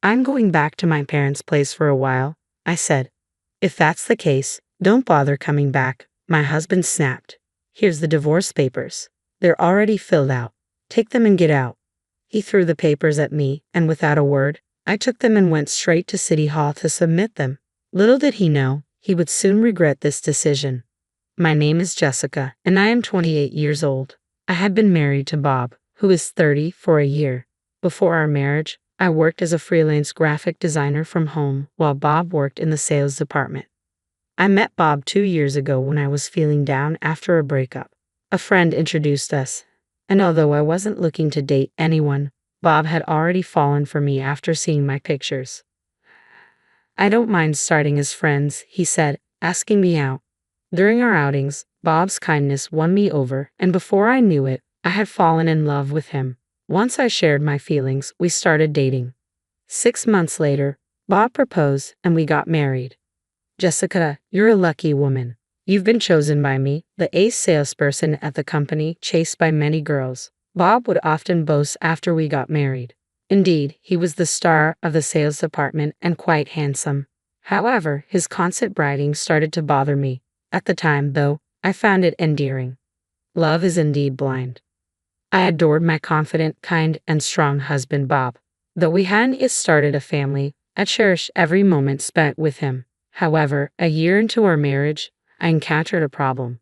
I'm going back to my parents' place for a while, I said. If that's the case, don't bother coming back, my husband snapped. Here's the divorce papers. They're already filled out. Take them and get out. He threw the papers at me, and without a word, I took them and went straight to City Hall to submit them. Little did he know, he would soon regret this decision. My name is Jessica, and I am 28 years old. I had been married to Bob, who is 30, for a year. Before our marriage, I worked as a freelance graphic designer from home while Bob worked in the sales department. I met Bob 2 years ago when I was feeling down after a breakup. A friend introduced us, and although I wasn't looking to date anyone, Bob had already fallen for me after seeing my pictures. I don't mind starting as friends, he said, asking me out. During our outings, Bob's kindness won me over, and before I knew it, I had fallen in love with him. Once I shared my feelings, we started dating. 6 months later, Bob proposed and we got married. Jessica, you're a lucky woman. You've been chosen by me, the ace salesperson at the company, chased by many girls. Bob would often boast after we got married. Indeed, he was the star of the sales department and quite handsome. However, his constant bragging started to bother me. At the time, though, I found it endearing. Love is indeed blind. I adored my confident, kind, and strong husband Bob. Though we hadn't yet started a family, I cherished every moment spent with him. However, a year into our marriage, I encountered a problem.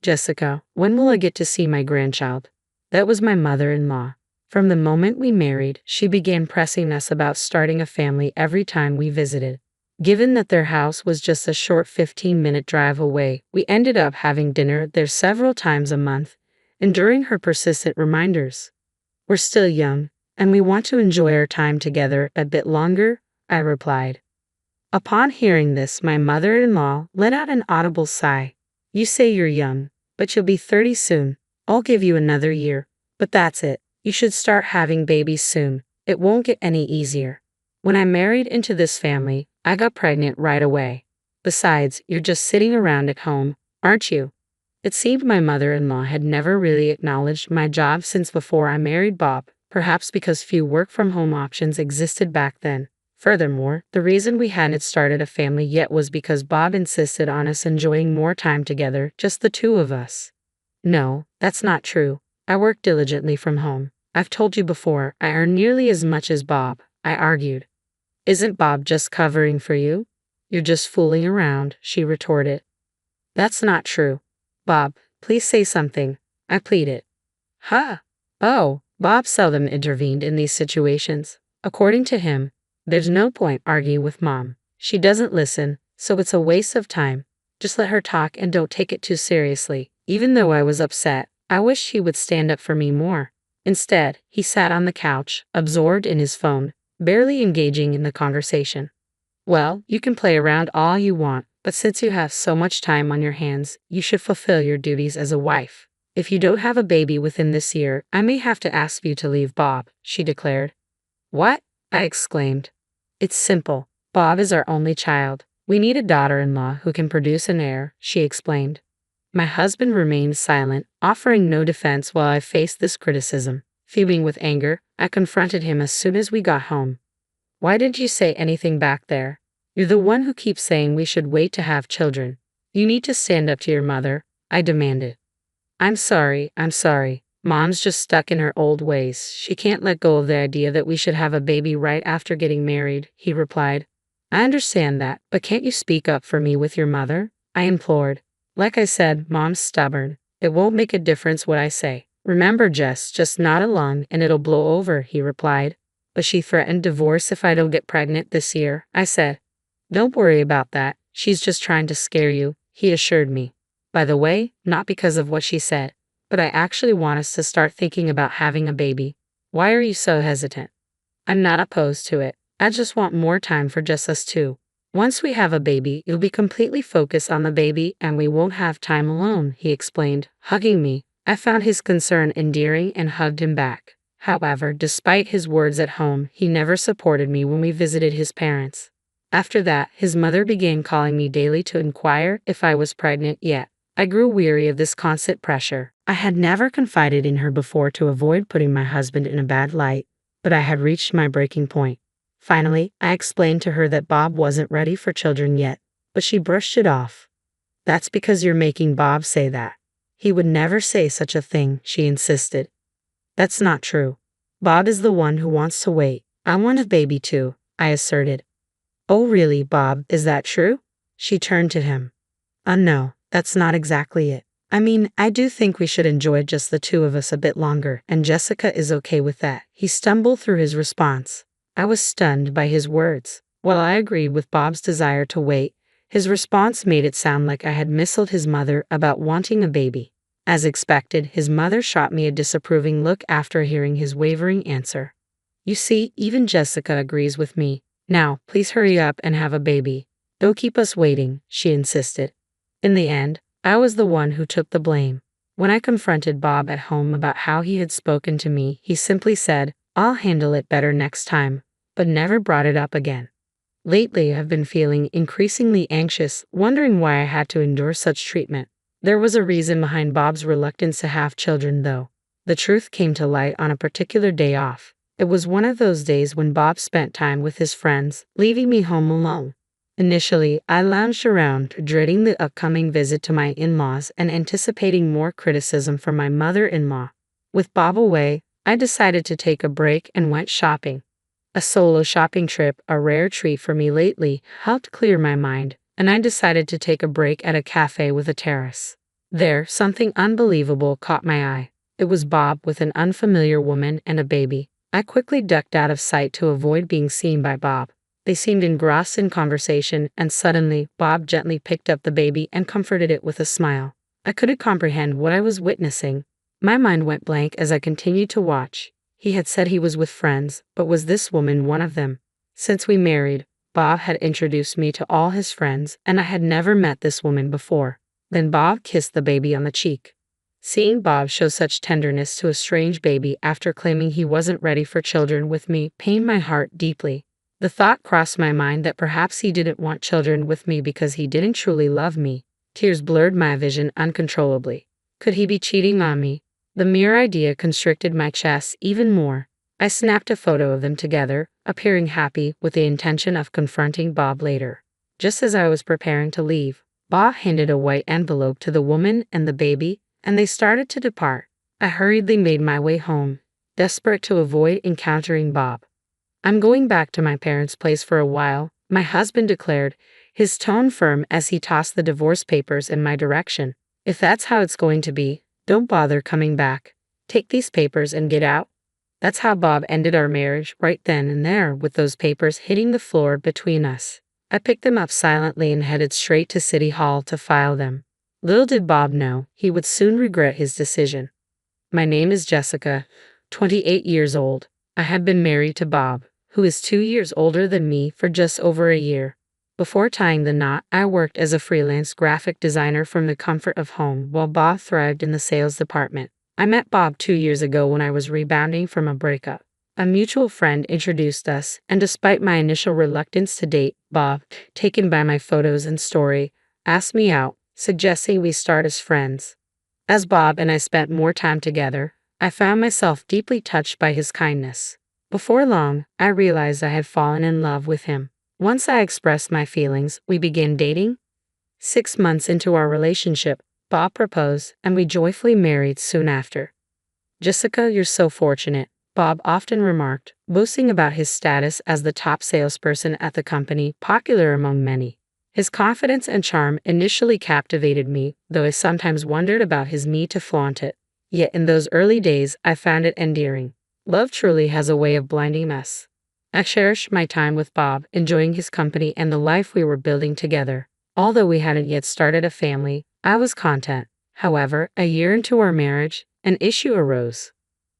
Jessica, when will I get to see my grandchild? That was my mother-in-law. From the moment we married, she began pressing us about starting a family every time we visited. Given that their house was just a short 15-minute drive away, we ended up having dinner there several times a month, enduring her persistent reminders. We're still young, and we want to enjoy our time together a bit longer, I replied. Upon hearing this, my mother-in-law let out an audible sigh. You say you're young, but you'll be 30 soon. I'll give you another year, but that's it. You should start having babies soon. It won't get any easier. When I married into this family, I got pregnant right away. Besides, you're just sitting around at home, aren't you? It seemed my mother-in-law had never really acknowledged my job since before I married Bob, perhaps because few work-from-home options existed back then. Furthermore, the reason we hadn't started a family yet was because Bob insisted on us enjoying more time together, just the two of us. No, that's not true. I work diligently from home. I've told you before, I earn nearly as much as Bob, I argued. Isn't Bob just covering for you? You're just fooling around, she retorted. That's not true. Bob, please say something, I pleaded. Huh? Oh, Bob seldom intervened in these situations. According to him, there's no point arguing with Mom. She doesn't listen, so it's a waste of time. Just let her talk and don't take it too seriously. Even though I was upset, I wished he would stand up for me more. Instead, he sat on the couch, absorbed in his phone, barely engaging in the conversation. Well, you can play around all you want, but since you have so much time on your hands, you should fulfill your duties as a wife. If you don't have a baby within this year, I may have to ask you to leave Bob, she declared. What? I exclaimed. It's simple. Bob is our only child. We need a daughter-in-law who can produce an heir, she explained. My husband remained silent, offering no defense while I faced this criticism. Fuming with anger, I confronted him as soon as we got home. Why didn't you say anything back there? You're the one who keeps saying we should wait to have children. You need to stand up to your mother, I demanded. I'm sorry. Mom's just stuck in her old ways. She can't let go of the idea that we should have a baby right after getting married, he replied. I understand that, but can't you speak up for me with your mother? I implored. Like I said, Mom's stubborn. It won't make a difference what I say. Remember, Jess, just nod along and it'll blow over, he replied. But she threatened divorce if I don't get pregnant this year, I said. Don't worry about that. She's just trying to scare you, he assured me. By the way, not because of what she said, but I actually want us to start thinking about having a baby. Why are you so hesitant? I'm not opposed to it. I just want more time for just us two. Once we have a baby, you'll be completely focused on the baby and we won't have time alone, he explained, hugging me. I found his concern endearing and hugged him back. However, despite his words at home, he never supported me when we visited his parents. After that, his mother began calling me daily to inquire if I was pregnant yet. I grew weary of this constant pressure. I had never confided in her before to avoid putting my husband in a bad light, but I had reached my breaking point. Finally, I explained to her that Bob wasn't ready for children yet, but she brushed it off. That's because you're making Bob say that. He would never say such a thing, she insisted. That's not true. Bob is the one who wants to wait. I want a baby too, I asserted. Oh really, Bob, is that true? She turned to him. No, that's not exactly it. I mean, I do think we should enjoy just the two of us a bit longer, and Jessica is okay with that. He stumbled through his response. I was stunned by his words. While I agreed with Bob's desire to wait, his response made it sound like I had misled his mother about wanting a baby. As expected, his mother shot me a disapproving look after hearing his wavering answer. You see, even Jessica agrees with me. Now, please hurry up and have a baby. Don't keep us waiting, she insisted. In the end, I was the one who took the blame. When I confronted Bob at home about how he had spoken to me, he simply said, I'll handle it better next time, but never brought it up again. Lately, I've been feeling increasingly anxious, wondering why I had to endure such treatment. There was a reason behind Bob's reluctance to have children, though. The truth came to light on a particular day off. It was one of those days when Bob spent time with his friends, leaving me home alone. Initially, I lounged around, dreading the upcoming visit to my in-laws and anticipating more criticism from my mother-in-law. With Bob away, I decided to take a break and went shopping. A solo shopping trip, a rare treat for me lately, helped clear my mind, and I decided to take a break at a cafe with a terrace. There, something unbelievable caught my eye. It was Bob with an unfamiliar woman and a baby. I quickly ducked out of sight to avoid being seen by Bob. They seemed engrossed in conversation, and suddenly, Bob gently picked up the baby and comforted it with a smile. I couldn't comprehend what I was witnessing. My mind went blank as I continued to watch. He had said he was with friends, but was this woman one of them? Since we married, Bob had introduced me to all his friends, and I had never met this woman before. Then Bob kissed the baby on the cheek. Seeing Bob show such tenderness to a strange baby after claiming he wasn't ready for children with me pained my heart deeply. The thought crossed my mind that perhaps he didn't want children with me because he didn't truly love me. Tears blurred my vision uncontrollably. Could he be cheating on me? The mere idea constricted my chest even more. I snapped a photo of them together, appearing happy, with the intention of confronting Bob later. Just as I was preparing to leave, Bob handed a white envelope to the woman and the baby, and they started to depart. I hurriedly made my way home, desperate to avoid encountering Bob. I'm going back to my parents' place for a while, my husband declared, his tone firm as he tossed the divorce papers in my direction. If that's how it's going to be, don't bother coming back. Take these papers and get out. That's how Bob ended our marriage, right then and there, with those papers hitting the floor between us. I picked them up silently and headed straight to City Hall to file them. Little did Bob know, he would soon regret his decision. My name is Jessica, 28 years old. I had been married to Bob, who is 2 years older than me, for just over a year. Before tying the knot, I worked as a freelance graphic designer from the comfort of home while Bob thrived in the sales department. I met Bob 2 years ago when I was rebounding from a breakup. A mutual friend introduced us, and despite my initial reluctance to date, Bob, taken by my photos and story, asked me out, suggesting we start as friends. As Bob and I spent more time together, I found myself deeply touched by his kindness. Before long, I realized I had fallen in love with him. Once I expressed my feelings, we began dating. 6 months into our relationship, Bob proposed, and we joyfully married soon after. Jessica, you're so fortunate, Bob often remarked, boasting about his status as the top salesperson at the company, popular among many. His confidence and charm initially captivated me, though I sometimes wondered about his need to flaunt it. Yet in those early days, I found it endearing. Love truly has a way of blinding us. I cherished my time with Bob, enjoying his company and the life we were building together. Although we hadn't yet started a family, I was content. However, a year into our marriage, an issue arose.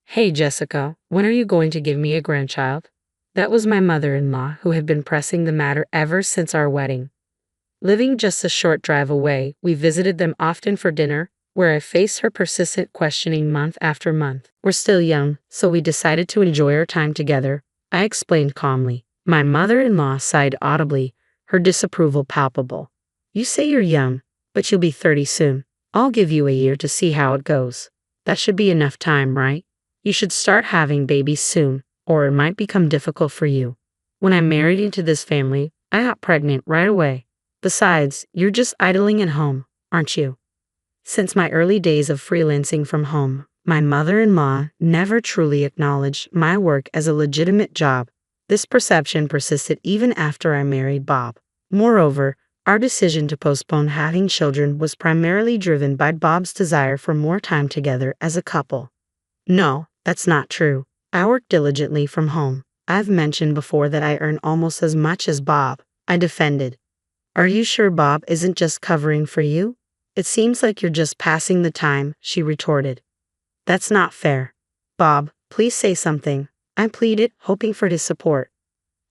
Hey Jessica, when are you going to give me a grandchild? That was my mother-in-law, who had been pressing the matter ever since our wedding. Living just a short drive away, we visited them often for dinner, where I faced her persistent questioning month after month. We're still young, so we decided to enjoy our time together, I explained calmly. My mother-in-law sighed audibly, her disapproval palpable. You say you're young, but you'll be 30 soon. I'll give you a year to see how it goes. That should be enough time, right? You should start having babies soon, or it might become difficult for you. When I married into this family, I got pregnant right away. Besides, you're just idling at home, aren't you? Since my early days of freelancing from home, my mother-in-law never truly acknowledged my work as a legitimate job. This perception persisted even after I married Bob. Moreover, our decision to postpone having children was primarily driven by Bob's desire for more time together as a couple. No, that's not true. I work diligently from home. I've mentioned before that I earn almost as much as Bob, I defended. Are you sure Bob isn't just covering for you? It seems like you're just passing the time, she retorted. That's not fair. Bob, please say something, I pleaded, hoping for his support.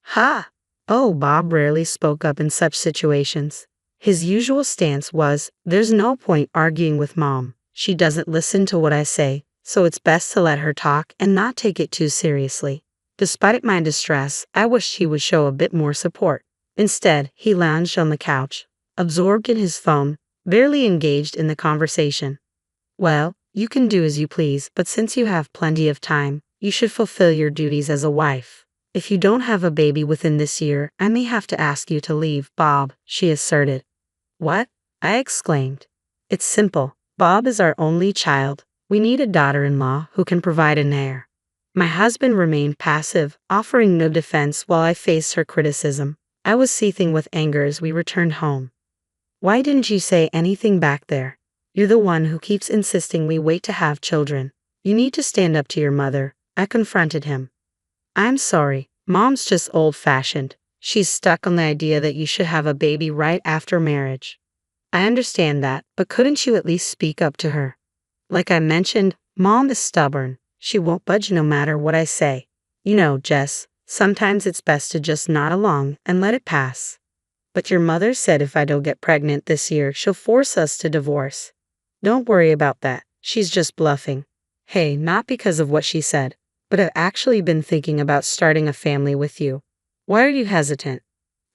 Ha! Oh, Bob rarely spoke up in such situations. His usual stance was, there's no point arguing with Mom. She doesn't listen to what I say, so it's best to let her talk and not take it too seriously. Despite my distress, I wished he would show a bit more support. Instead, he lounged on the couch, absorbed in his phone, barely engaged in the conversation. Well, you can do as you please, but since you have plenty of time, you should fulfill your duties as a wife. If you don't have a baby within this year, I may have to ask you to leave, Bob, she asserted. What? I exclaimed. It's simple. Bob is our only child. We need a daughter-in-law who can provide an heir. My husband remained passive, offering no defense while I faced her criticism. I was seething with anger as we returned home. Why didn't you say anything back there? You're the one who keeps insisting we wait to have children. You need to stand up to your mother, I confronted him. I'm sorry, Mom's just old-fashioned. She's stuck on the idea that you should have a baby right after marriage. I understand that, but couldn't you at least speak up to her? Like I mentioned, Mom is stubborn. She won't budge no matter what I say. You know, Jess, sometimes it's best to just nod along and let it pass. But your mother said if I don't get pregnant this year, she'll force us to divorce. Don't worry about that. She's just bluffing. Hey, not because of what she said, but I've actually been thinking about starting a family with you. Why are you hesitant?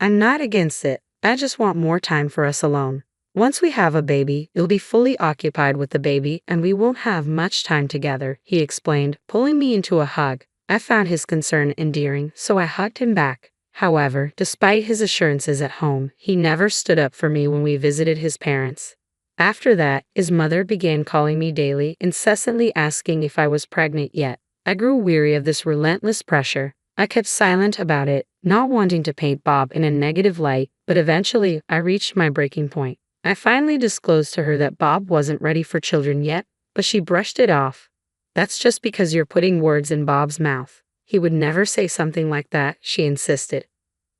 I'm not against it. I just want more time for us alone. Once we have a baby, you'll be fully occupied with the baby and we won't have much time together, he explained, pulling me into a hug. I found his concern endearing, so I hugged him back. However, despite his assurances at home, he never stood up for me when we visited his parents. After that, his mother began calling me daily, incessantly asking if I was pregnant yet. I grew weary of this relentless pressure. I kept silent about it, not wanting to paint Bob in a negative light, but eventually I reached my breaking point. I finally disclosed to her that Bob wasn't ready for children yet, but she brushed it off. That's just because you're putting words in Bob's mouth. He would never say something like that, she insisted.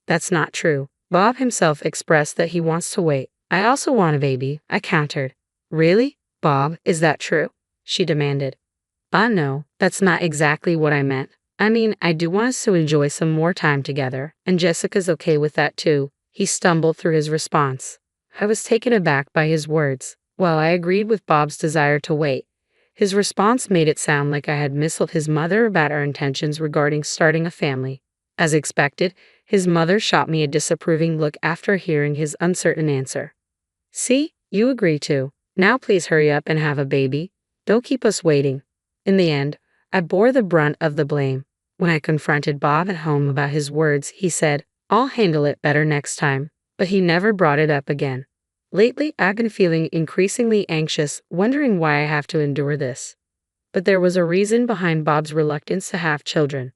That's not true. Bob himself expressed that he wants to wait. I also want a baby, I countered. Really? Bob, is that true? She demanded. No, that's not exactly what I meant. I mean, I do want us to enjoy some more time together, and Jessica's okay with that too. He stumbled through his response. I was taken aback by his words. While I agreed with Bob's desire to wait, his response made it sound like I had misled his mother about our intentions regarding starting a family. As expected, his mother shot me a disapproving look after hearing his uncertain answer. See, you agree too. Now please hurry up and have a baby. Don't keep us waiting. In the end, I bore the brunt of the blame. When I confronted Bob at home about his words, he said, I'll handle it better next time, but he never brought it up again. Lately, I've been feeling increasingly anxious, wondering why I have to endure this. But there was a reason behind Bob's reluctance to have children.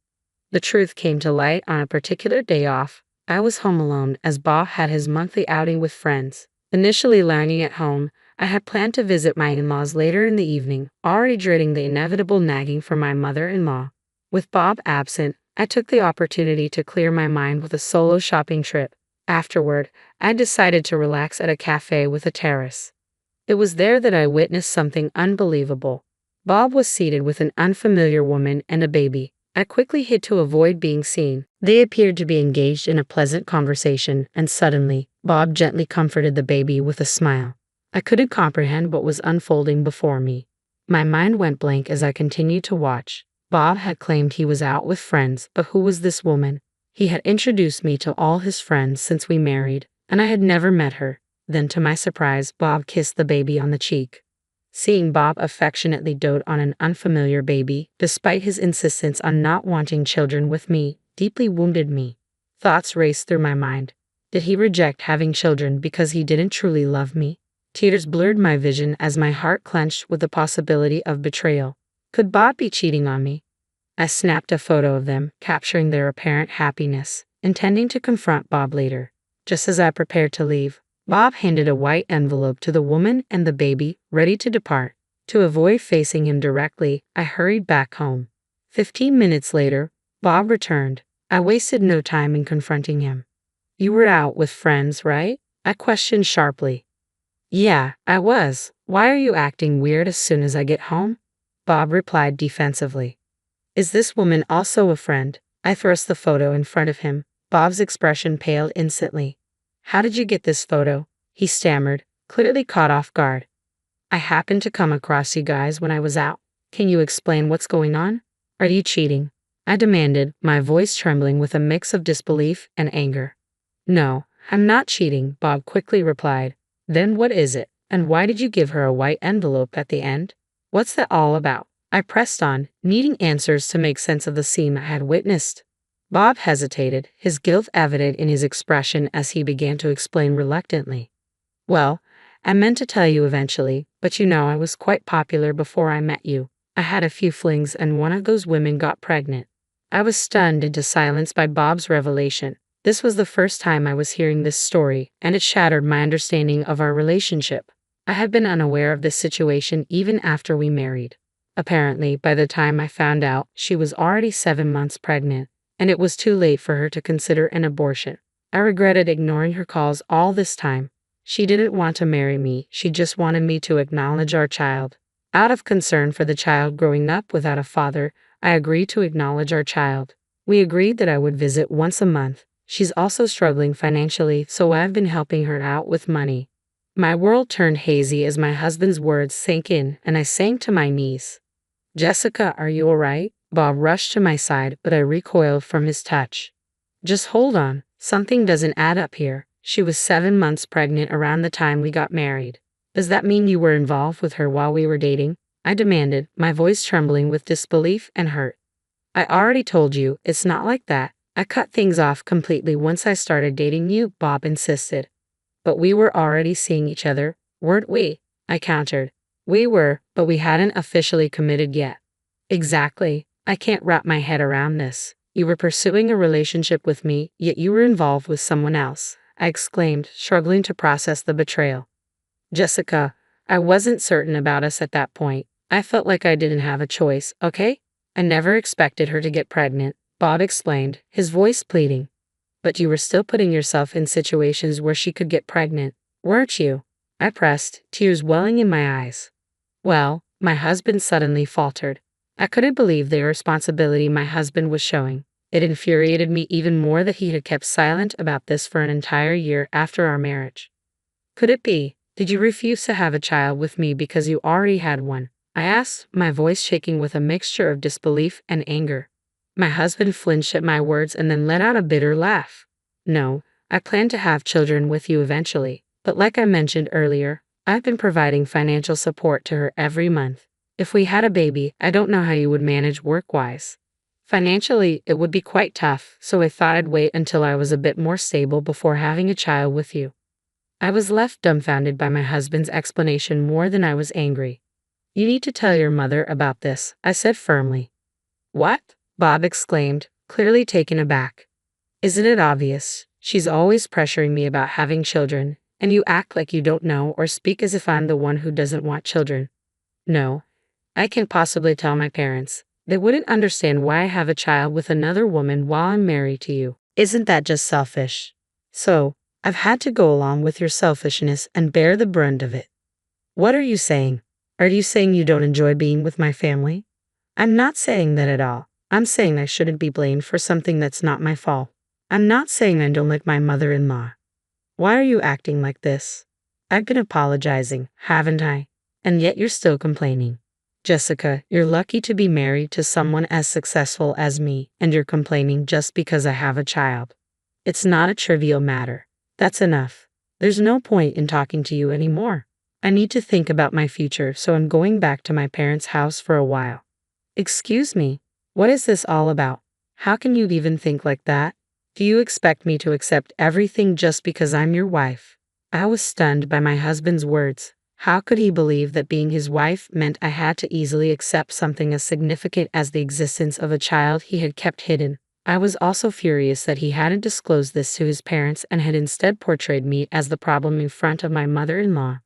The truth came to light on a particular day off. I was home alone as Bob had his monthly outing with friends. Initially lounging at home, I had planned to visit my in-laws later in the evening, already dreading the inevitable nagging from my mother-in-law. With Bob absent, I took the opportunity to clear my mind with a solo shopping trip. Afterward, I decided to relax at a cafe with a terrace. It was there that I witnessed something unbelievable. Bob was seated with an unfamiliar woman and a baby. I quickly hid to avoid being seen. They appeared to be engaged in a pleasant conversation, and suddenly, Bob gently comforted the baby with a smile. I couldn't comprehend what was unfolding before me. My mind went blank as I continued to watch. Bob had claimed he was out with friends, but who was this woman? He had introduced me to all his friends since we married, and I had never met her. Then, to my surprise, Bob kissed the baby on the cheek. Seeing Bob affectionately dote on an unfamiliar baby, despite his insistence on not wanting children with me, deeply wounded me. Thoughts raced through my mind. Did he reject having children because he didn't truly love me? Tears blurred my vision as my heart clenched with the possibility of betrayal. Could Bob be cheating on me? I snapped a photo of them, capturing their apparent happiness, intending to confront Bob later. Just as I prepared to leave, Bob handed a white envelope to the woman and the baby, ready to depart. To avoid facing him directly, I hurried back home. 15 minutes later, Bob returned. I wasted no time in confronting him. You were out with friends, right? I questioned sharply. Yeah, I was. Why are you acting weird as soon as I get home? Bob replied defensively. Is this woman also a friend? I thrust the photo in front of him. Bob's expression paled instantly. How did you get this photo? He stammered, clearly caught off guard. I happened to come across you guys when I was out. Can you explain what's going on? Are you cheating? I demanded, my voice trembling with a mix of disbelief and anger. No, I'm not cheating, Bob quickly replied. Then what is it? And why did you give her a white envelope at the end? What's that all about? I pressed on, needing answers to make sense of the scene I had witnessed. Bob hesitated, his guilt evident in his expression as he began to explain reluctantly. Well, I meant to tell you eventually, but I was quite popular before I met you. I had a few flings and one of those women got pregnant. I was stunned into silence by Bob's revelation. This was the first time I was hearing this story, and it shattered my understanding of our relationship. I had been unaware of this situation even after we married. Apparently, by the time I found out, she was already 7 months pregnant, and it was too late for her to consider an abortion. I regretted ignoring her calls all this time. She didn't want to marry me, she just wanted me to acknowledge our child. Out of concern for the child growing up without a father, I agreed to acknowledge our child. We agreed that I would visit once a month. She's also struggling financially, so I've been helping her out with money. My world turned hazy as my husband's words sank in, and I sank to my knees. Jessica, are you all right? Bob rushed to my side, but I recoiled from his touch. Just hold on, something doesn't add up here. She was 7 months pregnant around the time we got married. Does that mean you were involved with her while we were dating? I demanded, my voice trembling with disbelief and hurt. I already told you, it's not like that. I cut things off completely once I started dating you, Bob insisted. But we were already seeing each other, weren't we? I countered. We were, but we hadn't officially committed yet. Exactly. I can't wrap my head around this. You were pursuing a relationship with me, yet you were involved with someone else, I exclaimed, struggling to process the betrayal. Jessica, I wasn't certain about us at that point. I felt like I didn't have a choice, okay? I never expected her to get pregnant, Bob explained, his voice pleading. But you were still putting yourself in situations where she could get pregnant, weren't you? I pressed, tears welling in my eyes. Well, my husband suddenly faltered. I couldn't believe the irresponsibility my husband was showing. It infuriated me even more that he had kept silent about this for an entire year after our marriage. Could it be? Did you refuse to have a child with me because you already had one? I asked, my voice shaking with a mixture of disbelief and anger. My husband flinched at my words and then let out a bitter laugh. No, I plan to have children with you eventually, but like I mentioned earlier, I've been providing financial support to her every month. If we had a baby, I don't know how you would manage work-wise. Financially, it would be quite tough, so I thought I'd wait until I was a bit more stable before having a child with you. I was left dumbfounded by my husband's explanation more than I was angry. You need to tell your mother about this, I said firmly. What? Bob exclaimed, clearly taken aback. Isn't it obvious? She's always pressuring me about having children, and you act like you don't know or speak as if I'm the one who doesn't want children. No, I can't possibly tell my parents. They wouldn't understand why I have a child with another woman while I'm married to you. Isn't that just selfish? So, I've had to go along with your selfishness and bear the brunt of it. What are you saying? Are you saying you don't enjoy being with my family? I'm not saying that at all. I'm saying I shouldn't be blamed for something that's not my fault. I'm not saying I don't like my mother-in-law. Why are you acting like this? I've been apologizing, haven't I? And yet you're still complaining. Jessica, you're lucky to be married to someone as successful as me, and you're complaining just because I have a child. It's not a trivial matter. That's enough. There's no point in talking to you anymore. I need to think about my future, so I'm going back to my parents' house for a while. Excuse me, what is this all about? How can you even think like that? Do you expect me to accept everything just because I'm your wife? I was stunned by my husband's words. How could he believe that being his wife meant I had to easily accept something as significant as the existence of a child he had kept hidden? I was also furious that he hadn't disclosed this to his parents and had instead portrayed me as the problem in front of my mother-in-law.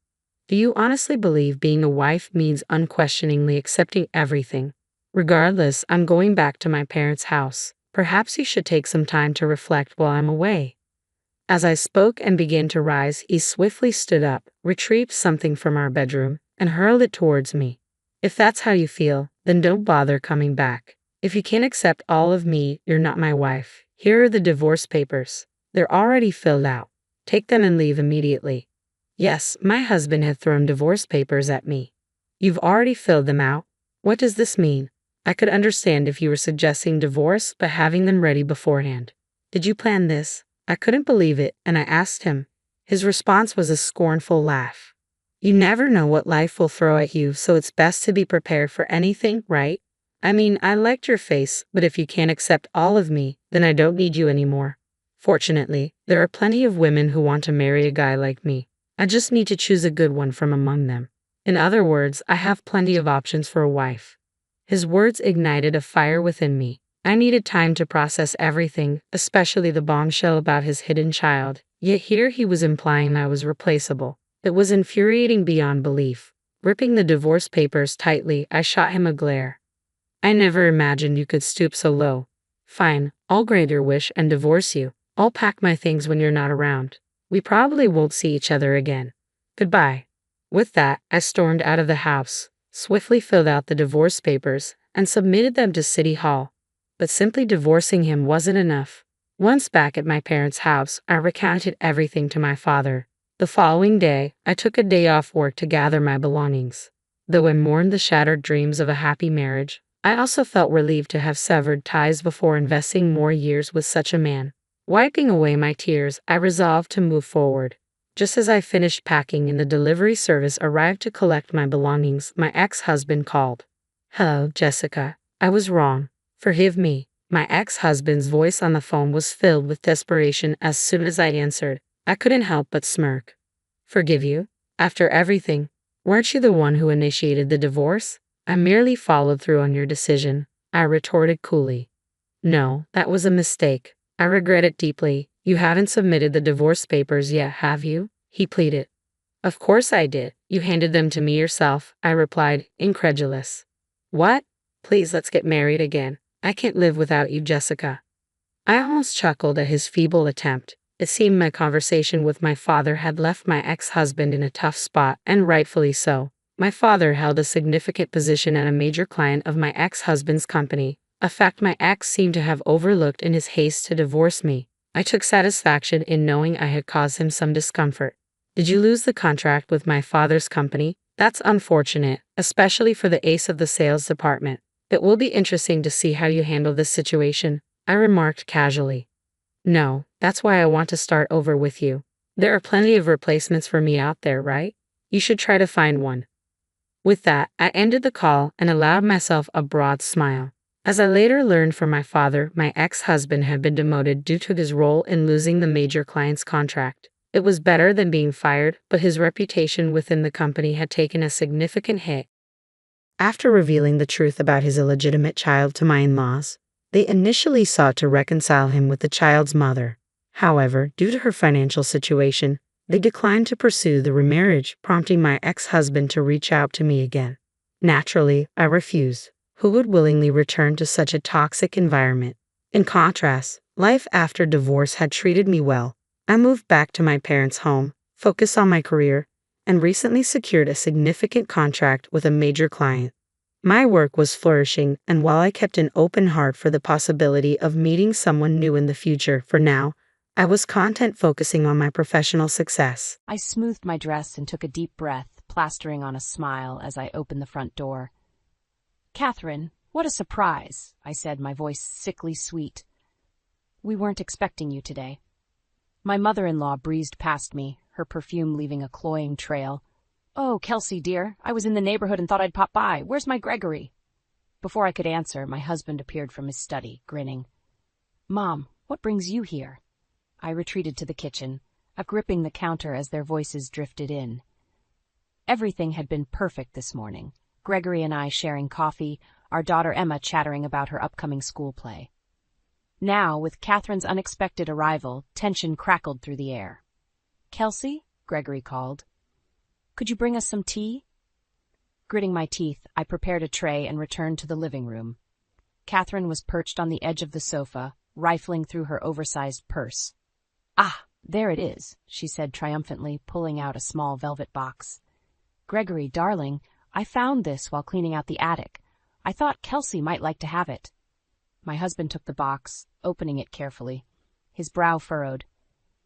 Do you honestly believe being a wife means unquestioningly accepting everything? Regardless, I'm going back to my parents' house. Perhaps you should take some time to reflect while I'm away. As I spoke and began to rise, he swiftly stood up, retrieved something from our bedroom, and hurled it towards me. If that's how you feel, then don't bother coming back. If you can't accept all of me, you're not my wife. Here are the divorce papers. They're already filled out. Take them and leave immediately. Yes, my husband had thrown divorce papers at me. You've already filled them out? What does this mean? I could understand if you were suggesting divorce, but having them ready beforehand. Did you plan this? I couldn't believe it, and I asked him. His response was a scornful laugh. You never know what life will throw at you, so it's best to be prepared for anything, right? I mean, I liked your face, but if you can't accept all of me, then I don't need you anymore. Fortunately, there are plenty of women who want to marry a guy like me. I just need to choose a good one from among them. In other words, I have plenty of options for a wife. His words ignited a fire within me. I needed time to process everything, especially the bombshell about his hidden child, yet here he was implying I was replaceable. It was infuriating beyond belief. Gripping the divorce papers tightly, I shot him a glare. I never imagined you could stoop so low. Fine, I'll grant your wish and divorce you. I'll pack my things when you're not around. We probably won't see each other again. Goodbye. With that, I stormed out of the house, swiftly filled out the divorce papers, and submitted them to City Hall. But simply divorcing him wasn't enough. Once back at my parents' house, I recounted everything to my father. The following day, I took a day off work to gather my belongings. Though I mourned the shattered dreams of a happy marriage, I also felt relieved to have severed ties before investing more years with such a man. Wiping away my tears, I resolved to move forward. Just as I finished packing and the delivery service arrived to collect my belongings, my ex-husband called. Hello, Jessica. I was wrong. Forgive me. My ex-husband's voice on the phone was filled with desperation as soon as I answered. I couldn't help but smirk. Forgive you? After everything? Weren't you the one who initiated the divorce? I merely followed through on your decision, I retorted coolly. No, that was a mistake. I regret it deeply. You haven't submitted the divorce papers yet, have you? He pleaded. Of course I did. You handed them to me yourself, I replied, incredulous. What? Please, let's get married again. I can't live without you, Jessica. I almost chuckled at his feeble attempt. It seemed my conversation with my father had left my ex-husband in a tough spot, and rightfully so. My father held a significant position at a major client of my ex-husband's company, a fact my ex seemed to have overlooked in his haste to divorce me. I took satisfaction in knowing I had caused him some discomfort. Did you lose the contract with my father's company? That's unfortunate, especially for the ace of the sales department. It will be interesting to see how you handle this situation, I remarked casually. No, that's why I want to start over with you. There are plenty of replacements for me out there, right? You should try to find one. With that, I ended the call and allowed myself a broad smile. As I later learned from my father, my ex-husband had been demoted due to his role in losing the major client's contract. It was better than being fired, but his reputation within the company had taken a significant hit. After revealing the truth about his illegitimate child to my in-laws, they initially sought to reconcile him with the child's mother. However, due to her financial situation, they declined to pursue the remarriage, prompting my ex-husband to reach out to me again. Naturally, I refused. Who would willingly return to such a toxic environment? In contrast, life after divorce had treated me well. I moved back to my parents' home, focused on my career, and recently secured a significant contract with a major client. My work was flourishing, and while I kept an open heart for the possibility of meeting someone new in the future, for now, I was content focusing on my professional success. I smoothed my dress and took a deep breath, plastering on a smile as I opened the front door. Catherine, what a surprise, I said, my voice sickly sweet. We weren't expecting you today. My mother-in-law breezed past me, her perfume leaving a cloying trail. Oh, Kelsey, dear, I was in the neighborhood and thought I'd pop by. Where's my Gregory? Before I could answer, my husband appeared from his study, grinning. Mom, What brings you here?" I retreated to the kitchen, gripping the counter as their voices drifted in. Everything had been perfect this morning. Gregory and I sharing coffee, our daughter Emma chattering about her upcoming school play. Now, with Catherine's unexpected arrival, tension crackled through the air. "Kelsey?" Gregory called. "Could you bring us some tea?" Gritting my teeth, I prepared a tray and returned to the living room. Catherine was perched on the edge of the sofa, rifling through her oversized purse. "Ah, there it is," she said triumphantly, pulling out a small velvet box. "Gregory, darling, I found this while cleaning out the attic. I thought Kelsey might like to have it." My husband took the box, opening it carefully. His brow furrowed.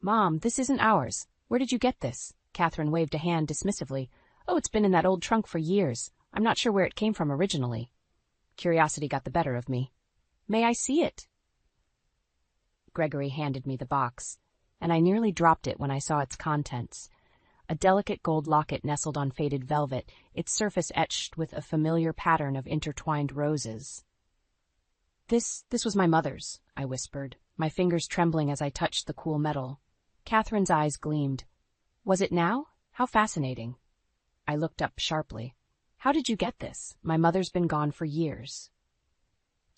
"Mom, this isn't ours. Where did you get this?" Catherine waved a hand dismissively. "Oh, it's been in that old trunk for years. I'm not sure where it came from originally." Curiosity got the better of me. "May I see it?" Gregory handed me the box, and I nearly dropped it when I saw its contents. A delicate gold locket nestled on faded velvet, its surface etched with a familiar pattern of intertwined roses. This was my mother's," I whispered, my fingers trembling as I touched the cool metal. Catherine's eyes gleamed. "Was it now? How fascinating." I looked up sharply. "How did you get this? My mother's been gone for years."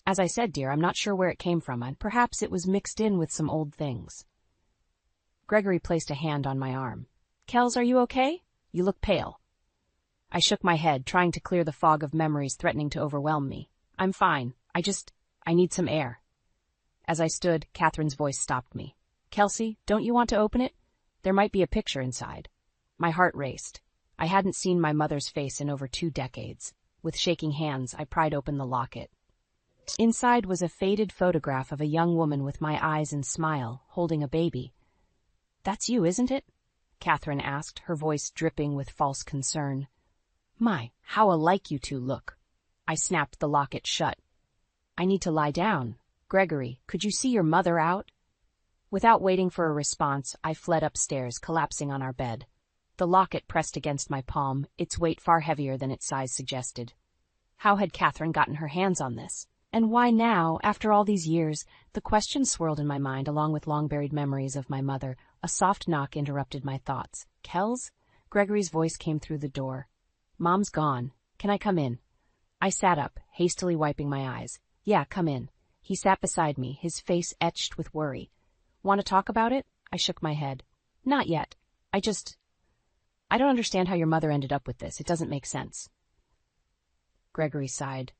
"As I said, dear, I'm not sure where it came from, and perhaps it was mixed in with some old things." Gregory placed a hand on my arm. "Kels, are you okay? You look pale." I shook my head, trying to clear the fog of memories threatening to overwhelm me. "I'm fine. I need some air." As I stood, Catherine's voice stopped me. "Kelsey, don't you want to open it? There might be a picture inside." My heart raced. I hadn't seen my mother's face in over 2 decades. With shaking hands, I pried open the locket. Inside was a faded photograph of a young woman with my eyes and smile, holding a baby. "That's you, isn't it?" Catherine asked, her voice dripping with false concern. "My, how alike you two look." I snapped the locket shut. "I need to lie down. Gregory, could you see your mother out?" Without waiting for a response, I fled upstairs, collapsing on our bed. The locket pressed against my palm, its weight far heavier than its size suggested. How had Catherine gotten her hands on this? And why now, after all these years? The question swirled in my mind, along with long-buried memories of my mother. A soft knock interrupted my thoughts. "Kels?" Gregory's voice came through the door. "Mom's gone. Can I come in?" I sat up, hastily wiping my eyes. "Yeah, come in." He sat beside me, his face etched with worry. "Want to talk about it?" I shook my head. "Not yet. I don't understand how your mother ended up with this. It doesn't make sense." Gregory sighed.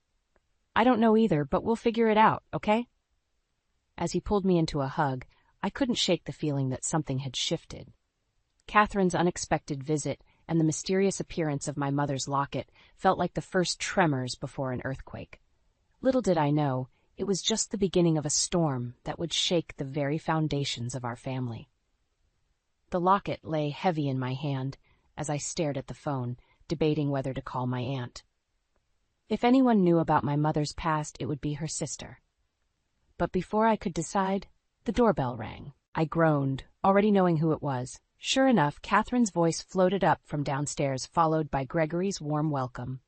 "I don't know either, but we'll figure it out, okay?" As he pulled me into a hug, I couldn't shake the feeling that something had shifted. Catherine's unexpected visit and the mysterious appearance of my mother's locket felt like the first tremors before an earthquake. Little did I know, it was just the beginning of a storm that would shake the very foundations of our family. The locket lay heavy in my hand as I stared at the phone, debating whether to call my aunt. If anyone knew about my mother's past, it would be her sister. But before I could decide, the doorbell rang. I groaned, already knowing who it was. Sure enough, Catherine's voice floated up from downstairs, followed by Gregory's warm welcome.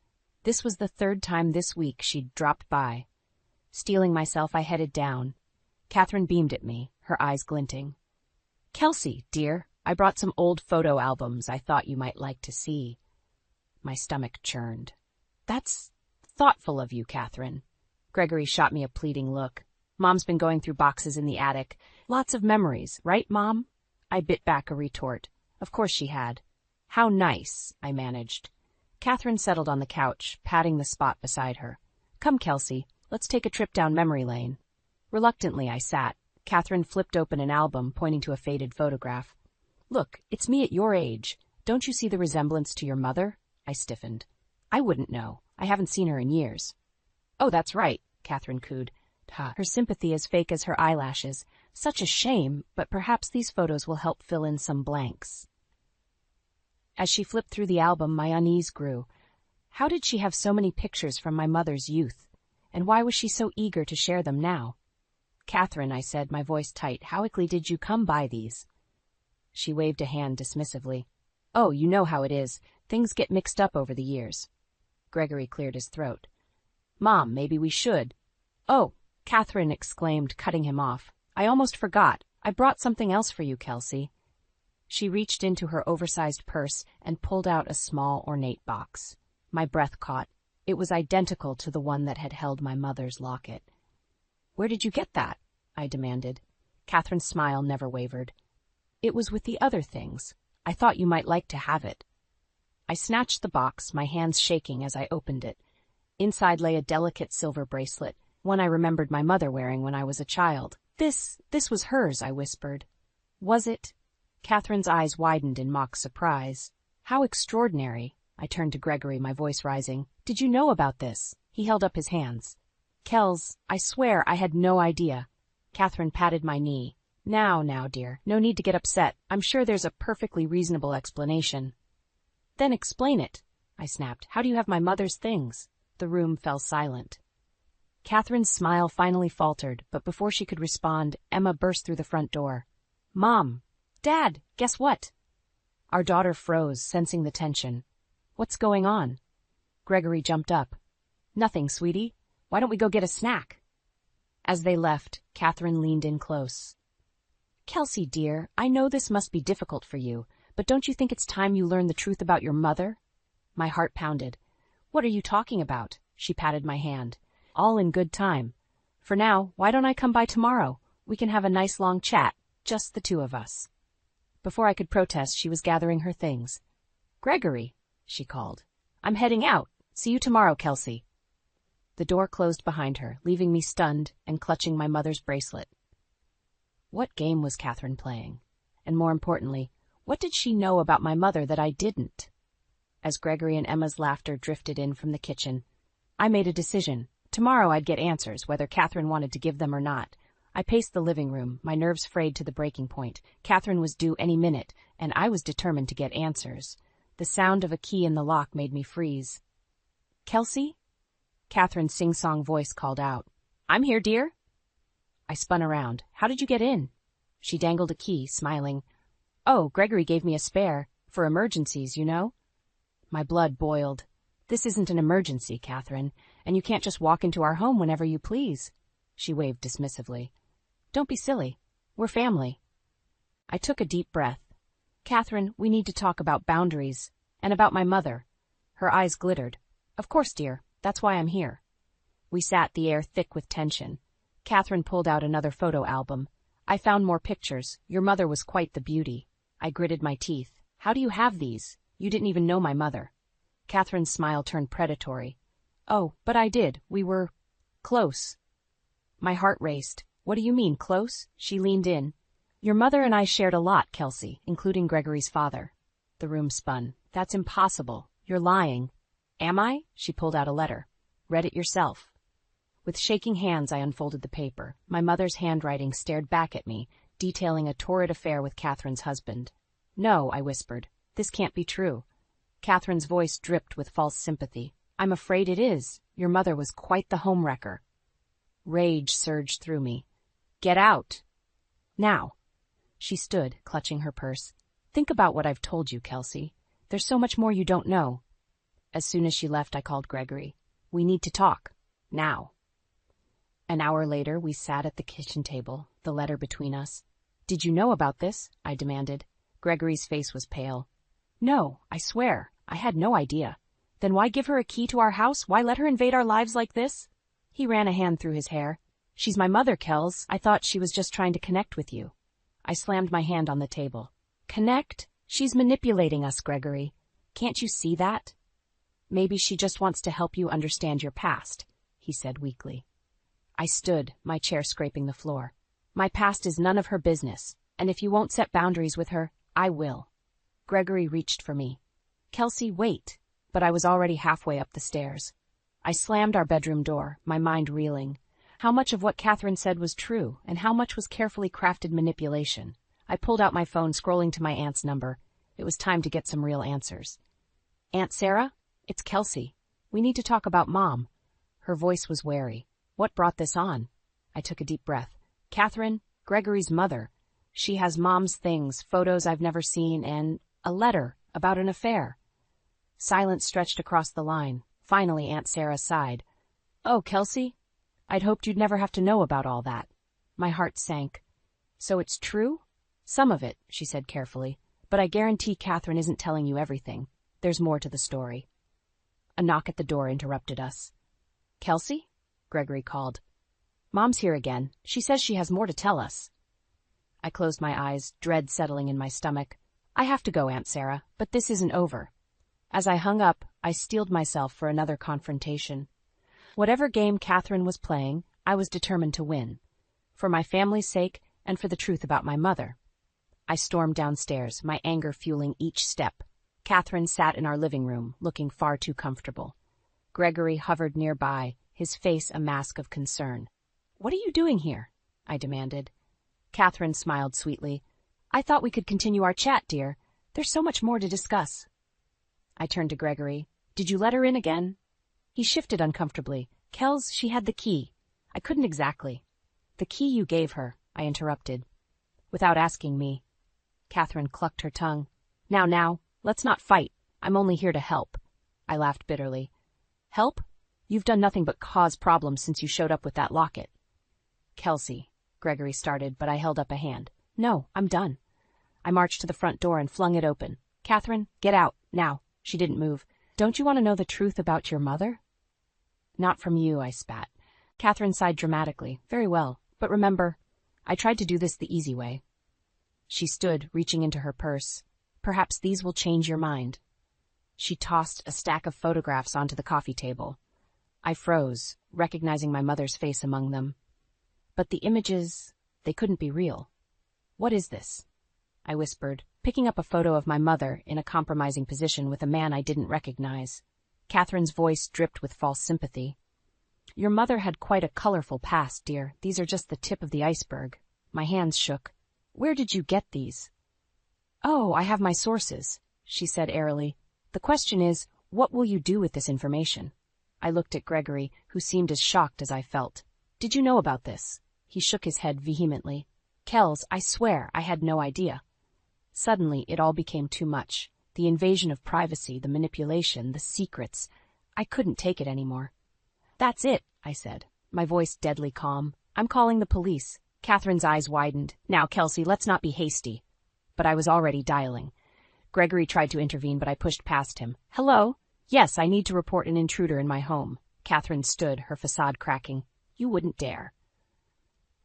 This was the 3rd time this week she'd dropped by. Steeling myself, I headed down. Catherine beamed at me, her eyes glinting. "Kelsey, dear, I brought some old photo albums I thought you might like to see." My stomach churned. "That's thoughtful of you, Catherine." Gregory shot me a pleading look. "Mom's been going through boxes in the attic. Lots of memories, right, Mom?" I bit back a retort. Of course she had. "How nice," I managed. Catherine settled on the couch, patting the spot beside her. "Come, Kelsey, let's take a trip down memory lane." Reluctantly, I sat. Catherine flipped open an album, pointing to a faded photograph. "Look, it's me at your age. Don't you see the resemblance to your mother?" I stiffened. "I wouldn't know. I haven't seen her in years." "Oh, that's right," Catherine cooed. Her sympathy as fake as her eyelashes. Such a shame, but perhaps these photos will help fill in some blanks. As she flipped through the album, my unease grew. How did she have so many pictures from my mother's youth? And why was she so eager to share them now? "Catherine," I said, my voice tight, "how quickly did you come by these?" She waved a hand dismissively. "Oh, you know how it is. Things get mixed up over the years." Gregory cleared his throat. "Mom, maybe we should." "Oh," Catherine exclaimed, cutting him off. I almost forgot. I brought something else for you, Kelsey. She reached into her oversized purse and pulled out a small, ornate box. My breath caught. It was identical to the one that had held my mother's locket. Where did you get that? I demanded. Catherine's smile never wavered. It was with the other things. I thought you might like to have it. I snatched the box, my hands shaking as I opened it. Inside lay a delicate silver bracelet, one I remembered my mother wearing when I was a child. This was hers, I whispered. Was it? Catherine's eyes widened in mock surprise. How extraordinary. I turned to Gregory, my voice rising. Did you know about this? He held up his hands. Kels, I swear I had no idea. Catherine patted my knee. Now, dear, no need to get upset. I'm sure there's a perfectly reasonable explanation. Then explain it, I snapped. How do you have my mother's things? The room fell silent. Catherine's smile finally faltered, but before she could respond, Emma burst through the front door. Mom! Dad! Guess what? Our daughter froze, sensing the tension. What's going on? Gregory jumped up. Nothing, sweetie. Why don't we go get a snack? As they left, Catherine leaned in close. Kelsey, dear, I know this must be difficult for you, but don't you think it's time you learn the truth about your mother? My heart pounded. What are you talking about? She patted my hand. All in good time. For now, why don't I come by tomorrow? We can have a nice long chat, just the two of us. Before I could protest, she was gathering her things. Gregory, she called. I'm heading out. See you tomorrow, Kelsey. The door closed behind her, leaving me stunned and clutching my mother's bracelet. What game was Catherine playing? And more importantly, what did she know about my mother that I didn't? As Gregory and Emma's laughter drifted in from the kitchen, I made a decision. Tomorrow I'd get answers, whether Catherine wanted to give them or not. I paced the living room, my nerves frayed to the breaking point. Catherine was due any minute, and I was determined to get answers. The sound of a key in the lock made me freeze. Kelsey? Catherine's sing-song voice called out. I'm here, dear. I spun around. How did you get in? She dangled a key, smiling. Oh, Gregory gave me a spare. For emergencies, you know. My blood boiled. This isn't an emergency, Catherine, and you can't just walk into our home whenever you please. She waved dismissively. Don't be silly. We're family. I took a deep breath. Catherine, we need to talk about boundaries, and about my mother. Her eyes glittered. Of course, dear. That's why I'm here. We sat, the air thick with tension. Catherine pulled out another photo album. I found more pictures. Your mother was quite the beauty. I gritted my teeth. How do you have these? You didn't even know my mother. Catherine's smile turned predatory. Oh, but I did. We were close. My heart raced. What do you mean, close? She leaned in. Your mother and I shared a lot, Kelsey, including Gregory's father. The room spun. That's impossible. You're lying. Am I? She pulled out a letter. Read it yourself. With shaking hands, I unfolded the paper. My mother's handwriting stared back at me, detailing a torrid affair with Catherine's husband. No, I whispered. This can't be true. Catherine's voice dripped with false sympathy. I'm afraid it is. Your mother was quite the homewrecker. Rage surged through me. Get out. Now. She stood, clutching her purse. Think about what I've told you, Kelsey. There's so much more you don't know. As soon as she left, I called Gregory. We need to talk. Now. An hour later, we sat at the kitchen table, the letter between us. Did you know about this? I demanded. Gregory's face was pale. No, I swear. I had no idea. Then why give her a key to our house? Why let her invade our lives like this? He ran a hand through his hair. She's my mother, Kels. I thought she was just trying to connect with you. I slammed my hand on the table. Connect? She's manipulating us, Gregory. Can't you see that? Maybe she just wants to help you understand your past, he said weakly. I stood, my chair scraping the floor. My past is none of her business, and if you won't set boundaries with her, I will. Gregory reached for me. Kelsey, wait. But I was already halfway up the stairs. I slammed our bedroom door, my mind reeling. How much of what Catherine said was true, and how much was carefully crafted manipulation? I pulled out my phone, scrolling to my aunt's number. It was time to get some real answers. Aunt Sarah? It's Kelsey. We need to talk about Mom. Her voice was wary. What brought this on? I took a deep breath. Catherine, Gregory's mother. She has Mom's things, photos I've never seen, and a letter about an affair. Silence stretched across the line. Finally, Aunt Sarah sighed. Oh, Kelsey? I'd hoped you'd never have to know about all that. My heart sank. So it's true? Some of it, she said carefully. But I guarantee Catherine isn't telling you everything. There's more to the story. A knock at the door interrupted us. Kelsey? Gregory called. Mom's here again. She says she has more to tell us. I closed my eyes, dread settling in my stomach. I have to go, Aunt Sarah, but this isn't over. As I hung up, I steeled myself for another confrontation. Whatever game Catherine was playing, I was determined to win. For my family's sake and for the truth about my mother. I stormed downstairs, my anger fueling each step. Catherine sat in our living room, looking far too comfortable. Gregory hovered nearby, his face a mask of concern. What are you doing here? I demanded. Catherine smiled sweetly. I thought we could continue our chat, dear. There's so much more to discuss. I turned to Gregory. Did you let her in again? He shifted uncomfortably. Kels, she had the key. I couldn't exactly. The key you gave her, I interrupted. Without asking me. Catherine clucked her tongue. Now, let's not fight. I'm only here to help. I laughed bitterly. Help? You've done nothing but cause problems since you showed up with that locket. Kelsey, Gregory started, but I held up a hand. No, I'm done. I marched to the front door and flung it open. Catherine, get out, now. She didn't move. Don't you want to know the truth about your mother? Not from you, I spat. Catherine sighed dramatically. Very well, but remember, I tried to do this the easy way. She stood, reaching into her purse. Perhaps these will change your mind. She tossed a stack of photographs onto the coffee table. I froze, recognizing my mother's face among them. But the images, they couldn't be real. What is this? I whispered, picking up a photo of my mother in a compromising position with a man I didn't recognize. Catherine's voice dripped with false sympathy. Your mother had quite a colorful past, dear. These are just the tip of the iceberg. My hands shook. Where did you get these? Oh, I have my sources, she said airily. The question is, what will you do with this information? I looked at Gregory, who seemed as shocked as I felt. Did you know about this? He shook his head vehemently. Kels, I swear I had no idea. Suddenly, it all became too much. The invasion of privacy, the manipulation, the secrets. I couldn't take it anymore. That's it, I said, my voice deadly calm. I'm calling the police. Catherine's eyes widened. Now, Kelsey, let's not be hasty. But I was already dialing. Gregory tried to intervene, but I pushed past him. Hello? Yes, I need to report an intruder in my home. Catherine stood, her facade cracking. You wouldn't dare.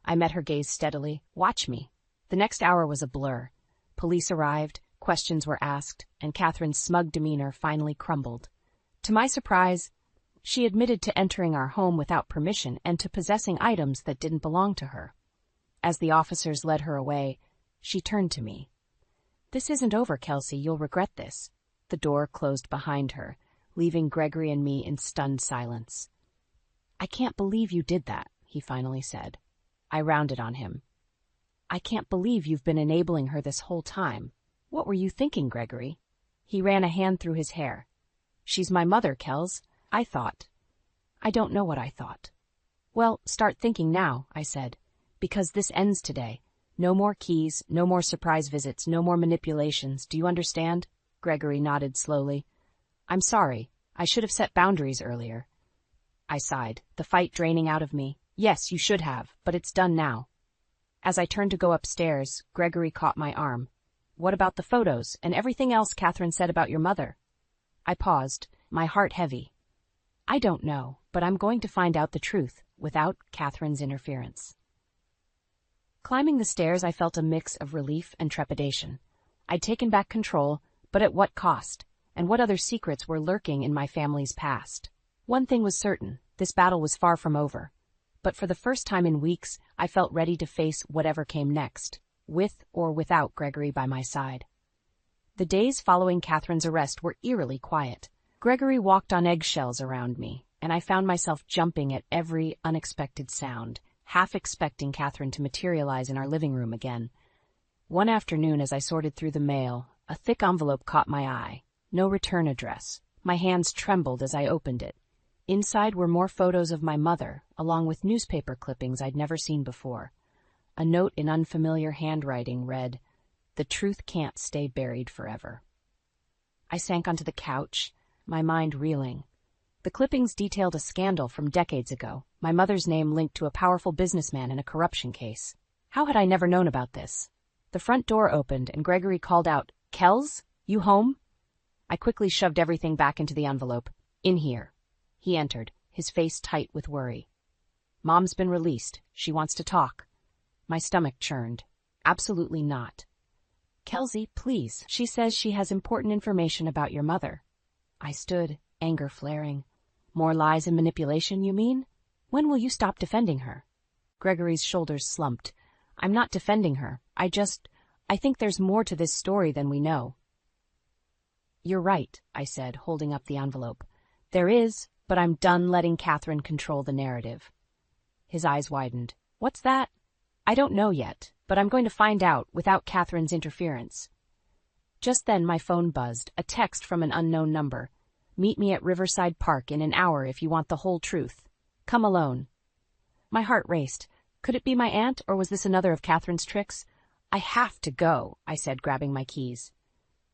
I met her gaze steadily. Watch me. The next hour was a blur. Police arrived, questions were asked, and Catherine's smug demeanor finally crumbled. To my surprise, she admitted to entering our home without permission and to possessing items that didn't belong to her. As the officers led her away, she turned to me. This isn't over, Kelsey. You'll regret this. The door closed behind her, leaving Gregory and me in stunned silence. I can't believe you did that, he finally said. I rounded on him. I can't believe you've been enabling her this whole time. What were you thinking, Gregory? He ran a hand through his hair. She's my mother, Kels. I thought. I don't know what I thought. Well, start thinking now, I said, because this ends today. No more keys, no more surprise visits, no more manipulations. Do you understand? Gregory nodded slowly. I'm sorry. I should have set boundaries earlier. I sighed, the fight draining out of me. Yes, you should have, but it's done now. As I turned to go upstairs, Gregory caught my arm. What about the photos and everything else Catherine said about your mother? I paused, my heart heavy. I don't know, but I'm going to find out the truth without Catherine's interference. Climbing the stairs, I felt a mix of relief and trepidation. I'd taken back control, but at what cost? And what other secrets were lurking in my family's past? One thing was certain, this battle was far from over. But for the first time in weeks, I felt ready to face whatever came next, with or without Gregory by my side. The days following Catherine's arrest were eerily quiet. Gregory walked on eggshells around me, and I found myself jumping at every unexpected sound, half expecting Catherine to materialize in our living room again. One afternoon, as I sorted through the mail, a thick envelope caught my eye. No return address. My hands trembled as I opened it. Inside were more photos of my mother, along with newspaper clippings I'd never seen before. A note in unfamiliar handwriting read, "The truth can't stay buried forever." I sank onto the couch, my mind reeling. The clippings detailed a scandal from decades ago, My mother's name linked to a powerful businessman in a corruption case. How had I never known about this? The front door opened and Gregory called out, "Kels, you home?" I quickly shoved everything back into the envelope. "In here." He entered, his face tight with worry. "Mom's been released. She wants to talk." My stomach churned. Absolutely not. "Kelsey, please. She says she has important information about your mother." I stood, anger flaring. "More lies and manipulation, you mean? When will you stop defending her?" Gregory's shoulders slumped. "I'm not defending her. I think there's more to this story than we know." "You're right," I said, holding up the envelope. "There is, but I'm done letting Catherine control the narrative." His eyes widened. "What's that?" "I don't know yet, but I'm going to find out without Catherine's interference." Just then my phone buzzed, a text from an unknown number. "Meet me at Riverside Park in an hour if you want the whole truth. Come alone." My heart raced. Could it be my aunt, or was this another of Catherine's tricks? "I have to go," I said, grabbing my keys.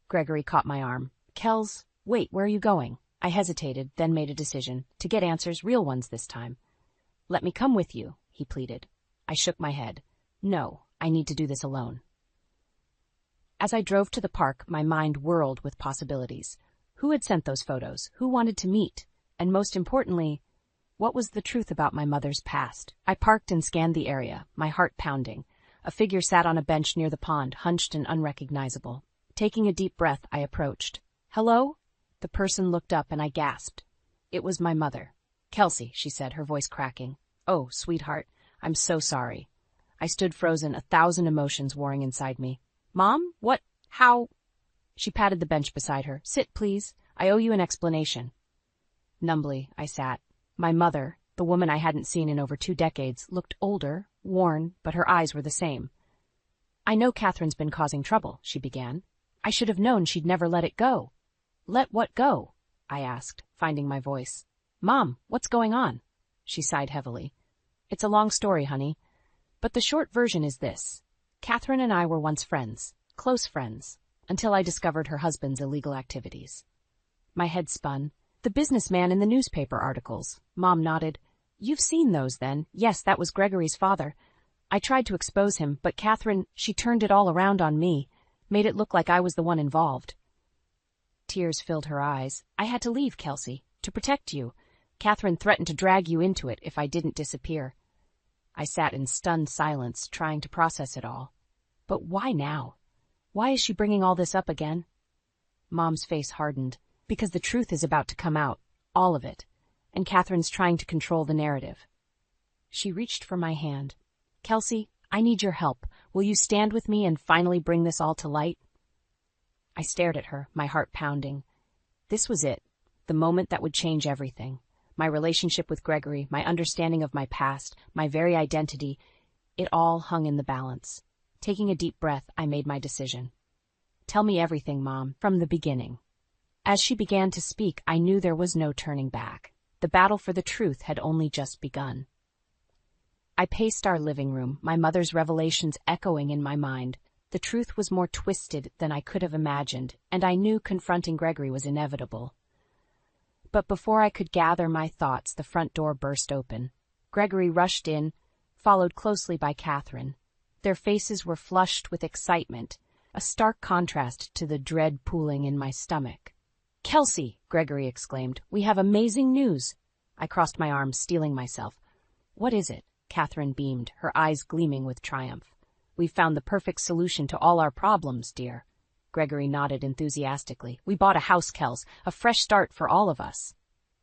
Gregory caught my arm. "Kels, wait, where are you going?" I hesitated, then made a decision, to get answers, real ones this time. "Let me come with you," he pleaded. I shook my head. "No, I need to do this alone." As I drove to the park, my mind whirled with possibilities. Who had sent those photos? Who wanted to meet? And most importantly, what was the truth about my mother's past? I parked and scanned the area, my heart pounding. A figure sat on a bench near the pond, hunched and unrecognizable. Taking a deep breath, I approached. "Hello?" The person looked up and I gasped. It was my mother. "Kelsey," she said, her voice cracking. "Oh, sweetheart, I'm so sorry." I stood frozen, 1,000 emotions warring inside me. "Mom? What? How?" She patted the bench beside her. "Sit, please. I owe you an explanation." Numbly, I sat. My mother, the woman I hadn't seen in over 2 decades, looked older, worn, but her eyes were the same. "I know Catherine's been causing trouble," she began. "I should have known she'd never let it go." "Let what go?" I asked, finding my voice. "Mom, what's going on?" She sighed heavily. "It's a long story, honey. But the short version is this. Catherine and I were once friends, close friends, until I discovered her husband's illegal activities." My head spun. "The businessman in the newspaper articles." Mom nodded. "You've seen those, then. Yes, that was Gregory's father. I tried to expose him, but Catherine, she turned it all around on me, made it look like I was the one involved." Tears filled her eyes. "I had to leave, Kelsey, to protect you. Catherine threatened to drag you into it if I didn't disappear." I sat in stunned silence, trying to process it all. But why now? Why is she bringing all this up again? Mom's face hardened. "Because the truth is about to come out, all of it, and Catherine's trying to control the narrative." She reached for my hand. "Kelsey, I need your help. Will you stand with me and finally bring this all to light?" I stared at her, my heart pounding. This was it, the moment that would change everything. My relationship with Gregory, my understanding of my past, my very identity, it all hung in the balance. Taking a deep breath, I made my decision. "Tell me everything, Mom, from the beginning." As she began to speak, I knew there was no turning back. The battle for the truth had only just begun. I paced our living room, my mother's revelations echoing in my mind. The truth was more twisted than I could have imagined, and I knew confronting Gregory was inevitable. But before I could gather my thoughts, the front door burst open. Gregory rushed in, followed closely by Catherine. Their faces were flushed with excitement, a stark contrast to the dread pooling in my stomach. "Kelsey!" Gregory exclaimed. "We have amazing news!" I crossed my arms, steeling myself. "What is it?" Catherine beamed, her eyes gleaming with triumph. "We've found the perfect solution to all our problems, dear." Gregory nodded enthusiastically. "We bought a house, Kels, a fresh start for all of us."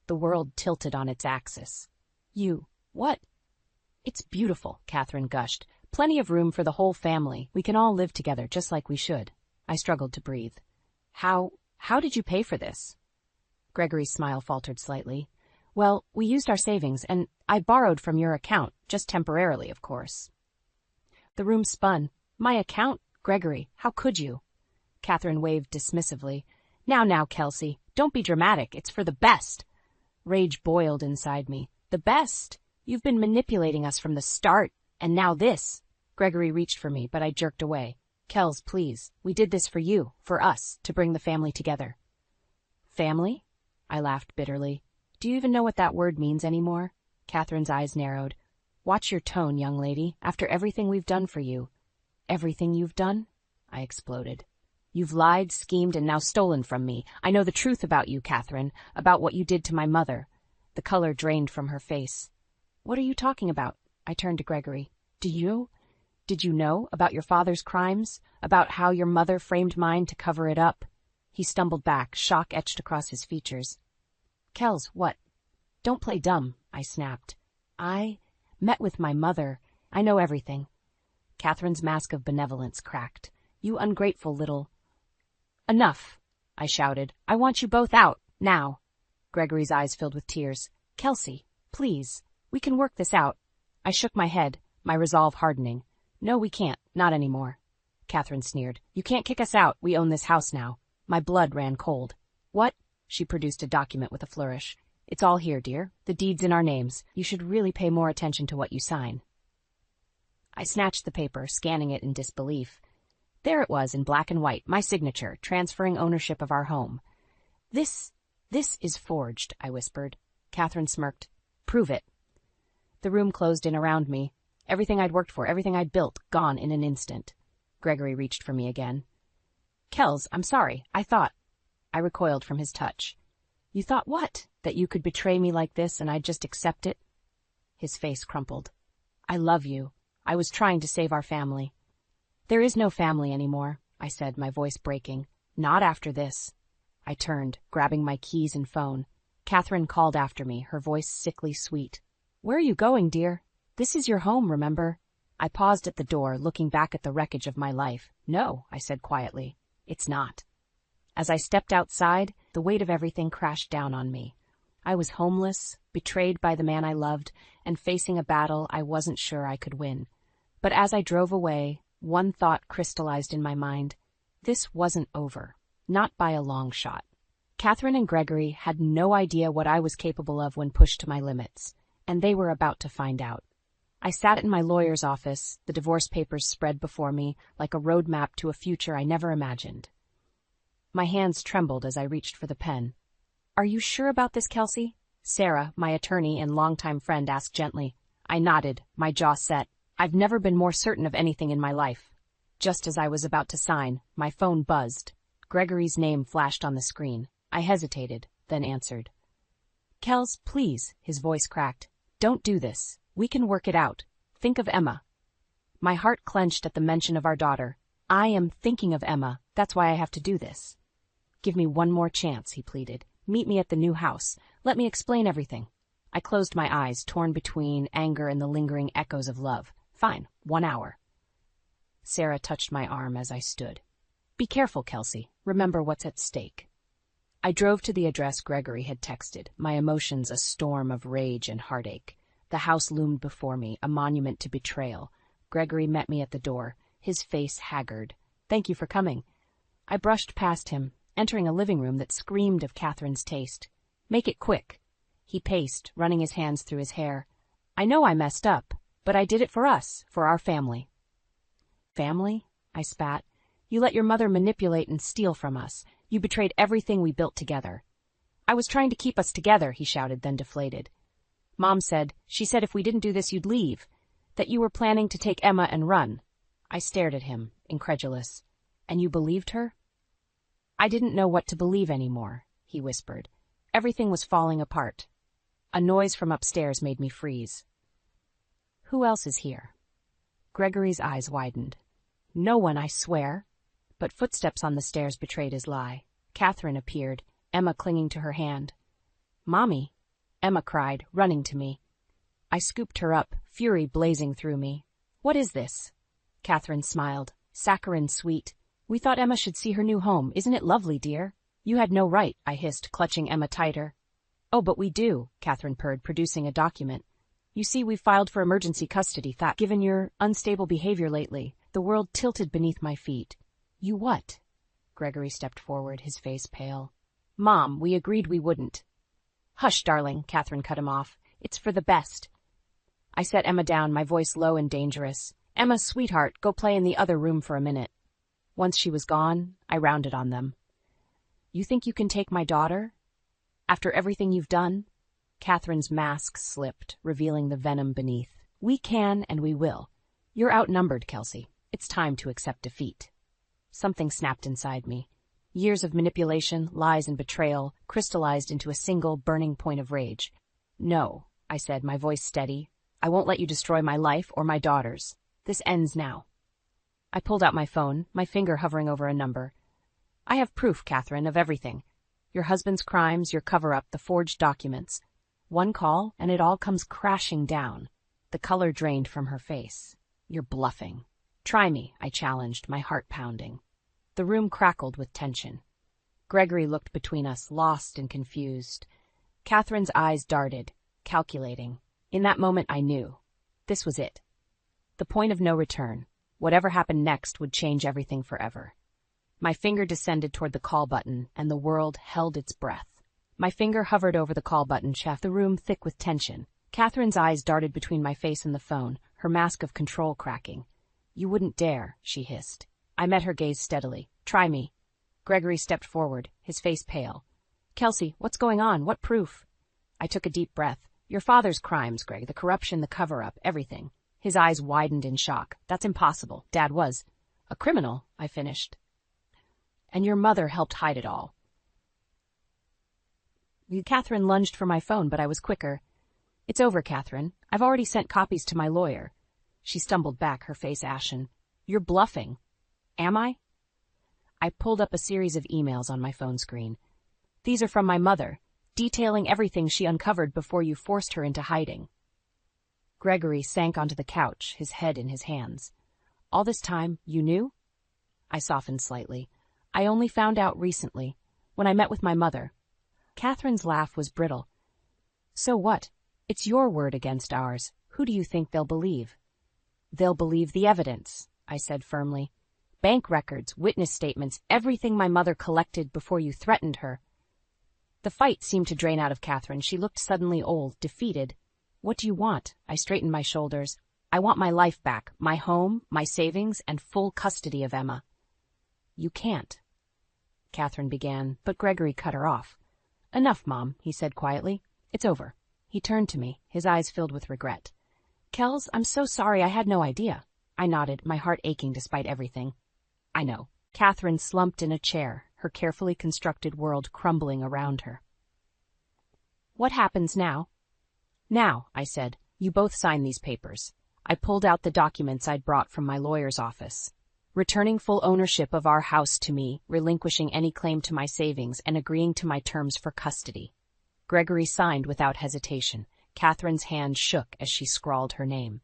The world tilted on its axis. What? "It's beautiful," Catherine gushed. "Plenty of room for the whole family. We can all live together just like we should." I struggled to breathe. How did you pay for this?" Gregory's smile faltered slightly. "Well, we used our savings, and I borrowed from your account, just temporarily, of course." The room spun. "My account? Gregory, how could you?" Catherine waved dismissively. Now, Kelsey, don't be dramatic. It's for the best." Rage boiled inside me. "The best? You've been manipulating us from the start, and now this." Gregory reached for me, but I jerked away. "Kels, please. We did this for you, for us, to bring the family together." "Family?" I laughed bitterly. "Do you even know what that word means anymore? Catherine's eyes narrowed. Watch your tone, young lady. After everything we've done for you. Everything you've done? I exploded. You've lied, schemed, and now stolen from me. I know the truth about you, Catherine, about what you did to my mother. The color drained from her face. What are you talking about? I turned to Gregory. Did you know about your father's crimes? About how your mother framed mine to cover it up? He stumbled back, shock etched across his features. Kels, what? Don't play dumb, I snapped. I met with my mother. I know everything. Catherine's mask of benevolence cracked. You ungrateful little... Enough, I shouted. I want you both out, now. Gregory's eyes filled with tears. Kelsey, please, we can work this out. I shook my head, my resolve hardening. No, we can't, not anymore. Catherine sneered. You can't kick us out, we own this house now. My blood ran cold. What? She produced a document with a flourish. It's all here, dear. The deed's in our names. You should really pay more attention to what you sign. I snatched the paper, scanning it in disbelief. There it was in black and white, my signature, transferring ownership of our home. This is forged, I whispered. Catherine smirked. Prove it. The room closed in around me. Everything I'd worked for, everything I'd built, gone in an instant. Gregory reached for me again. Kels, I'm sorry. I recoiled from his touch. You thought what? That you could betray me like this and I'd just accept it? His face crumpled. I love you. I was trying to save our family. There is no family anymore, I said, my voice breaking. Not after this. I turned, grabbing my keys and phone. Catherine called after me, her voice sickly sweet. Where are you going, dear? This is your home, remember? I paused at the door, looking back at the wreckage of my life. No, I said quietly. It's not. As I stepped outside, the weight of everything crashed down on me. I was homeless, betrayed by the man I loved, and facing a battle I wasn't sure I could win. But as I drove away, one thought crystallized in my mind. This wasn't over. Not by a long shot. Catherine and Gregory had no idea what I was capable of when pushed to my limits, and they were about to find out. I sat in my lawyer's office, the divorce papers spread before me like a roadmap to a future I never imagined. My hands trembled as I reached for the pen. Are you sure about this, Kelsey? Sarah, my attorney and longtime friend, asked gently. I nodded, my jaw set. I've never been more certain of anything in my life. Just as I was about to sign, my phone buzzed. Gregory's name flashed on the screen. I hesitated, then answered. Kels, please, his voice cracked. Don't do this. We can work it out. Think of Emma. My heart clenched at the mention of our daughter. I am thinking of Emma. That's why I have to do this. Give me one more chance, he pleaded. Meet me at the new house. Let me explain everything. I closed my eyes, torn between anger and the lingering echoes of love. Fine, 1 hour. Sarah touched my arm as I stood. Be careful, Kelsey. Remember what's at stake. I drove to the address Gregory had texted, my emotions a storm of rage and heartache. The house loomed before me, a monument to betrayal. Gregory met me at the door, his face haggard. Thank you for coming. I brushed past him, entering a living room that screamed of Catherine's taste. Make it quick. He paced, running his hands through his hair. I know I messed up, but I did it for us, for our family. Family? I spat. You let your mother manipulate and steal from us. You betrayed everything we built together. I was trying to keep us together, he shouted, then deflated. Mom said, she said if we didn't do this you'd leave, that you were planning to take Emma and run. I stared at him, incredulous. And you believed her? I didn't know what to believe anymore, he whispered. Everything was falling apart. A noise from upstairs made me freeze. Who else is here? Gregory's eyes widened. No one, I swear. But footsteps on the stairs betrayed his lie. Catherine appeared, Emma clinging to her hand. Mommy, Emma cried, running to me. I scooped her up, fury blazing through me. What is this? Catherine smiled, saccharine sweet. We thought Emma should see her new home. Isn't it lovely, dear? You had no right, I hissed, clutching Emma tighter. Oh, but we do, Catherine purred, producing a document. You see, we filed for emergency custody, thought, given your unstable behavior lately. The world tilted beneath my feet. You what? Gregory stepped forward, his face pale. Mom, we agreed we wouldn't. Hush, darling, Catherine cut him off. It's for the best. I set Emma down, my voice low and dangerous. Emma, sweetheart, go play in the other room for a minute. Once she was gone, I rounded on them. You think you can take my daughter? After everything you've done? Catherine's mask slipped, revealing the venom beneath. We can and we will. You're outnumbered, Kelsey. It's time to accept defeat. Something snapped inside me. Years of manipulation, lies, and betrayal crystallized into a single burning point of rage. No, I said, my voice steady. I won't let you destroy my life or my daughter's. This ends now. I pulled out my phone, my finger hovering over a number. I have proof, Catherine, of everything. Your husband's crimes, your cover-up, the forged documents. One call, and it all comes crashing down. The color drained from her face. You're bluffing. Try me, I challenged, my heart pounding. The room crackled with tension. Gregory looked between us, lost and confused. Catherine's eyes darted, calculating. In that moment I knew. This was it. The point of no return. Whatever happened next would change everything forever. My finger descended toward the call button, and the world held its breath. My finger hovered over the call button, the room thick with tension. Catherine's eyes darted between my face and the phone, her mask of control cracking. You wouldn't dare, she hissed. I met her gaze steadily. Try me. Gregory stepped forward, his face pale. Kelsey, what's going on? What proof? I took a deep breath. Your father's crimes, Greg, the corruption, the cover-up, everything. His eyes widened in shock. That's impossible. Dad was a criminal, I finished. And your mother helped hide it all. Catherine lunged for my phone, but I was quicker. It's over, Catherine. I've already sent copies to my lawyer. She stumbled back, her face ashen. You're bluffing. Am I? I pulled up a series of emails on my phone screen. These are from my mother, detailing everything she uncovered before you forced her into hiding. Gregory sank onto the couch, his head in his hands. All this time, you knew? I softened slightly. I only found out recently, when I met with my mother. Catherine's laugh was brittle. So what? It's your word against ours. Who do you think they'll believe? They'll believe the evidence, I said firmly. Bank records, witness statements, everything my mother collected before you threatened her. The fight seemed to drain out of Catherine. She looked suddenly old, defeated. What do you want? I straightened my shoulders. I want my life back, my home, my savings, and full custody of Emma. You can't, Catherine began, but Gregory cut her off. Enough, Mom, he said quietly. It's over. He turned to me, his eyes filled with regret. Kels, I'm so sorry, I had no idea. I nodded, my heart aching despite everything. I know. Catherine slumped in a chair, her carefully constructed world crumbling around her. What happens now? Now, I said, you both sign these papers. I pulled out the documents I'd brought from my lawyer's office. Returning full ownership of our house to me, relinquishing any claim to my savings, and agreeing to my terms for custody. Gregory signed without hesitation. Catherine's hand shook as she scrawled her name.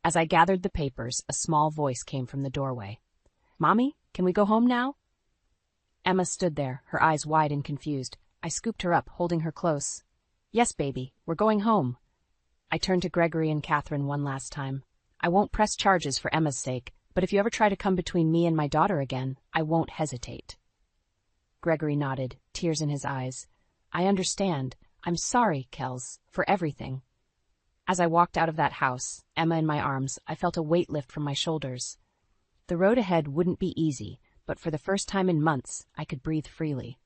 As I gathered the papers, a small voice came from the doorway. Mommy, can we go home now? Emma stood there, her eyes wide and confused. I scooped her up, holding her close. Yes, baby, we're going home. I turned to Gregory and Catherine one last time. I won't press charges for Emma's sake, but if you ever try to come between me and my daughter again, I won't hesitate. Gregory nodded, tears in his eyes. I understand. I'm sorry, Kels, for everything. As I walked out of that house, Emma in my arms, I felt a weight lift from my shoulders. The road ahead wouldn't be easy, but for the first time in months, I could breathe freely.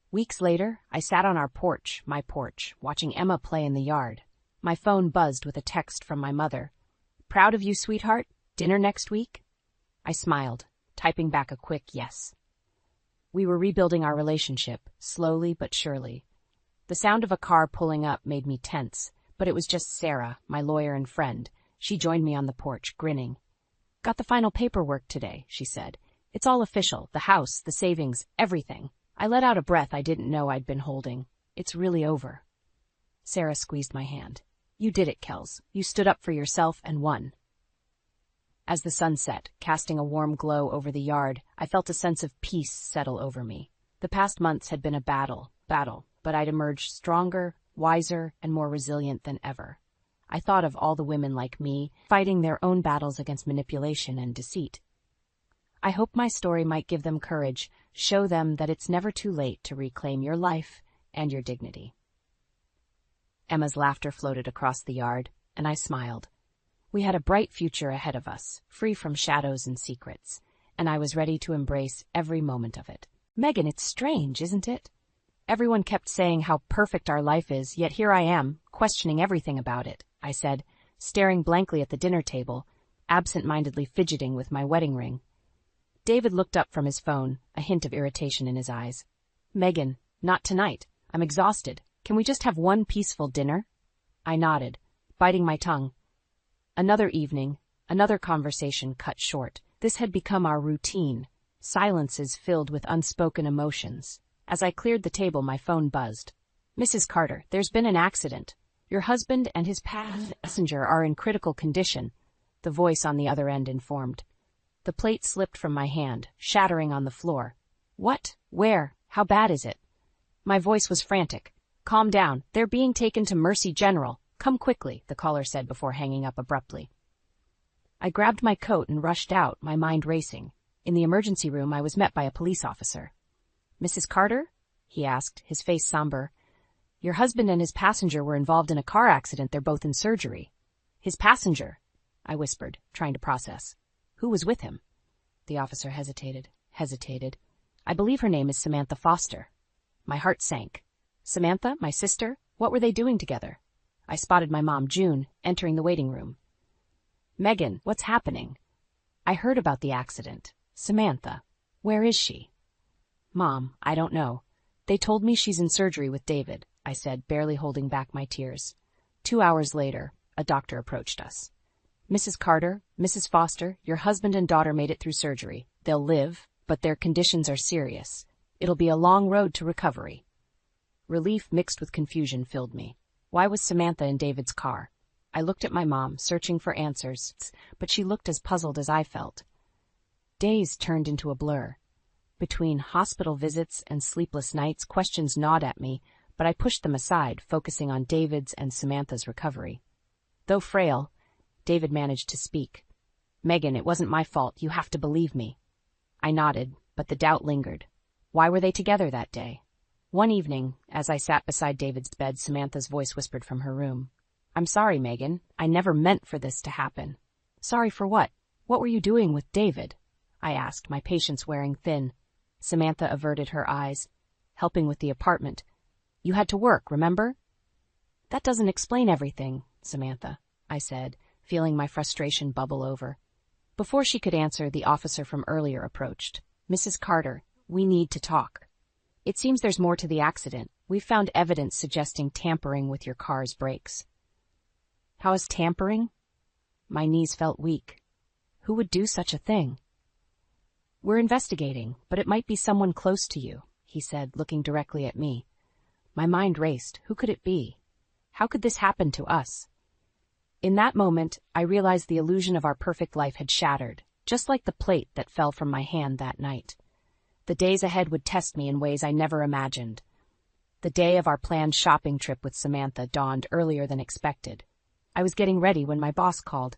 Weeks later, I sat on our porch, my porch, watching Emma play in the yard. My phone buzzed with a text from my mother. Proud of you, sweetheart? Dinner next week? I smiled, typing back a quick yes. We were rebuilding our relationship, slowly but surely. The sound of a car pulling up made me tense, but it was just Sarah, my lawyer and friend. She joined me on the porch, grinning. Got the final paperwork today, she said. It's all official, the house, the savings, everything. I let out a breath I didn't know I'd been holding. It's really over. Sarah squeezed my hand. You did it, Kels. You stood up for yourself and won. As the sun set, casting a warm glow over the yard, I felt a sense of peace settle over me. The past months had been a battle, but I'd emerged stronger, wiser, and more resilient than ever. I thought of all the women like me, fighting their own battles against manipulation and deceit. I hope my story might give them courage, show them that it's never too late to reclaim your life and your dignity. Emma's laughter floated across the yard, and I smiled. We had a bright future ahead of us, free from shadows and secrets, and I was ready to embrace every moment of it. Megan, it's strange, isn't it? Everyone kept saying how perfect our life is, yet here I am, questioning everything about it, I said, staring blankly at the dinner table, absent-mindedly fidgeting with my wedding ring. David looked up from his phone, a hint of irritation in his eyes. Megan, not tonight. I'm exhausted. Can we just have one peaceful dinner? I nodded, biting my tongue. Another evening, another conversation cut short. This had become our routine, silences filled with unspoken emotions. As I cleared the table, my phone buzzed. Mrs. Carter, there's been an accident. Your husband and his passenger are in critical condition, the voice on the other end informed. The plate slipped from my hand, shattering on the floor. What? Where? How bad is it? My voice was frantic. Calm down. They're being taken to Mercy General. Come quickly, the caller said before hanging up abruptly. I grabbed my coat and rushed out, my mind racing. In the emergency room, I was met by a police officer. Mrs. Carter? He asked, his face somber. Your husband and his passenger were involved in a car accident. They're both in surgery. His passenger? I whispered, trying to process. Who was with him? The officer hesitated. I believe her name is Samantha Foster. My heart sank. Samantha, my sister? What were they doing together? I spotted my mom, June, entering the waiting room. Megan, what's happening? I heard about the accident. Samantha, where is she? Mom, I don't know. They told me she's in surgery with David, I said, barely holding back my tears. 2 hours later, a doctor approached us. Mrs. Carter, Mrs. Foster, your husband and daughter made it through surgery. They'll live, but their conditions are serious. It'll be a long road to recovery. Relief mixed with confusion filled me. Why was Samantha in David's car? I looked at my mom, searching for answers, but she looked as puzzled as I felt. Days turned into a blur. Between hospital visits and sleepless nights, questions gnawed at me, but I pushed them aside, focusing on David's and Samantha's recovery. Though frail, David managed to speak. Megan, it wasn't my fault. You have to believe me. I nodded, but the doubt lingered. Why were they together that day? One evening, as I sat beside David's bed, Samantha's voice whispered from her room. I'm sorry, Megan. I never meant for this to happen. Sorry for what? What were you doing with David? I asked, my patience wearing thin. Samantha averted her eyes, helping with the apartment. You had to work, remember? That doesn't explain everything, Samantha, I said, feeling my frustration bubble over. Before she could answer, the officer from earlier approached. Mrs. Carter, we need to talk. It seems there's more to the accident. We've found evidence suggesting tampering with your car's brakes. How is tampering? My knees felt weak. Who would do such a thing? We're investigating, but it might be someone close to you, he said, looking directly at me. My mind raced. Who could it be? How could this happen to us? In that moment, I realized the illusion of our perfect life had shattered, just like the plate that fell from my hand that night. The days ahead would test me in ways I never imagined. The day of our planned shopping trip with Samantha dawned earlier than expected. I was getting ready when my boss called.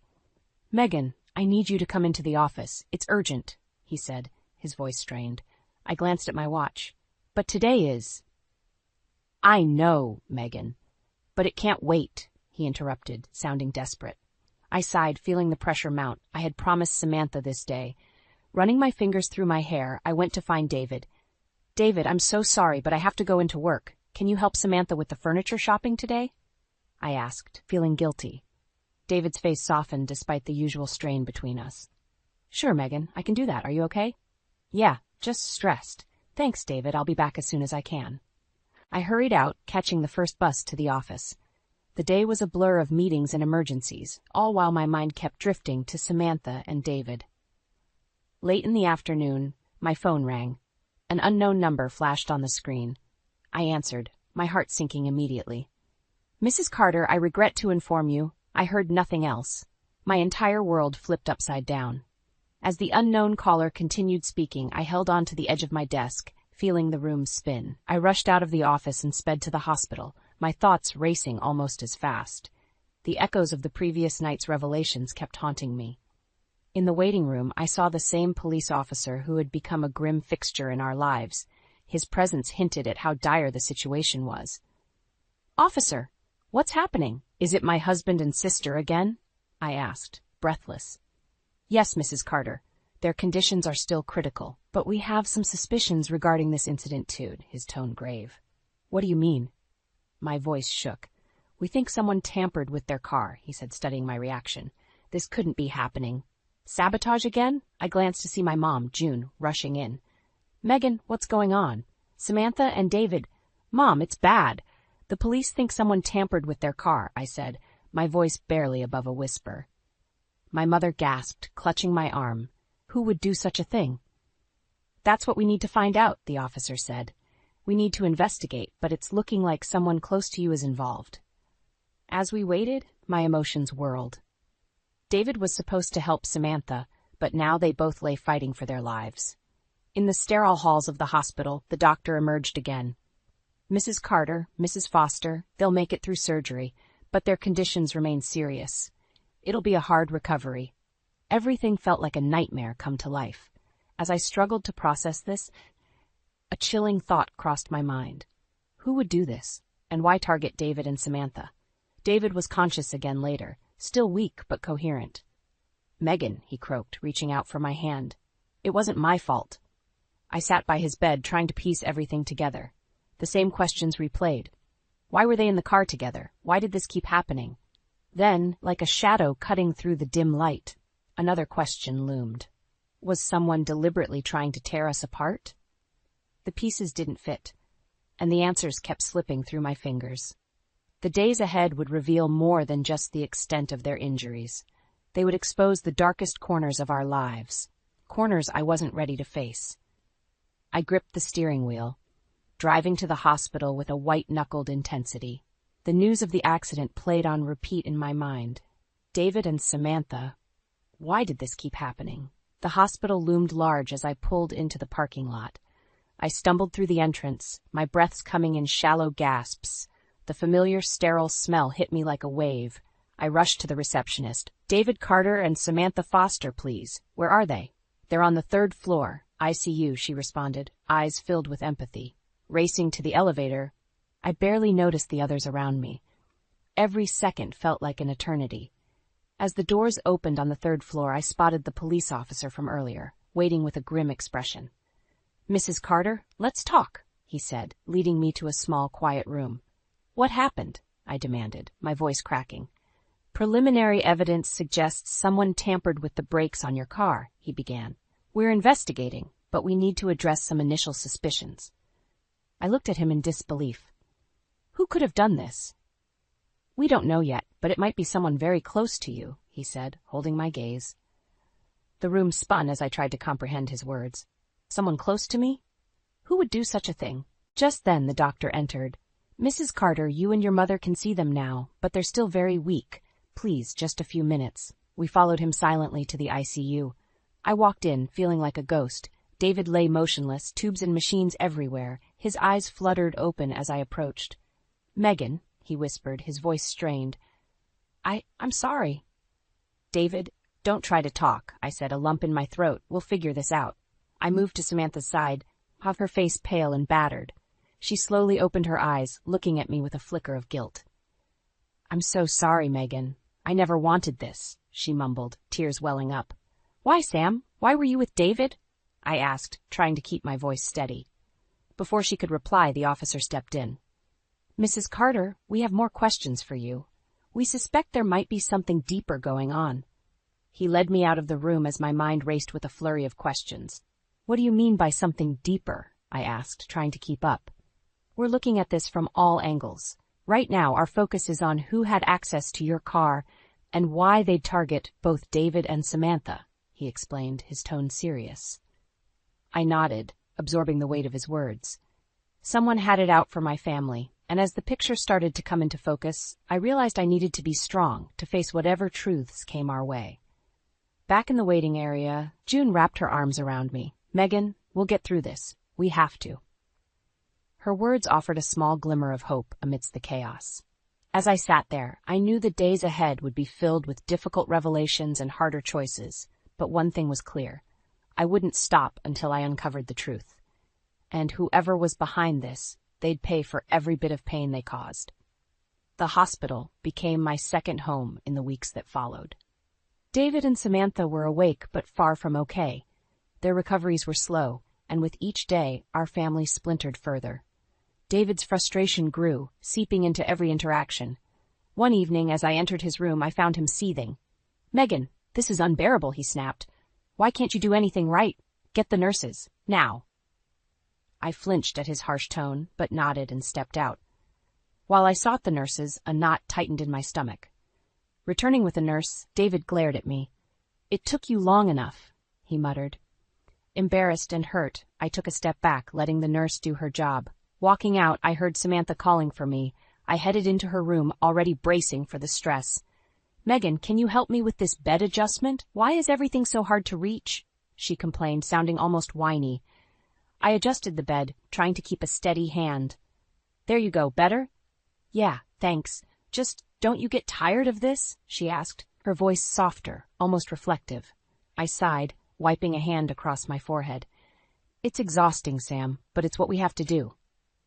Megan, I need you to come into the office. It's urgent, he said, his voice strained. I glanced at my watch. But today is... I know, Megan. But it can't wait, he interrupted, sounding desperate. I sighed, feeling the pressure mount. I had promised Samantha this day. Running my fingers through my hair, I went to find David. David, I'm so sorry, but I have to go into work. Can you help Samantha with the furniture shopping today? I asked, feeling guilty. David's face softened despite the usual strain between us. Sure, Megan, I can do that. Are you okay? Yeah, just stressed. Thanks, David. I'll be back as soon as I can. I hurried out, catching the first bus to the office. The day was a blur of meetings and emergencies, all while my mind kept drifting to Samantha and David. Late in the afternoon, my phone rang. An unknown number flashed on the screen. I answered, my heart sinking immediately. Mrs. Carter, I regret to inform you, I heard nothing else. My entire world flipped upside down. As the unknown caller continued speaking, I held on to the edge of my desk, feeling the room spin. I rushed out of the office and sped to the hospital, my thoughts racing almost as fast. The echoes of the previous night's revelations kept haunting me. In the waiting room, I saw the same police officer who had become a grim fixture in our lives. His presence hinted at how dire the situation was. Officer, what's happening? Is it my husband and sister again? I asked, breathless. Yes, Mrs. Carter. Their conditions are still critical, but we have some suspicions regarding this incident too, his tone grave. What do you mean? My voice shook. We think someone tampered with their car, he said, studying my reaction. This couldn't be happening. Sabotage again? I glanced to see my mom, June, rushing in. Megan, what's going on? Samantha and David. Mom, it's bad. The police think someone tampered with their car, I said, my voice barely above a whisper. My mother gasped, clutching my arm. Who would do such a thing? That's what we need to find out, the officer said. We need to investigate, but it's looking like someone close to you is involved. As we waited, my emotions whirled. David was supposed to help Samantha, but now they both lay fighting for their lives. In the sterile halls of the hospital, the doctor emerged again. Mrs. Carter, Mrs. Foster, they'll make it through surgery, but their conditions remain serious. It'll be a hard recovery. Everything felt like a nightmare come to life. As I struggled to process this, a chilling thought crossed my mind. Who would do this, and why target David and Samantha? David was conscious again later, still weak but coherent. Megan, he croaked, reaching out for my hand. It wasn't my fault. I sat by his bed, trying to piece everything together. The same questions replayed. Why were they in the car together? Why did this keep happening? Then, like a shadow cutting through the dim light, another question loomed. Was someone deliberately trying to tear us apart? The pieces didn't fit, and the answers kept slipping through my fingers. The days ahead would reveal more than just the extent of their injuries. They would expose the darkest corners of our lives, corners I wasn't ready to face. I gripped the steering wheel, driving to the hospital with a white-knuckled intensity. The news of the accident played on repeat in my mind. David and Samantha. Why did this keep happening? The hospital loomed large as I pulled into the parking lot. I stumbled through the entrance, my breaths coming in shallow gasps. The familiar sterile smell hit me like a wave. I rushed to the receptionist. David Carter and Samantha Foster, please. Where are they? They're on the 3rd floor. ICU, she responded, eyes filled with empathy. Racing to the elevator, I barely noticed the others around me. Every second felt like an eternity. As the doors opened on the 3rd floor, I spotted the police officer from earlier, waiting with a grim expression. Mrs. Carter, let's talk, he said, leading me to a small, quiet room. What happened? I demanded, my voice cracking. Preliminary evidence suggests someone tampered with the brakes on your car, he began. We're investigating, but we need to address some initial suspicions. I looked at him in disbelief. Who could have done this? We don't know yet, but it might be someone very close to you, he said, holding my gaze. The room spun as I tried to comprehend his words. Someone close to me? Who would do such a thing? Just then the doctor entered. Mrs. Carter, you and your mother can see them now, but they're still very weak. Please, just a few minutes. We followed him silently to the ICU. I walked in, feeling like a ghost. David lay motionless, tubes and machines everywhere. His eyes fluttered open as I approached. Megan, he whispered, his voice strained. I'm sorry. David, don't try to talk, I said, a lump in my throat. We'll figure this out. I moved to Samantha's side, her face pale and battered. She slowly opened her eyes, looking at me with a flicker of guilt. I'm so sorry, Megan. I never wanted this, she mumbled, tears welling up. Why, Sam? Why were you with David? I asked, trying to keep my voice steady. Before she could reply, the officer stepped in. Mrs. Carter, we have more questions for you. We suspect there might be something deeper going on. He led me out of the room as my mind raced with a flurry of questions. What do you mean by something deeper? I asked, trying to keep up. We're looking at this from all angles. Right now, our focus is on who had access to your car and why they'd target both David and Samantha, he explained, his tone serious. I nodded, absorbing the weight of his words. Someone had it out for my family, and as the picture started to come into focus, I realized I needed to be strong to face whatever truths came our way. Back in the waiting area, June wrapped her arms around me. Megan, we'll get through this. We have to. Her words offered a small glimmer of hope amidst the chaos. As I sat there, I knew the days ahead would be filled with difficult revelations and harder choices, but one thing was clear. I wouldn't stop until I uncovered the truth. And whoever was behind this, they'd pay for every bit of pain they caused. The hospital became my second home in the weeks that followed. David and Samantha were awake but far from okay. Their recoveries were slow, and with each day, our family splintered further. David's frustration grew, seeping into every interaction. One evening, as I entered his room, I found him seething. "Megan, this is unbearable," he snapped. "Why can't you do anything right? Get the nurses, now." I flinched at his harsh tone, but nodded and stepped out. While I sought the nurses, a knot tightened in my stomach. Returning with a nurse, David glared at me. "It took you long enough," he muttered. Embarrassed and hurt, I took a step back, letting the nurse do her job. Walking out, I heard Samantha calling for me. I headed into her room, already bracing for the stress. "Megan, can you help me with this bed adjustment? Why is everything so hard to reach?" she complained, sounding almost whiny. I adjusted the bed, trying to keep a steady hand. "There you go, better?" "Yeah, thanks. Just, don't you get tired of this?" she asked, her voice softer, almost reflective. I sighed, wiping a hand across my forehead. "It's exhausting, Sam, but it's what we have to do."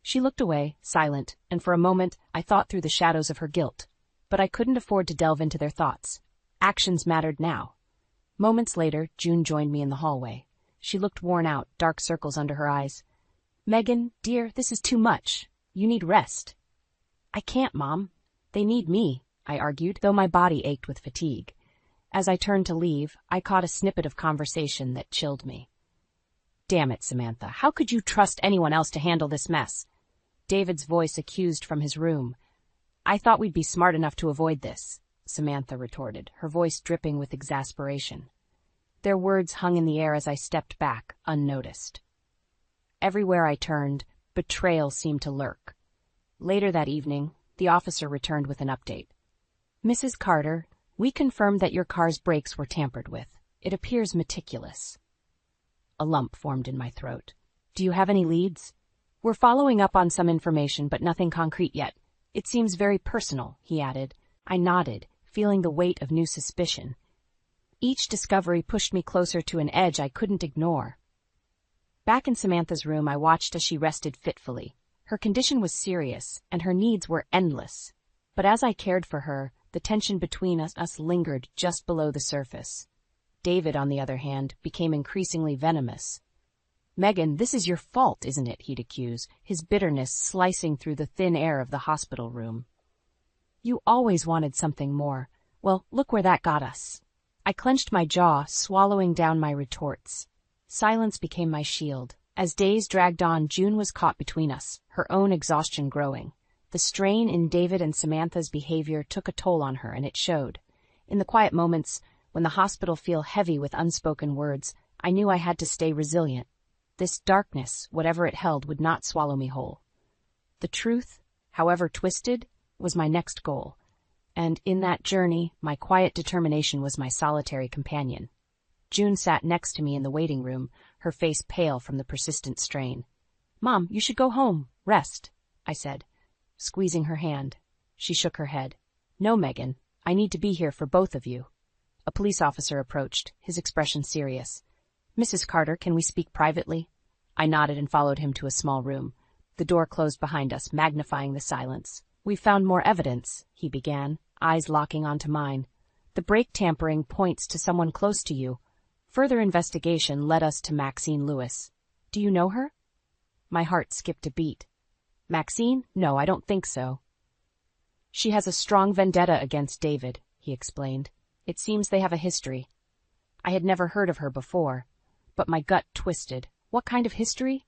She looked away, silent, and for a moment I thought through the shadows of her guilt. But I couldn't afford to delve into their thoughts. Actions mattered now. Moments later, June joined me in the hallway. She looked worn out, dark circles under her eyes. "Megan, dear, this is too much. You need rest." "I can't, Mom. They need me," I argued, though my body ached with fatigue. As I turned to leave, I caught a snippet of conversation that chilled me. "Damn it, Samantha, how could you trust anyone else to handle this mess?" David's voice accused from his room. "I thought we'd be smart enough to avoid this," Samantha retorted, her voice dripping with exasperation. Their words hung in the air as I stepped back, unnoticed. Everywhere I turned, betrayal seemed to lurk. Later that evening, the officer returned with an update. "Mrs. Carter, we confirmed that your car's brakes were tampered with. It appears meticulous." A lump formed in my throat. "Do you have any leads?" "We're following up on some information, but nothing concrete yet. It seems very personal," he added. I nodded, feeling the weight of new suspicion. Each discovery pushed me closer to an edge I couldn't ignore. Back in Samantha's room, I watched as she rested fitfully. Her condition was serious, and her needs were endless. But as I cared for her, the tension between us lingered just below the surface. David, on the other hand, became increasingly venomous. "Megan, this is your fault, isn't it?" he'd accuse, his bitterness slicing through the thin air of the hospital room. "You always wanted something more. Well, look where that got us." I clenched my jaw, swallowing down my retorts. Silence became my shield. As days dragged on, June was caught between us, her own exhaustion growing. The strain in David and Samantha's behavior took a toll on her, and it showed. In the quiet moments, when the hospital felt heavy with unspoken words, I knew I had to stay resilient. This darkness, whatever it held, would not swallow me whole. The truth, however twisted, was my next goal, and in that journey, my quiet determination was my solitary companion. June sat next to me in the waiting room, her face pale from the persistent strain. "Mom, you should go home. Rest," I said, squeezing her hand. She shook her head. "No, Megan, I need to be here for both of you." A police officer approached, his expression serious. "Mrs. Carter, can we speak privately?" I nodded and followed him to a small room. The door closed behind us, magnifying the silence. "We've found more evidence," he began, eyes locking onto mine. "The brake tampering points to someone close to you. Further investigation led us to Maxine Lewis. Do you know her?" My heart skipped a beat. "Maxine? No, I don't think so." "She has a strong vendetta against David," he explained. "It seems they have a history." I had never heard of her before, but my gut twisted. "What kind of history?"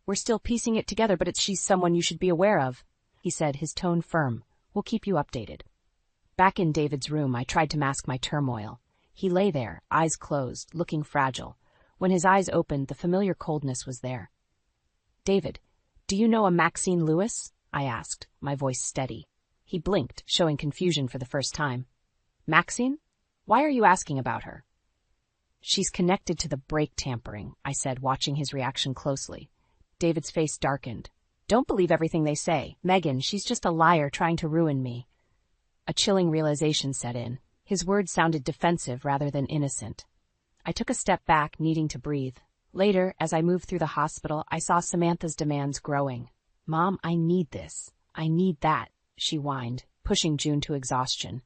"We're still piecing it together, but she's someone you should be aware of," he said, his tone firm. "We'll keep you updated." Back in David's room, I tried to mask my turmoil. He lay there, eyes closed, looking fragile. When his eyes opened, the familiar coldness was there. "David, do you know a Maxine Lewis?" I asked, my voice steady. He blinked, showing confusion for the first time. "Maxine? Why are you asking about her?" "She's connected to the brake tampering," I said, watching his reaction closely. David's face darkened. "Don't believe everything they say. Megan, she's just a liar trying to ruin me." A chilling realization set in. His words sounded defensive rather than innocent. I took a step back, needing to breathe. Later, as I moved through the hospital, I saw Samantha's demands growing. "Mom, I need this. I need that," she whined, pushing June to exhaustion.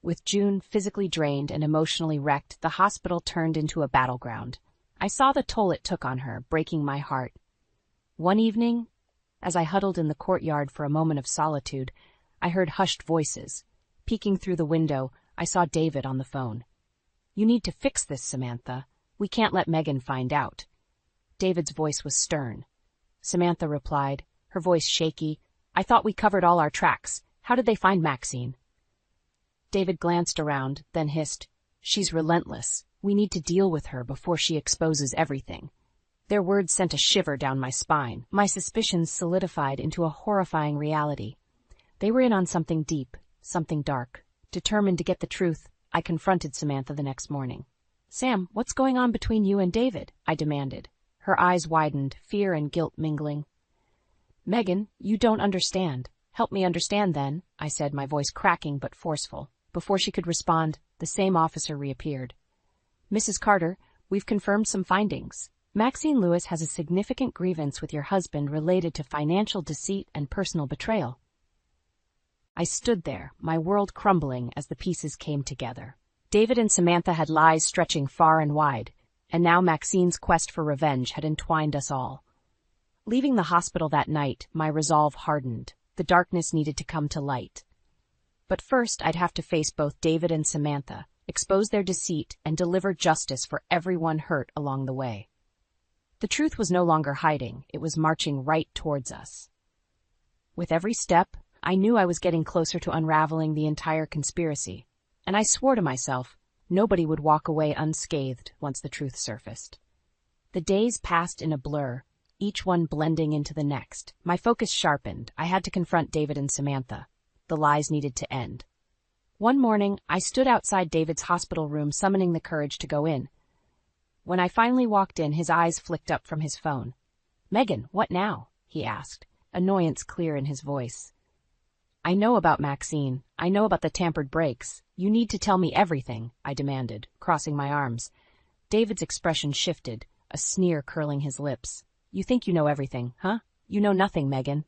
With June physically drained and emotionally wrecked, the hospital turned into a battleground. I saw the toll it took on her, breaking my heart. One evening, As I huddled in the courtyard for a moment of solitude, I heard hushed voices. Peeking through the window, I saw David on the phone. "You need to fix this, Samantha. We can't let Megan find out." David's voice was stern. Samantha replied, her voice shaky, "I thought we covered all our tracks. How did they find Maxine?" David glanced around, then hissed, "She's relentless. We need to deal with her before she exposes everything." Their words sent a shiver down my spine. My suspicions solidified into a horrifying reality. They were in on something deep, something dark. Determined to get the truth, I confronted Samantha the next morning. "Sam, what's going on between you and David?" I demanded. Her eyes widened, fear and guilt mingling. "Megan, you don't understand." "Help me understand then," I said, my voice cracking but forceful. Before she could respond, the same officer reappeared. "Mrs. Carter, we've confirmed some findings. Maxine Lewis has a significant grievance with your husband related to financial deceit and personal betrayal." I stood there, my world crumbling as the pieces came together. David and Samantha had lies stretching far and wide, and now Maxine's quest for revenge had entwined us all. Leaving the hospital that night, my resolve hardened. The darkness needed to come to light. But first, I'd have to face both David and Samantha, expose their deceit, and deliver justice for everyone hurt along the way. The truth was no longer hiding, it was marching right towards us. With every step, I knew I was getting closer to unraveling the entire conspiracy, and I swore to myself nobody would walk away unscathed once the truth surfaced. The days passed in a blur, each one blending into the next. My focus sharpened. I had to confront David and Samantha. The lies needed to end. One morning, I stood outside David's hospital room, summoning the courage to go in. When I finally walked in, his eyes flicked up from his phone. "Megan, what now?" he asked, annoyance clear in his voice. "I know about Maxine. I know about the tampered brakes. You need to tell me everything," I demanded, crossing my arms. David's expression shifted, a sneer curling his lips. "You think you know everything, huh? You know nothing, Megan."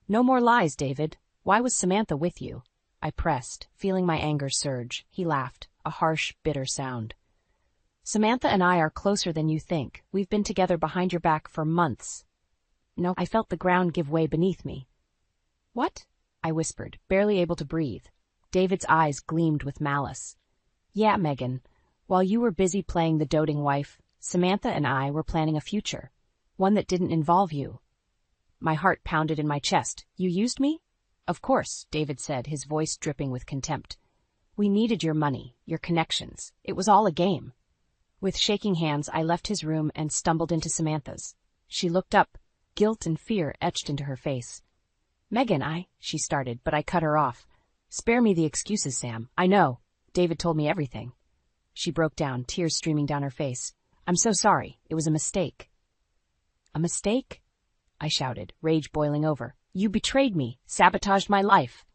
"No more lies, David. Why was Samantha with you?" I pressed, feeling my anger surge. He laughed, a harsh, bitter sound. "Samantha and I are closer than you think. We've been together behind your back for months." No, I felt the ground give way beneath me. "What?" I whispered, barely able to breathe. David's eyes gleamed with malice. "Yeah, Megan. While you were busy playing the doting wife, Samantha and I were planning a future. One that didn't involve you." My heart pounded in my chest. "You used me?" "Of course," David said, his voice dripping with contempt. "We needed your money, your connections. It was all a game." With shaking hands, I left his room and stumbled into Samantha's. She looked up, guilt and fear etched into her face. "Megan, she started, but I cut her off. "Spare me the excuses, Sam. I know. David told me everything." She broke down, tears streaming down her face. "I'm so sorry. It was a mistake." "A mistake?" I shouted, rage boiling over. "You betrayed me, sabotaged my life."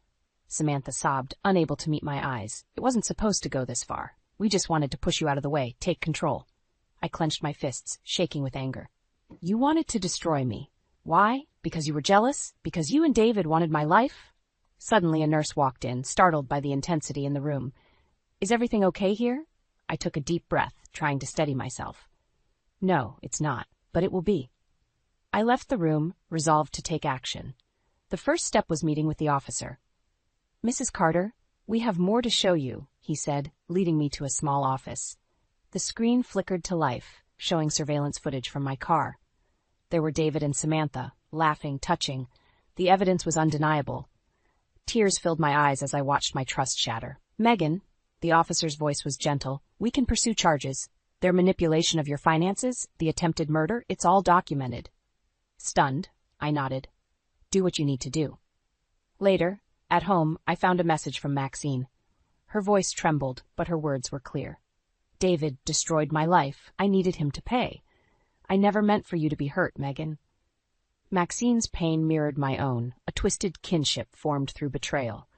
Samantha sobbed, unable to meet my eyes. "It wasn't supposed to go this far. We just wanted to push you out of the way, take control." I clenched my fists, shaking with anger. "You wanted to destroy me. Why? Because you were jealous? Because you and David wanted my life?" Suddenly a nurse walked in, startled by the intensity in the room. "Is everything okay here?" I took a deep breath, trying to steady myself. "No, it's not, but it will be." I left the room, resolved to take action. The first step was meeting with the officer. "Mrs. Carter, we have more to show you," he said, leading me to a small office. The screen flickered to life, showing surveillance footage from my car. There were David and Samantha, laughing, touching. The evidence was undeniable. Tears filled my eyes as I watched my trust shatter. "Megan," the officer's voice was gentle, "we can pursue charges. Their manipulation of your finances, the attempted murder, it's all documented." Stunned, I nodded. "Do what you need to do." Later, at home, I found a message from Maxine. Her voice trembled, but her words were clear. "David destroyed my life. I needed him to pay. I never meant for you to be hurt, Megan." Maxine's pain mirrored my own, a twisted kinship formed through betrayal.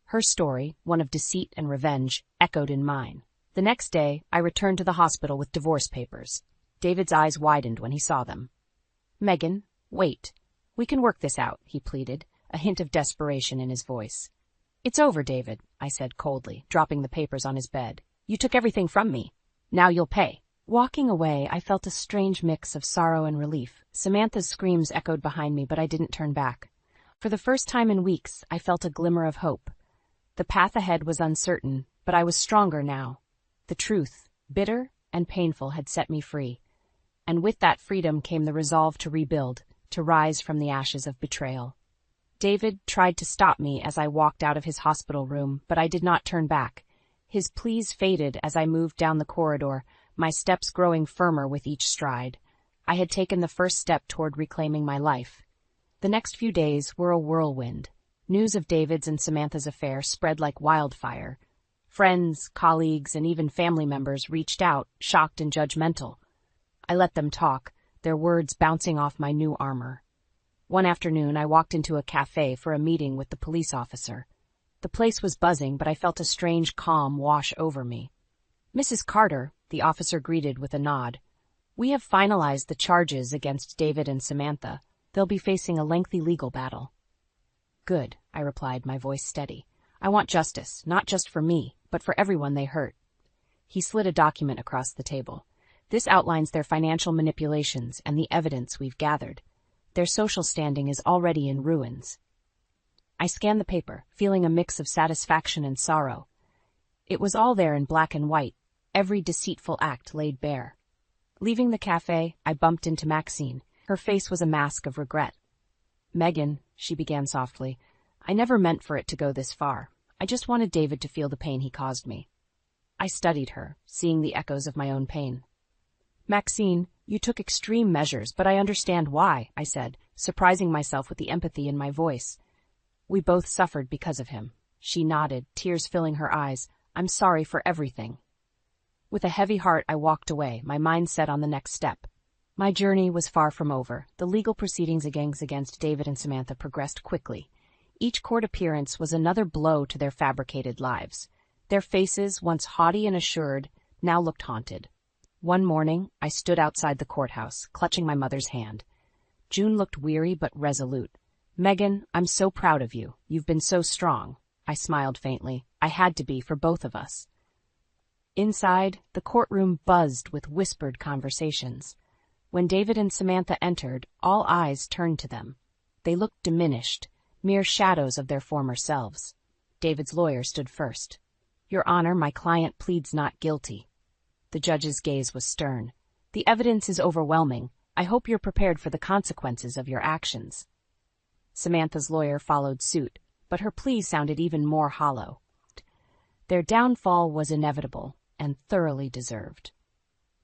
Her story, one of deceit and revenge, echoed in mine. The next day, I returned to the hospital with divorce papers. David's eyes widened when he saw them. "Megan, wait. We can work this out," he pleaded, a hint of desperation in his voice. "It's over, David," I said coldly, dropping the papers on his bed. "You took everything from me. Now you'll pay." Walking away, I felt a strange mix of sorrow and relief. Samantha's screams echoed behind me, but I didn't turn back. For the first time in weeks, I felt a glimmer of hope. The path ahead was uncertain, but I was stronger now. The truth, bitter and painful, had set me free. And with that freedom came the resolve to rebuild, to rise from the ashes of betrayal. David tried to stop me as I walked out of his hospital room, but I did not turn back. His pleas faded as I moved down the corridor, my steps growing firmer with each stride. I had taken the first step toward reclaiming my life. The next few days were a whirlwind. News of David's and Samantha's affair spread like wildfire. Friends, colleagues, and even family members reached out, shocked and judgmental. I let them talk, their words bouncing off my new armor. One afternoon, I walked into a cafe for a meeting with the police officer. The place was buzzing, but I felt a strange calm wash over me. "Mrs. Carter," the officer greeted with a nod. "We have finalized the charges against David and Samantha. They'll be facing a lengthy legal battle." "Good," I replied, my voice steady. "I want justice, not just for me, but for everyone they hurt." He slid a document across the table. "This outlines their financial manipulations and the evidence we've gathered. Their social standing is already in ruins." I scanned the paper, feeling a mix of satisfaction and sorrow. It was all there in black and white, every deceitful act laid bare. Leaving the cafe, I bumped into Maxine. Her face was a mask of regret. "Megan," she began softly, "I never meant for it to go this far. I just wanted David to feel the pain he caused me." I studied her, seeing the echoes of my own pain. "Maxine, you took extreme measures, but I understand why," I said, surprising myself with the empathy in my voice. "We both suffered because of him." She nodded, tears filling her eyes. "I'm sorry for everything." With a heavy heart, I walked away, my mind set on the next step. My journey was far from over. The legal proceedings against David and Samantha progressed quickly. Each court appearance was another blow to their fabricated lives. Their faces, once haughty and assured, now looked haunted. One morning, I stood outside the courthouse, clutching my mother's hand. June looked weary but resolute. "Megan, I'm so proud of you. You've been so strong." I smiled faintly. I had to be, for both of us. Inside, the courtroom buzzed with whispered conversations. When David and Samantha entered, all eyes turned to them. They looked diminished, mere shadows of their former selves. David's lawyer stood first. "Your Honor, my client pleads not guilty." The judge's gaze was stern. "The evidence is overwhelming. I hope you're prepared for the consequences of your actions." Samantha's lawyer followed suit, but her plea sounded even more hollow. Their downfall was inevitable and thoroughly deserved.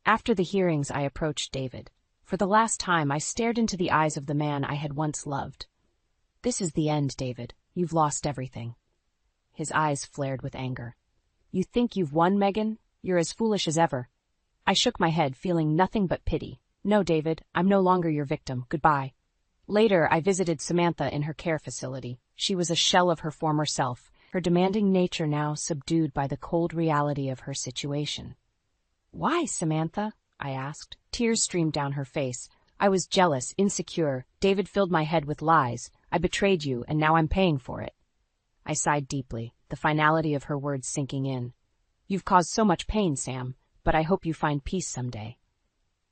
After the hearings, I approached David. For the last time, I stared into the eyes of the man I had once loved. "This is the end, David. You've lost everything." His eyes flared with anger. "You think you've won, Megan? You're as foolish as ever." I shook my head, feeling nothing but pity. "No, David, I'm no longer your victim. Goodbye." Later, I visited Samantha in her care facility. She was a shell of her former self, her demanding nature now subdued by the cold reality of her situation. "Why, Samantha?" I asked. Tears streamed down her face. "I was jealous, insecure. David filled my head with lies. I betrayed you, and now I'm paying for it." I sighed deeply, the finality of her words sinking in. "You've caused so much pain, Sam, but I hope you find peace someday."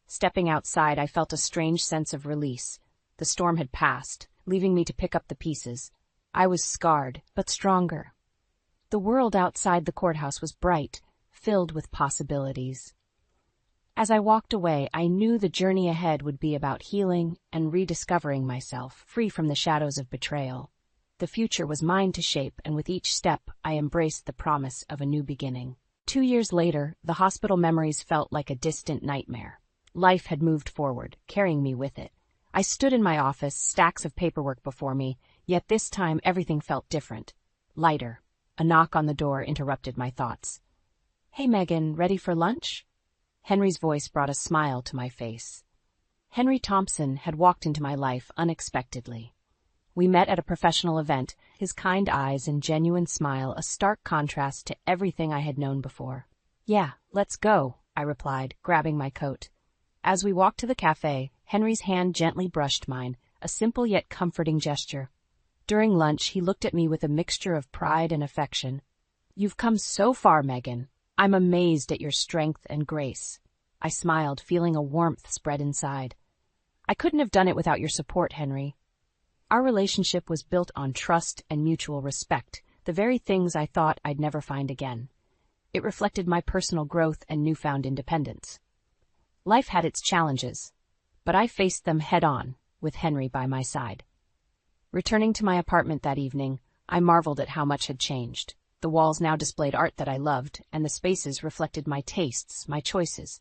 Stepping outside, I felt a strange sense of release. The storm had passed, leaving me to pick up the pieces. I was scarred, but stronger. The world outside the courthouse was bright, filled with possibilities. As I walked away, I knew the journey ahead would be about healing and rediscovering myself, free from the shadows of betrayal. The future was mine to shape, and with each step, I embraced the promise of a new beginning. 2 years later, the hospital memories felt like a distant nightmare. Life had moved forward, carrying me with it. I stood in my office, stacks of paperwork before me, yet this time everything felt different. Lighter. A knock on the door interrupted my thoughts. "Hey, Megan, ready for lunch?" Henry's voice brought a smile to my face. Henry Thompson had walked into my life unexpectedly. We met at a professional event, his kind eyes and genuine smile a stark contrast to everything I had known before. "Yeah, let's go," I replied, grabbing my coat. As we walked to the cafe, Henry's hand gently brushed mine, a simple yet comforting gesture. During lunch, he looked at me with a mixture of pride and affection. "You've come so far, Megan. I'm amazed at your strength and grace." I smiled, feeling a warmth spread inside. I couldn't have done it without your support, Henry. Our relationship was built on trust and mutual respect, the very things I thought I'd never find again. It reflected my personal growth and newfound independence. Life had its challenges, but I faced them head-on, with Henry by my side. Returning to my apartment that evening, I marveled at how much had changed. The walls now displayed art that I loved, and the spaces reflected my tastes, my choices.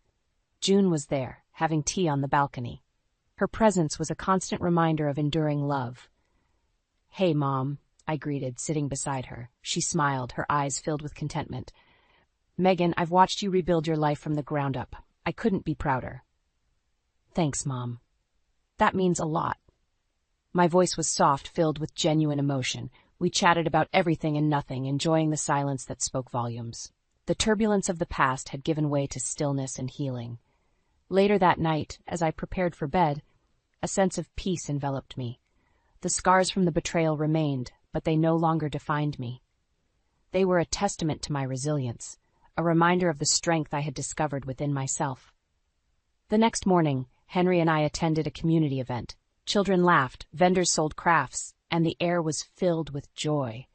June was there, having tea on the balcony. Her presence was a constant reminder of enduring love. "Hey, Mom," I greeted, sitting beside her. She smiled, her eyes filled with contentment. "Megan, I've watched you rebuild your life from the ground up. I couldn't be prouder." "Thanks, Mom. That means a lot." My voice was soft, filled with genuine emotion. We chatted about everything and nothing, enjoying the silence that spoke volumes. The turbulence of the past had given way to stillness and healing. Later that night, as I prepared for bed, a sense of peace enveloped me. The scars from the betrayal remained, but they no longer defined me. They were a testament to my resilience, a reminder of the strength I had discovered within myself. The next morning, Henry and I attended a community event. Children laughed, vendors sold crafts, and the air was filled with joy.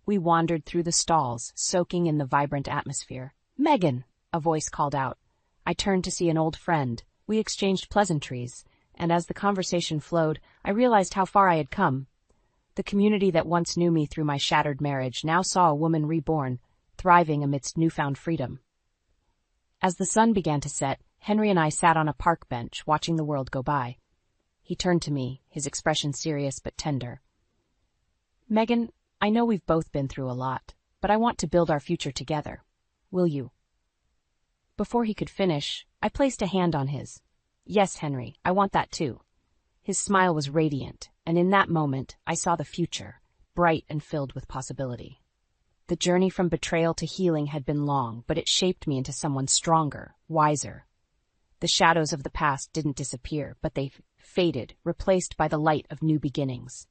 We wandered through the stalls, soaking in the vibrant atmosphere. "Megan!" a voice called out. I turned to see an old friend. We exchanged pleasantries, and as the conversation flowed, I realized how far I had come. The community that once knew me through my shattered marriage now saw a woman reborn, thriving amidst newfound freedom. As the sun began to set, Henry and I sat on a park bench, watching the world go by. He turned to me, his expression serious but tender. "Megan, I know we've both been through a lot, but I want to build our future together. Will you?" Before he could finish, I placed a hand on his. "Yes, Henry, I want that too." His smile was radiant, and in that moment, I saw the future, bright and filled with possibility. The journey from betrayal to healing had been long, but it shaped me into someone stronger, wiser. The shadows of the past didn't disappear, but they faded, replaced by the light of new beginnings.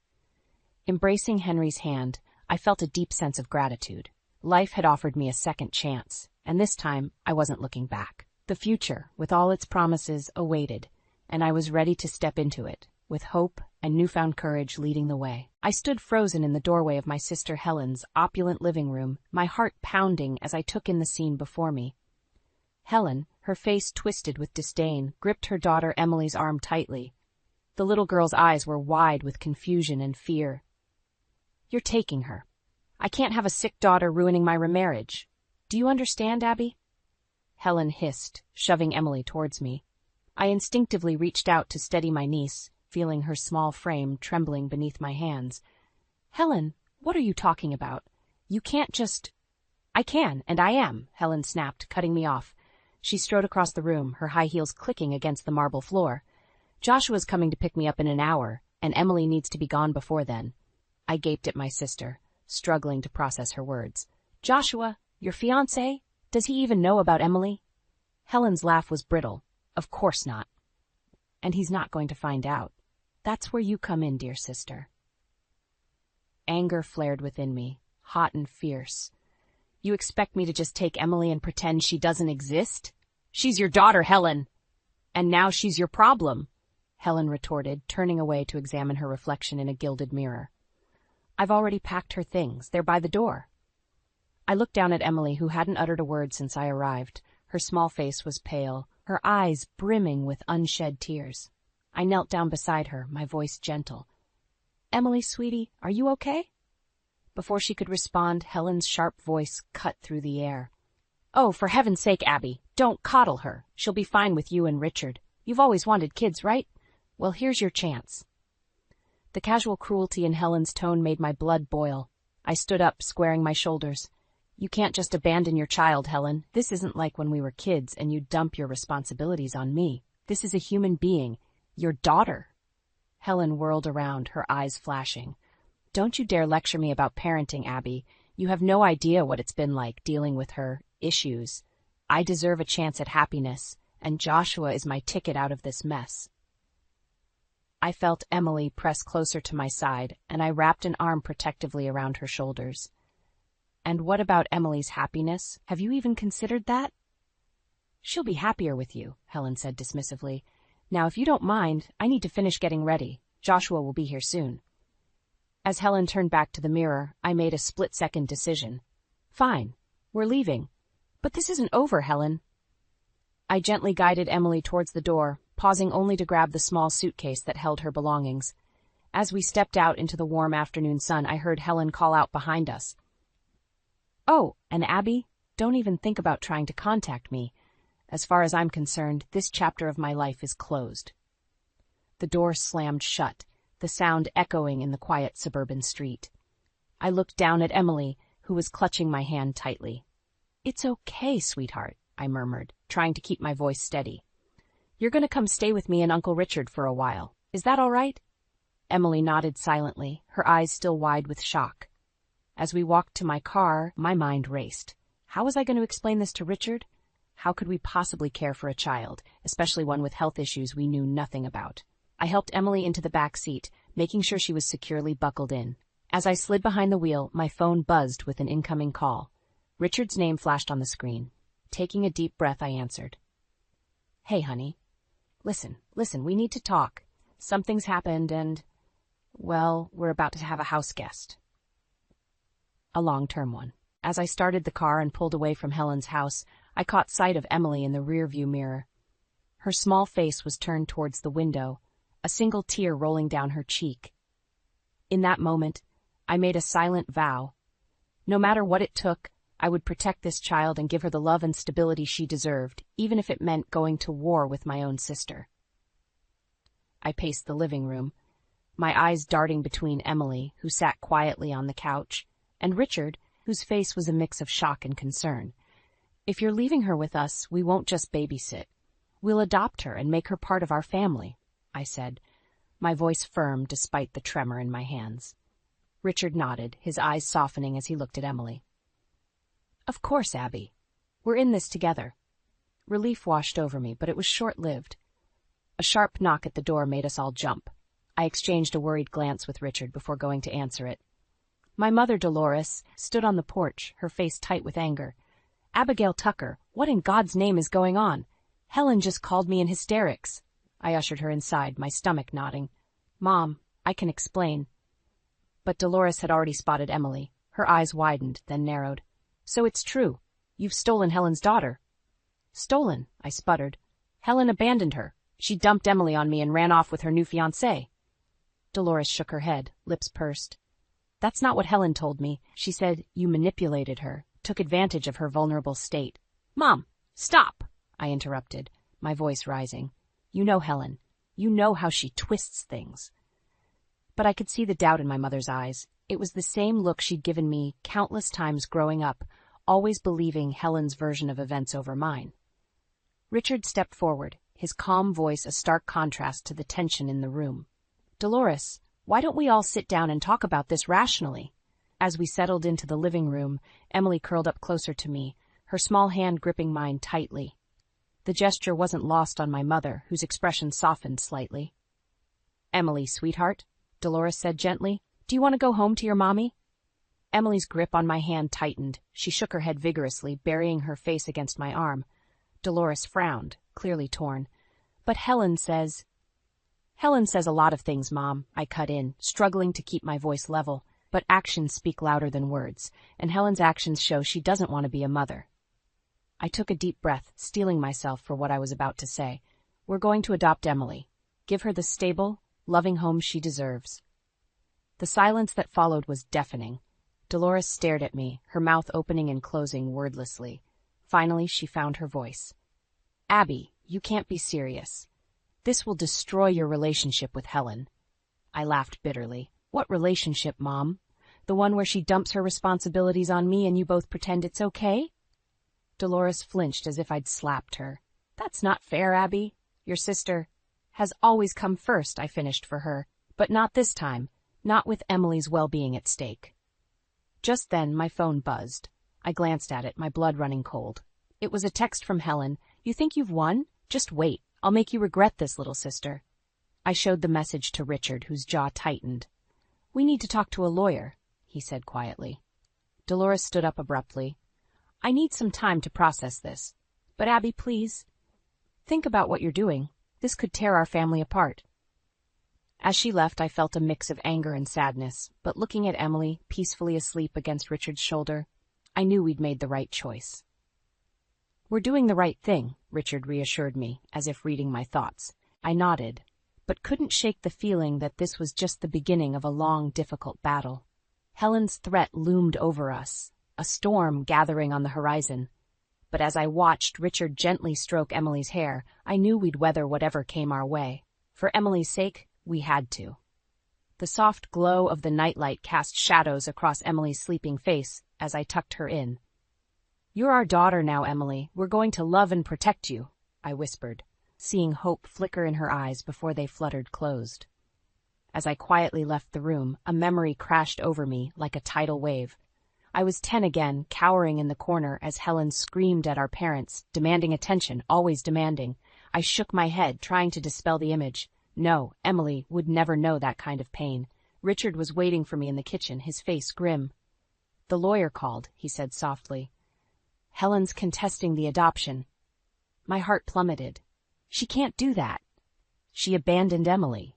Embracing Henry's hand, I felt a deep sense of gratitude. Life had offered me a second chance, and this time I wasn't looking back. The future, with all its promises, awaited, and I was ready to step into it, with hope and newfound courage leading the way. I stood frozen in the doorway of my sister Helen's opulent living room, my heart pounding as I took in the scene before me. Helen, her face twisted with disdain, gripped her daughter Emily's arm tightly. The little girl's eyes were wide with confusion and fear. "You're taking her. I can't have a sick daughter ruining my remarriage. Do you understand, Abby?" Helen hissed, shoving Emily towards me. I instinctively reached out to steady my niece, feeling her small frame trembling beneath my hands. "Helen, what are you talking about? You can't just—" "I can, and I am," Helen snapped, cutting me off. She strode across the room, her high heels clicking against the marble floor. "Joshua's coming to pick me up in an hour, and Emily needs to be gone before then." I gaped at my sister, struggling to process her words. "Joshua, your fiancé? Does he even know about Emily?" Helen's laugh was brittle. "Of course not. And he's not going to find out. That's where you come in, dear sister." Anger flared within me, hot and fierce. "You expect me to just take Emily and pretend she doesn't exist? She's your daughter, Helen. And now she's your problem," Helen retorted, turning away to examine her reflection in a gilded mirror. "I've already packed her things. They're by the door." I looked down at Emily, who hadn't uttered a word since I arrived. Her small face was pale, her eyes brimming with unshed tears. I knelt down beside her, my voice gentle. "Emily, sweetie, are you okay?" Before she could respond, Helen's sharp voice cut through the air. "Oh, for heaven's sake, Abby, don't coddle her. She'll be fine with you and Richard. You've always wanted kids, right? Well, here's your chance." The casual cruelty in Helen's tone made my blood boil. I stood up, squaring my shoulders. "You can't just abandon your child, Helen. This isn't like when we were kids and you dump your responsibilities on me. This is a human being, your daughter." Helen whirled around, her eyes flashing. "Don't you dare lecture me about parenting, Abby. You have no idea what it's been like dealing with her issues. I deserve a chance at happiness, and Joshua is my ticket out of this mess." I felt Emily press closer to my side, and I wrapped an arm protectively around her shoulders. "And what about Emily's happiness? Have you even considered that?" She'll be happier with you, Helen said dismissively. Now, if you don't mind, I need to finish getting ready. Joshua will be here soon. As Helen turned back to the mirror, I made a split-second decision. Fine, we're leaving. But this isn't over, Helen. I gently guided Emily towards the door, pausing only to grab the small suitcase that held her belongings. As we stepped out into the warm afternoon sun, I heard Helen call out behind us. Oh, and Abby, don't even think about trying to contact me. As far as I'm concerned, this chapter of my life is closed. The door slammed shut, the sound echoing in the quiet suburban street. I looked down at Emily, who was clutching my hand tightly. It's okay, sweetheart, I murmured, trying to keep my voice steady. You're going to come stay with me and Uncle Richard for a while. Is that all right? Emily nodded silently, her eyes still wide with shock. As we walked to my car, my mind raced. How was I going to explain this to Richard? How could we possibly care for a child, especially one with health issues we knew nothing about? I helped Emily into the back seat, making sure she was securely buckled in. As I slid behind the wheel, my phone buzzed with an incoming call. Richard's name flashed on the screen. Taking a deep breath, I answered. Hey, honey. Listen, we need to talk. Something's happened and, well, we're about to have a house guest. A long-term one. As I started the car and pulled away from Helen's house, I caught sight of Emily in the rearview mirror. Her small face was turned towards the window, a single tear rolling down her cheek. In that moment, I made a silent vow. No matter what it took, I would protect this child and give her the love and stability she deserved, even if it meant going to war with my own sister. I paced the living room, my eyes darting between Emily, who sat quietly on the couch, and Richard, whose face was a mix of shock and concern. If you're leaving her with us, we won't just babysit. We'll adopt her and make her part of our family, I said, my voice firm despite the tremor in my hands. Richard nodded, his eyes softening as he looked at Emily. Of course, Abby. We're in this together. Relief washed over me, but it was short-lived. A sharp knock at the door made us all jump. I exchanged a worried glance with Richard before going to answer it. My mother, Dolores, stood on the porch, her face tight with anger. Abigail Tucker, what in God's name is going on? Helen just called me in hysterics. I ushered her inside, my stomach knotting. Mom, I can explain. But Dolores had already spotted Emily. Her eyes widened, then narrowed. So it's true. You've stolen Helen's daughter. Stolen, I sputtered. Helen abandoned her. She dumped Emily on me and ran off with her new fiancé. Dolores shook her head, lips pursed. That's not what Helen told me. She said you manipulated her, took advantage of her vulnerable state. Mom, stop, I interrupted, my voice rising. You know Helen. You know how she twists things. But I could see the doubt in my mother's eyes. It was the same look she'd given me countless times growing up, always believing Helen's version of events over mine. Richard stepped forward, his calm voice a stark contrast to the tension in the room. Dolores, why don't we all sit down and talk about this rationally? As we settled into the living room, Emily curled up closer to me, her small hand gripping mine tightly. The gesture wasn't lost on my mother, whose expression softened slightly. Emily, sweetheart, Dolores said gently, do you want to go home to your mommy? Emily's grip on my hand tightened. She shook her head vigorously, burying her face against my arm. Dolores frowned, clearly torn. But Helen says a lot of things, Mom, I cut in, struggling to keep my voice level. But actions speak louder than words, and Helen's actions show she doesn't want to be a mother. I took a deep breath, steeling myself for what I was about to say. We're going to adopt Emily. Give her the stable, loving home she deserves. The silence that followed was deafening. Dolores stared at me, her mouth opening and closing wordlessly. Finally, she found her voice. Abby, you can't be serious. This will destroy your relationship with Helen. I laughed bitterly. What relationship, Mom? The one where she dumps her responsibilities on me and you both pretend it's okay? Dolores flinched as if I'd slapped her. That's not fair, Abby. Your sister has always come first, I finished for her. But not this time. Not with Emily's well-being at stake. Just then, my phone buzzed. I glanced at it, my blood running cold. It was a text from Helen. You think you've won? Just wait. I'll make you regret this, little sister. I showed the message to Richard, whose jaw tightened. We need to talk to a lawyer, he said quietly. Dolores stood up abruptly. I need some time to process this. But Abby, please, think about what you're doing. This could tear our family apart. As she left, I felt a mix of anger and sadness, but looking at Emily, peacefully asleep against Richard's shoulder, I knew we'd made the right choice. We're doing the right thing, Richard reassured me, as if reading my thoughts. I nodded, but couldn't shake the feeling that this was just the beginning of a long, difficult battle. Helen's threat loomed over us, a storm gathering on the horizon. But as I watched Richard gently stroke Emily's hair, I knew we'd weather whatever came our way. For Emily's sake, we had to. The soft glow of the nightlight cast shadows across Emily's sleeping face as I tucked her in. "You're our daughter now, Emily. We're going to love and protect you," I whispered, seeing hope flicker in her eyes before they fluttered closed. As I quietly left the room, a memory crashed over me like a tidal wave. I was 10 again, cowering in the corner as Helen screamed at our parents, demanding attention, always demanding. I shook my head, trying to dispel the image. No, Emily would never know that kind of pain. Richard was waiting for me in the kitchen, his face grim. "The lawyer called," he said softly. "Helen's contesting the adoption." My heart plummeted. She can't do that. She abandoned Emily.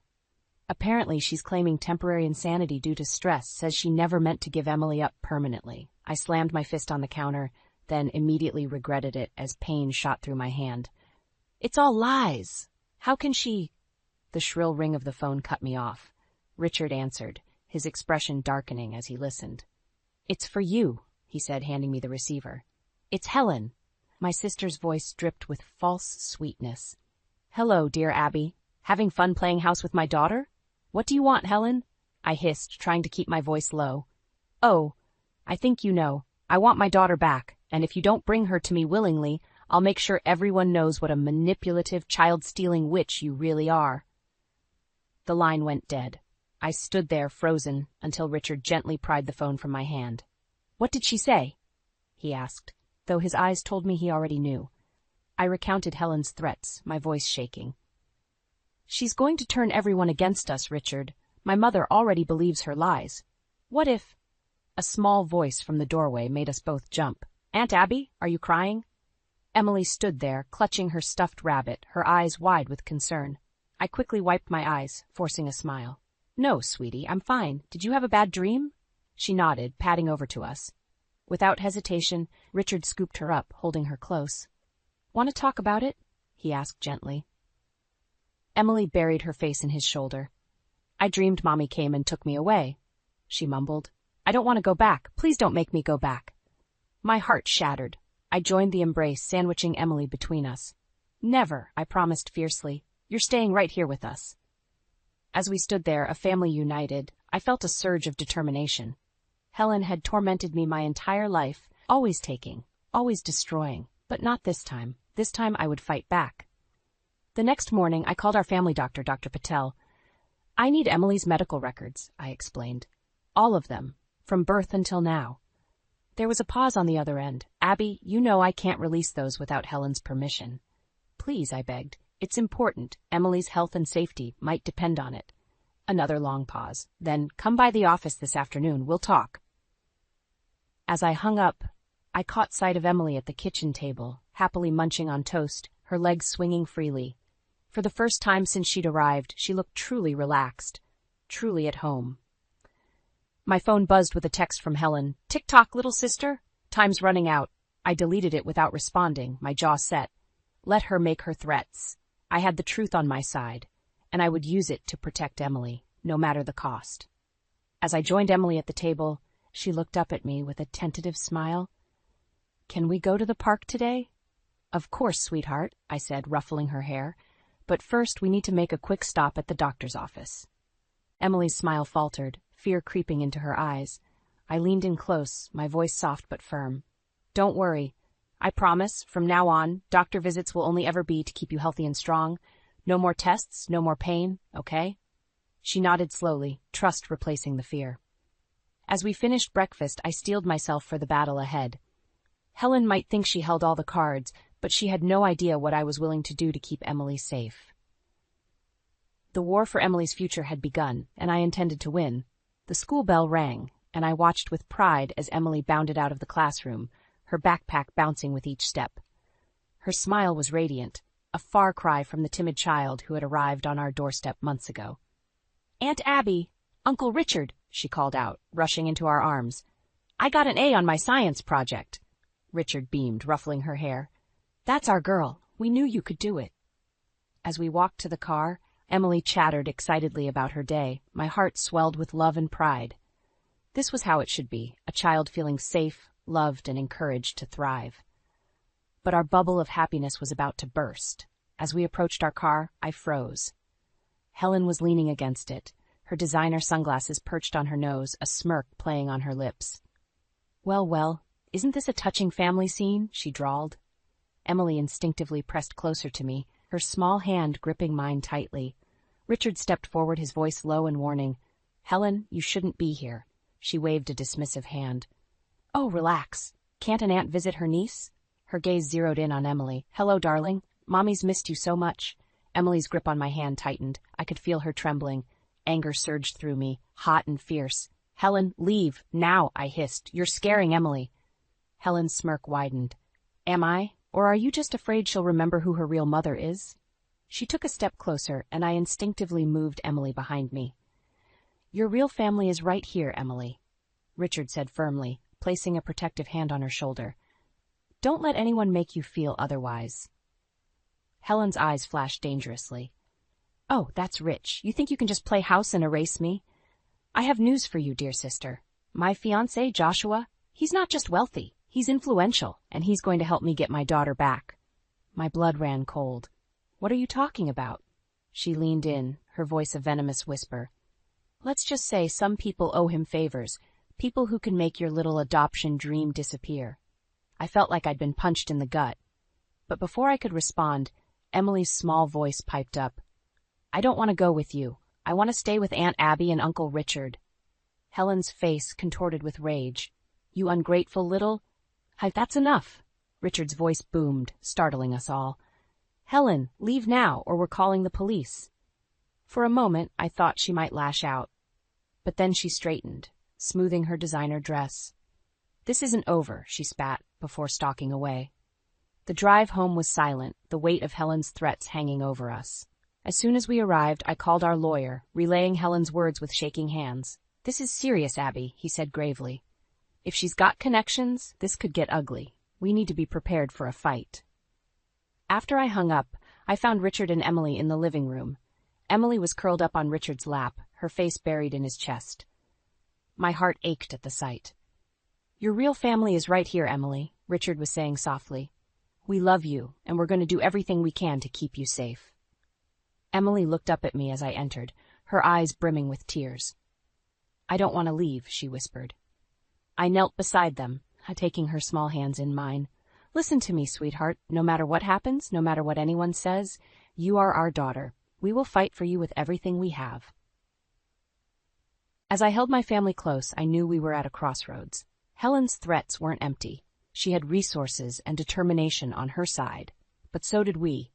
Apparently she's claiming temporary insanity due to stress, says she never meant to give Emily up permanently. I slammed my fist on the counter, then immediately regretted it as pain shot through my hand. "It's all lies. How can she—" The shrill ring of the phone cut me off. Richard answered, his expression darkening as he listened. "It's for you," he said, handing me the receiver. "It's Helen." My sister's voice dripped with false sweetness. "Hello, dear Abby. Having fun playing house with my daughter? What do you want, Helen?" I hissed, trying to keep my voice low. "Oh, I think you know. I want my daughter back, and if you don't bring her to me willingly, I'll make sure everyone knows what a manipulative, child-stealing witch you really are." The line went dead. I stood there, frozen, until Richard gently pried the phone from my hand. "What did she say?" he asked, though his eyes told me he already knew. I recounted Helen's threats, my voice shaking. "She's going to turn everyone against us, Richard. My mother already believes her lies. What if—" A small voice from the doorway made us both jump. "Aunt Abby, are you crying?" Emily stood there, clutching her stuffed rabbit, her eyes wide with concern. I quickly wiped my eyes, forcing a smile. "No, sweetie, I'm fine. Did you have a bad dream?" She nodded, padding over to us. Without hesitation, Richard scooped her up, holding her close. "Want to talk about it?" he asked gently. Emily buried her face in his shoulder. "I dreamed Mommy came and took me away," she mumbled. "I don't want to go back. Please don't make me go back." My heart shattered. I joined the embrace, sandwiching Emily between us. "Never," I promised fiercely. "You're staying right here with us." As we stood there, a family united, I felt a surge of determination. Helen had tormented me my entire life, always taking, always destroying, but not this time. This time I would fight back. The next morning, I called our family doctor, Dr. Patel. "I need Emily's medical records," I explained. "All of them, from birth until now." There was a pause on the other end. "Abby, you know I can't release those without Helen's permission." "Please," I begged. "It's important. Emily's health and safety might depend on it." Another long pause. Then, "Come by the office this afternoon. We'll talk." As I hung up, I caught sight of Emily at the kitchen table, happily munching on toast, her legs swinging freely. For the first time since she'd arrived, she looked truly relaxed, truly at home. My phone buzzed with a text from Helen. "Tick-tock, little sister. Time's running out." I deleted it without responding, my jaw set. Let her make her threats. I had the truth on my side, and I would use it to protect Emily, no matter the cost. As I joined Emily at the table, she looked up at me with a tentative smile. "Can we go to the park today?" "Of course, sweetheart," I said, ruffling her hair. "But first we need to make a quick stop at the doctor's office." Emily's smile faltered, fear creeping into her eyes. I leaned in close, my voice soft but firm. "Don't worry. I promise, from now on, doctor visits will only ever be to keep you healthy and strong. No more tests, no more pain, okay?" She nodded slowly, trust replacing the fear. As we finished breakfast, I steeled myself for the battle ahead. Helen might think she held all the cards, but she had no idea what I was willing to do to keep Emily safe. The war for Emily's future had begun, and I intended to win. The school bell rang, and I watched with pride as Emily bounded out of the classroom, her backpack bouncing with each step. Her smile was radiant, a far cry from the timid child who had arrived on our doorstep months ago. "Aunt Abby, Uncle Richard," she called out, rushing into our arms. "I got an A on my science project." Richard beamed, ruffling her hair. "That's our girl. We knew you could do it." As we walked to the car, Emily chattered excitedly about her day. My heart swelled with love and pride. This was how it should be, a child feeling safe, loved, and encouraged to thrive. But our bubble of happiness was about to burst. As we approached our car, I froze. Helen was leaning against it, her designer sunglasses perched on her nose, a smirk playing on her lips. Well, isn't this a touching family scene?" she drawled. Emily instinctively pressed closer to me, her small hand gripping mine tightly. Richard stepped forward, his voice low and warning. "Helen, you shouldn't be here." She waved a dismissive hand. "Oh, relax. Can't an aunt visit her niece?" Her gaze zeroed in on Emily. "Hello, darling. Mommy's missed you so much." Emily's grip on my hand tightened. I could feel her trembling. Anger surged through me, hot and fierce. "Helen, leave, now," I hissed. "You're scaring Emily." Helen's smirk widened. "Am I? Or are you just afraid she'll remember who her real mother is?" She took a step closer, and I instinctively moved Emily behind me. "Your real family is right here, Emily," Richard said firmly, placing a protective hand on her shoulder. "Don't let anyone make you feel otherwise." Helen's eyes flashed dangerously. "Oh, that's rich. You think you can just play house and erase me? I have news for you, dear sister. My fiancé, Joshua, he's not just wealthy, he's influential, and he's going to help me get my daughter back." My blood ran cold. "What are you talking about?" She leaned in, her voice a venomous whisper. "Let's just say some people owe him favors, people who can make your little adoption dream disappear." I felt like I'd been punched in the gut. But before I could respond, Emily's small voice piped up. "I don't want to go with you. I want to stay with Aunt Abby and Uncle Richard." Helen's face contorted with rage. "You ungrateful little—" "That's enough." Richard's voice boomed, startling us all. "Helen, leave now, or we're calling the police." For a moment, I thought she might lash out. But then she straightened, smoothing her designer dress. "This isn't over," she spat, before stalking away. The drive home was silent, the weight of Helen's threats hanging over us. As soon as we arrived, I called our lawyer, relaying Helen's words with shaking hands. "This is serious, Abby," he said gravely. "If she's got connections, this could get ugly. We need to be prepared for a fight." After I hung up, I found Richard and Emily in the living room. Emily was curled up on Richard's lap, her face buried in his chest. My heart ached at the sight. "Your real family is right here, Emily," Richard was saying softly. "We love you, and we're going to do everything we can to keep you safe." Emily looked up at me as I entered, her eyes brimming with tears. "I don't want to leave," she whispered. I knelt beside them, taking her small hands in mine. "Listen to me, sweetheart. No matter what happens, no matter what anyone says, you are our daughter. We will fight for you with everything we have." As I held my family close, I knew we were at a crossroads. Helen's threats weren't empty. She had resources and determination on her side, but so did we,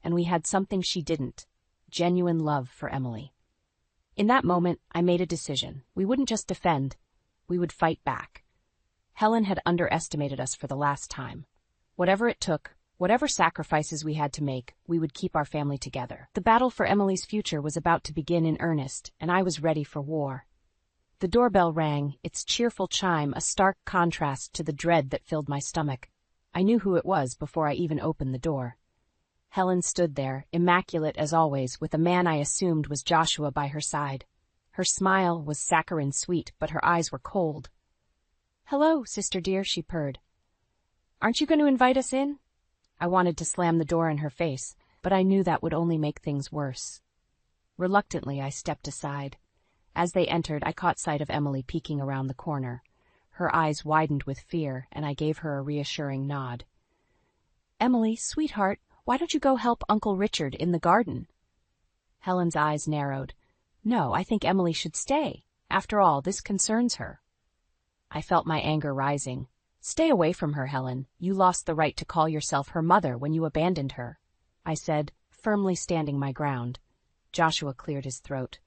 and we had something she didn't: genuine love for Emily. In that moment, I made a decision. We wouldn't just defend, we would fight back. Helen had underestimated us for the last time. Whatever it took, whatever sacrifices we had to make, we would keep our family together. The battle for Emily's future was about to begin in earnest, and I was ready for war. The doorbell rang, its cheerful chime a stark contrast to the dread that filled my stomach. I knew who it was before I even opened the door. Helen stood there, immaculate as always, with a man I assumed was Joshua by her side. Her smile was saccharine sweet, but her eyes were cold. "Hello, sister dear," she purred. "Aren't you going to invite us in?" I wanted to slam the door in her face, but I knew that would only make things worse. Reluctantly, I stepped aside. As they entered, I caught sight of Emily peeking around the corner. Her eyes widened with fear, and I gave her a reassuring nod. "Emily, sweetheart, why don't you go help Uncle Richard in the garden?" Helen's eyes narrowed. "No, I think Emily should stay. After all, this concerns her." I felt my anger rising. "Stay away from her, Helen. You lost the right to call yourself her mother when you abandoned her," I said, firmly standing my ground. Joshua cleared his throat.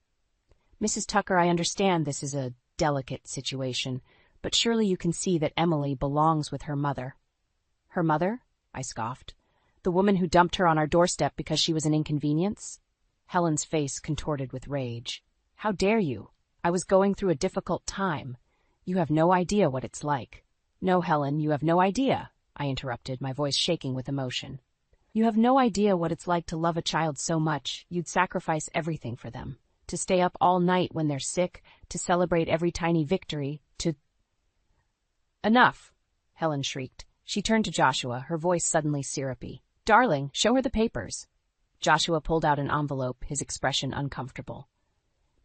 "Mrs. Tucker, I understand this is a delicate situation, but surely you can see that Emily belongs with her mother." "Her mother?" I scoffed. The woman who dumped her on our doorstep because she was an inconvenience? Helen's face contorted with rage. How dare you? I was going through a difficult time. You have no idea what it's like. No, Helen, you have no idea, I interrupted, my voice shaking with emotion. You have no idea what it's like to love a child so much, you'd sacrifice everything for them. To stay up all night when they're sick, to celebrate every tiny victory, to... Enough, Helen shrieked. She turned to Joshua, her voice suddenly syrupy. Darling, show her the papers. Joshua pulled out an envelope, his expression uncomfortable.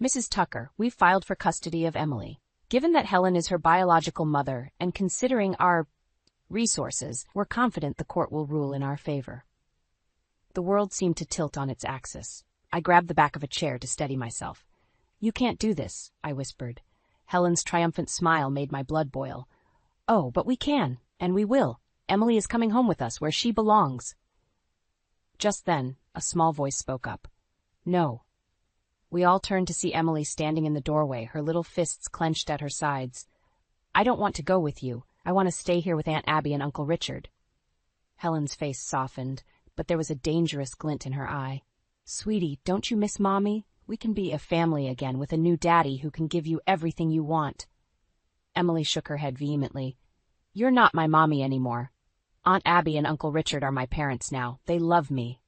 Mrs. Tucker, we've filed for custody of Emily. Given that Helen is her biological mother, and considering our resources, we're confident the court will rule in our favor. The world seemed to tilt on its axis. I grabbed the back of a chair to steady myself. You can't do this, I whispered. Helen's triumphant smile made my blood boil. Oh, but we can, and we will. Emily is coming home with us, where she belongs. Just then, a small voice spoke up. No. We all turned to see Emily standing in the doorway, her little fists clenched at her sides. I don't want to go with you. I want to stay here with Aunt Abby and Uncle Richard. Helen's face softened, but there was a dangerous glint in her eye. Sweetie, don't you miss Mommy? We can be a family again with a new daddy who can give you everything you want. Emily shook her head vehemently. You're not my mommy anymore. Aunt Abby and Uncle Richard are my parents now. They love me.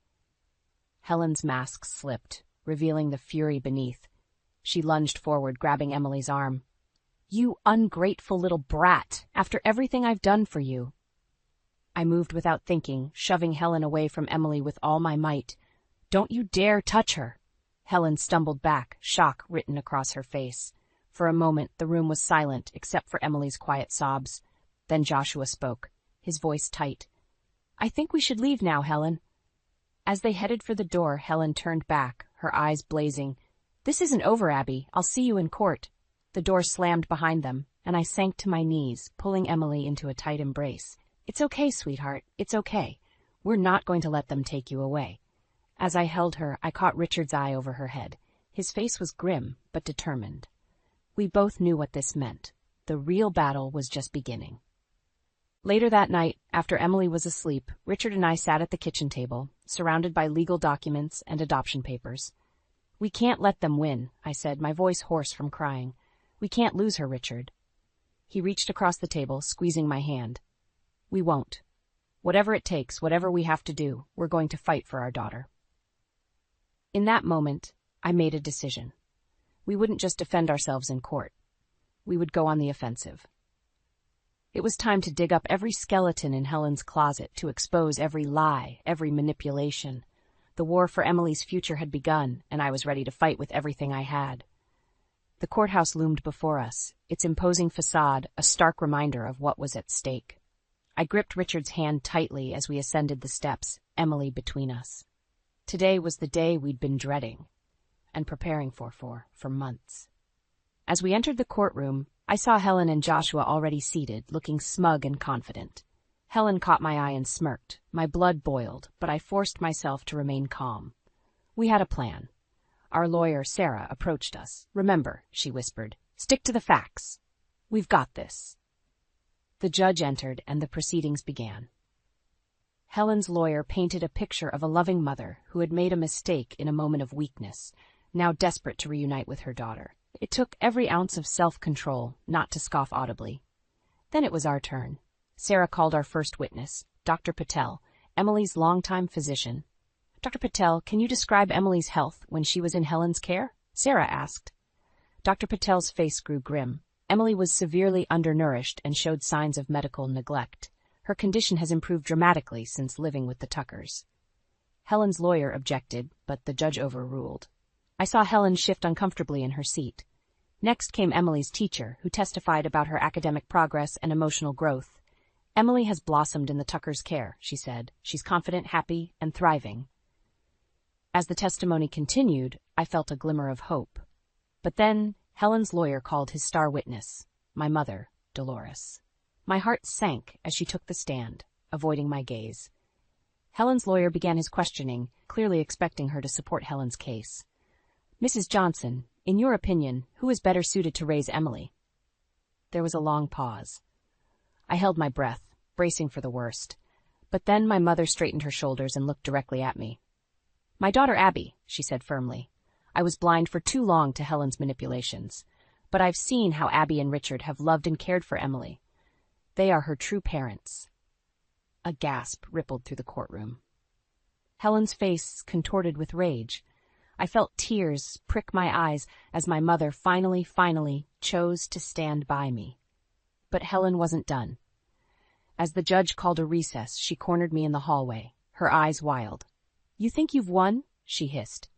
Helen's mask slipped, revealing the fury beneath. She lunged forward, grabbing Emily's arm. You ungrateful little brat, after everything I've done for you. I moved without thinking, shoving Helen away from Emily with all my might. Don't you dare touch her. Helen stumbled back, shock written across her face. For a moment, the room was silent, except for Emily's quiet sobs. Then Joshua spoke, his voice tight. I think we should leave now, Helen. As they headed for the door, Helen turned back, her eyes blazing. This isn't over, Abby. I'll see you in court. The door slammed behind them, and I sank to my knees, pulling Emily into a tight embrace. It's okay, sweetheart. It's okay. We're not going to let them take you away. As I held her, I caught Richard's eye over her head. His face was grim, but determined. We both knew what this meant. The real battle was just beginning. Later that night, after Emily was asleep, Richard and I sat at the kitchen table, surrounded by legal documents and adoption papers. We can't let them win, I said, my voice hoarse from crying. We can't lose her, Richard. He reached across the table, squeezing my hand. We won't. Whatever it takes, whatever we have to do, we're going to fight for our daughter. In that moment, I made a decision. We wouldn't just defend ourselves in court. We would go on the offensive. It was time to dig up every skeleton in Helen's closet, to expose every lie, every manipulation. The war for Emily's future had begun, and I was ready to fight with everything I had. The courthouse loomed before us, its imposing facade a stark reminder of what was at stake. I gripped Richard's hand tightly as we ascended the steps, Emily between us. Today was the day we'd been dreading and preparing for months. As we entered the courtroom, I saw Helen and Joshua already seated, looking smug and confident. Helen caught my eye and smirked. My blood boiled, but I forced myself to remain calm. We had a plan. Our lawyer, Sarah, approached us. Remember, she whispered, stick to the facts. We've got this. The judge entered, and the proceedings began. Helen's lawyer painted a picture of a loving mother who had made a mistake in a moment of weakness, now desperate to reunite with her daughter. It took every ounce of self-control not to scoff audibly. Then it was our turn. Sarah called our first witness, Dr. Patel, Emily's longtime physician. Dr. Patel, can you describe Emily's health when she was in Helen's care? Sarah asked. Dr. Patel's face grew grim. Emily was severely undernourished and showed signs of medical neglect. Her condition has improved dramatically since living with the Tuckers. Helen's lawyer objected, but the judge overruled. I saw Helen shift uncomfortably in her seat. Next came Emily's teacher, who testified about her academic progress and emotional growth. Emily has blossomed in the Tuckers' care, she said. She's confident, happy, and thriving. As the testimony continued, I felt a glimmer of hope. But then Helen's lawyer called his star witness, my mother, Dolores. My heart sank as she took the stand, avoiding my gaze. Helen's lawyer began his questioning, clearly expecting her to support Helen's case. Mrs. Johnson, in your opinion, who is better suited to raise Emily? There was a long pause. I held my breath, bracing for the worst. But then my mother straightened her shoulders and looked directly at me. "My daughter Abby," she said firmly. "I was blind for too long to Helen's manipulations, but I've seen how Abby and Richard have loved and cared for Emily. They are her true parents." A gasp rippled through the courtroom. Helen's face contorted with rage. I felt tears prick my eyes as my mother finally chose to stand by me. But Helen wasn't done. As the judge called a recess, she cornered me in the hallway, her eyes wild. "You think you've won?" she hissed.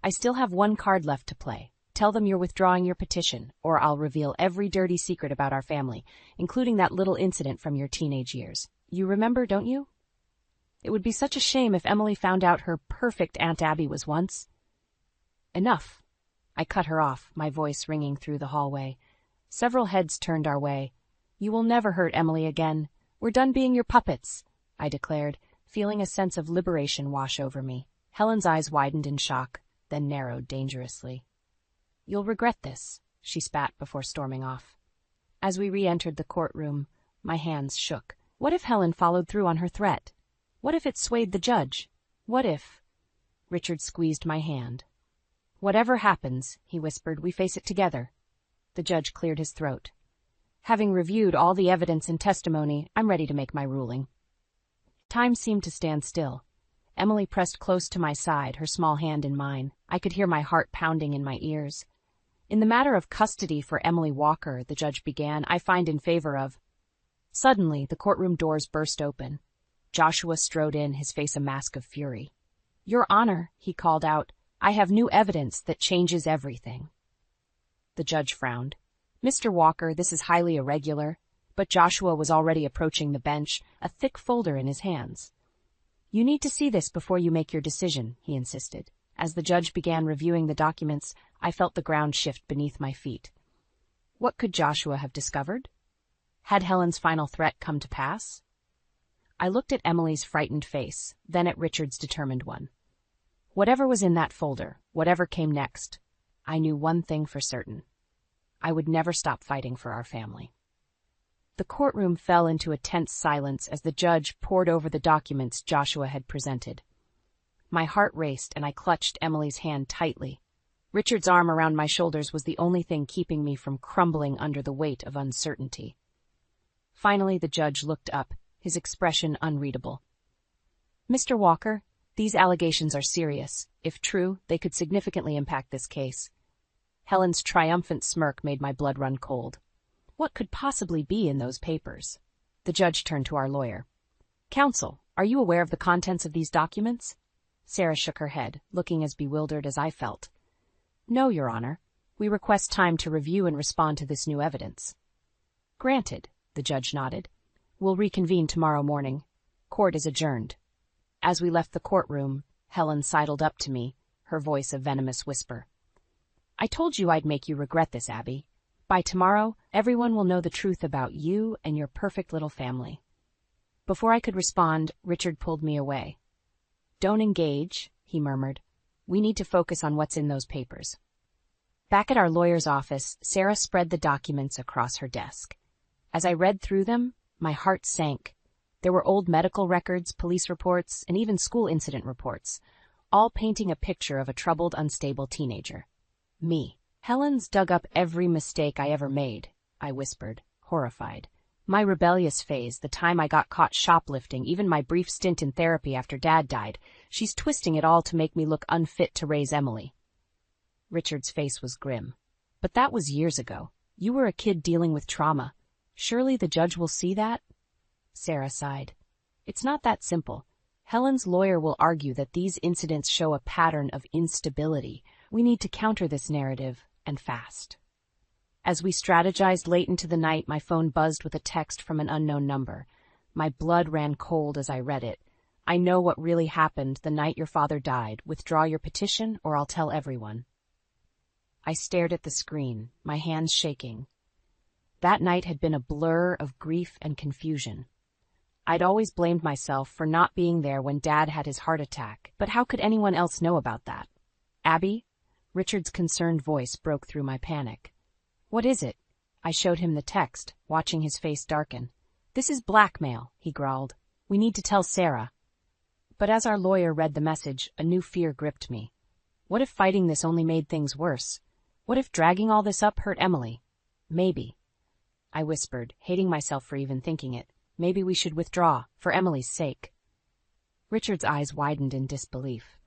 "I still have one card left to play. Tell them you're withdrawing your petition, or I'll reveal every dirty secret about our family, including that little incident from your teenage years. You remember, don't you? It would be such a shame if Emily found out her perfect Aunt Abby was once." "Enough." I cut her off, my voice ringing through the hallway. Several heads turned our way. "You will never hurt Emily again. We're done being your puppets," I declared, feeling a sense of liberation wash over me. Helen's eyes widened in shock, then narrowed dangerously. "You'll regret this," she spat before storming off. As we re-entered the courtroom, my hands shook. What if Helen followed through on her threat? What if it swayed the judge? What if... Richard squeezed my hand. "Whatever happens," he whispered, "we face it together." The judge cleared his throat. "Having reviewed all the evidence and testimony, I'm ready to make my ruling." Time seemed to stand still. Emily pressed close to my side, her small hand in mine. I could hear my heart pounding in my ears. "In the matter of custody for Emily Walker," the judge began, "I find in favor of..." Suddenly, the courtroom doors burst open. Joshua strode in, his face a mask of fury. "Your Honor," he called out, "I have new evidence that changes everything." The judge frowned. "Mr. Walker, this is highly irregular," but Joshua was already approaching the bench, a thick folder in his hands. "You need to see this before you make your decision," he insisted. As the judge began reviewing the documents, I felt the ground shift beneath my feet. What could Joshua have discovered? Had Helen's final threat come to pass? I looked at Emily's frightened face, then at Richard's determined one. Whatever was in that folder, whatever came next, I knew one thing for certain. I would never stop fighting for our family. The courtroom fell into a tense silence as the judge pored over the documents Joshua had presented. My heart raced and I clutched Emily's hand tightly. Richard's arm around my shoulders was the only thing keeping me from crumbling under the weight of uncertainty. Finally, the judge looked up, his expression unreadable. "Mr. Walker, these allegations are serious. If true, they could significantly impact this case." Helen's triumphant smirk made my blood run cold. What could possibly be in those papers? The judge turned to our lawyer. "Counsel, are you aware of the contents of these documents?" Sarah shook her head, looking as bewildered as I felt. "No, Your Honor. We request time to review and respond to this new evidence." "Granted," the judge nodded. "We'll reconvene tomorrow morning. Court is adjourned." As we left the courtroom, Helen sidled up to me, her voice a venomous whisper. "I told you I'd make you regret this, Abby. By tomorrow, everyone will know the truth about you and your perfect little family." Before I could respond, Richard pulled me away. "Don't engage," he murmured. "We need to focus on what's in those papers." Back at our lawyer's office, Sarah spread the documents across her desk. As I read through them, my heart sank. There were old medical records, police reports, and even school incident reports, all painting a picture of a troubled, unstable teenager. Me. "Helen's dug up every mistake I ever made," I whispered, horrified. "My rebellious phase, the time I got caught shoplifting, even my brief stint in therapy after Dad died. She's twisting it all to make me look unfit to raise Emily." Richard's face was grim. "But that was years ago. You were a kid dealing with trauma. Surely the judge will see that?" Sarah sighed. "It's not that simple. Helen's lawyer will argue that these incidents show a pattern of instability. We need to counter this narrative, and fast." As we strategized late into the night, my phone buzzed with a text from an unknown number. My blood ran cold as I read it. "I know what really happened the night your father died. Withdraw your petition, or I'll tell everyone." I stared at the screen, my hands shaking. That night had been a blur of grief and confusion. I'd always blamed myself for not being there when Dad had his heart attack, but how could anyone else know about that? "Abby?" Richard's concerned voice broke through my panic. "What is it?" I showed him the text, watching his face darken. "This is blackmail," he growled. We need to tell Sarah. But as our lawyer read the message, a new fear gripped me. What if fighting this only made things worse? What if dragging all this up hurt Emily? Maybe. I whispered, hating myself for even thinking it. Maybe we should withdraw, for Emily's sake. Richard's eyes widened in disbelief.